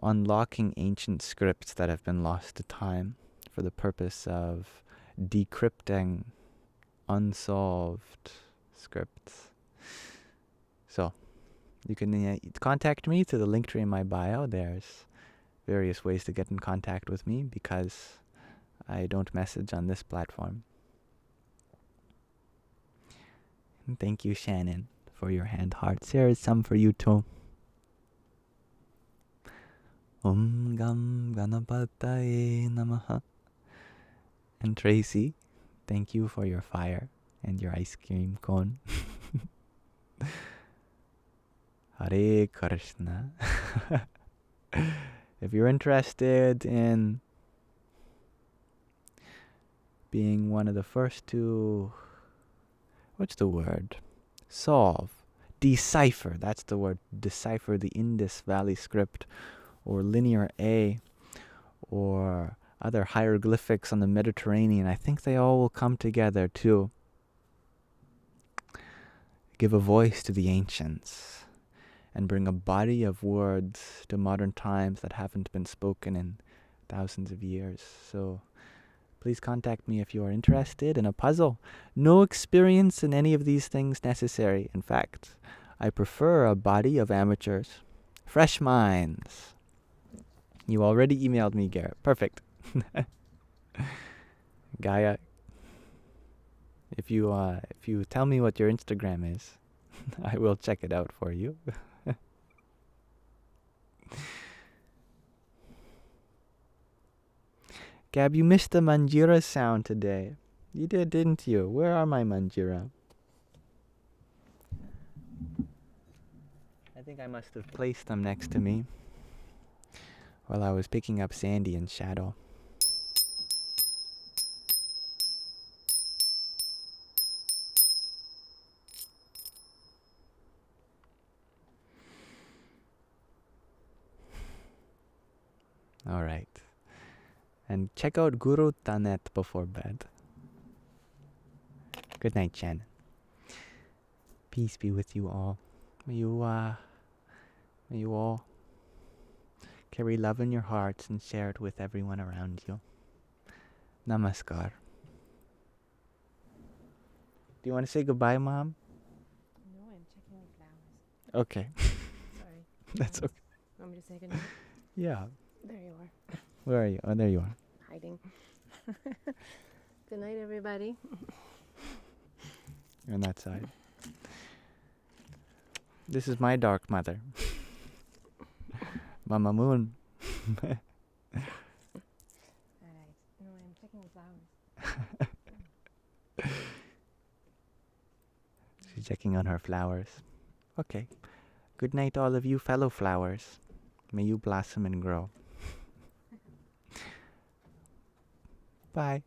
unlocking ancient scripts that have been lost to time, for the purpose of decrypting unsolved scripts. So you can contact me through the link tree in my bio. There's various ways to get in contact with me because I don't message on this platform. And thank you, Shannon, for your hand hearts. Here is some for you too. Om Gam Ganapataye Namaha. And Tracy, thank you for your fire and your ice cream cone. Hare Krishna. If you're interested in being one of the first to, what's the word? Decipher, that's the word. Decipher the Indus Valley script, or Linear A, or other hieroglyphics on the Mediterranean. I think they all will come together to give a voice to the ancients and bring a body of words to modern times that haven't been spoken in thousands of years. So please contact me if you are interested in a puzzle. No experience in any of these things necessary. In fact, I prefer a body of amateurs. Fresh minds. You already emailed me, Garrett. Perfect. Gaia, if you tell me what your Instagram is, I will check it out for you. Gab, you missed the Manjira sound today. You did, didn't you? Where are my Manjira? I think I must have placed them next to me while I was picking up Sandy and Shadow. All right. And check out Guru Dhanet before bed. Good night, Shannon. Peace be with you all. May you all carry love in your hearts and share it with everyone around you. Namaskar. Do you want to say goodbye, Mom? No, I'm checking the flowers. Okay. Sorry. That's okay. Want me to say goodnight? Yeah. There you are. Where are you? Oh, there you are. Hiding. Good night, everybody. You're on that side. This is my dark mother. Mama Moon. All right. No, I'm checking the flowers. She's checking on her flowers. Okay. Good night, all of you fellow flowers. May you blossom and grow. Bye.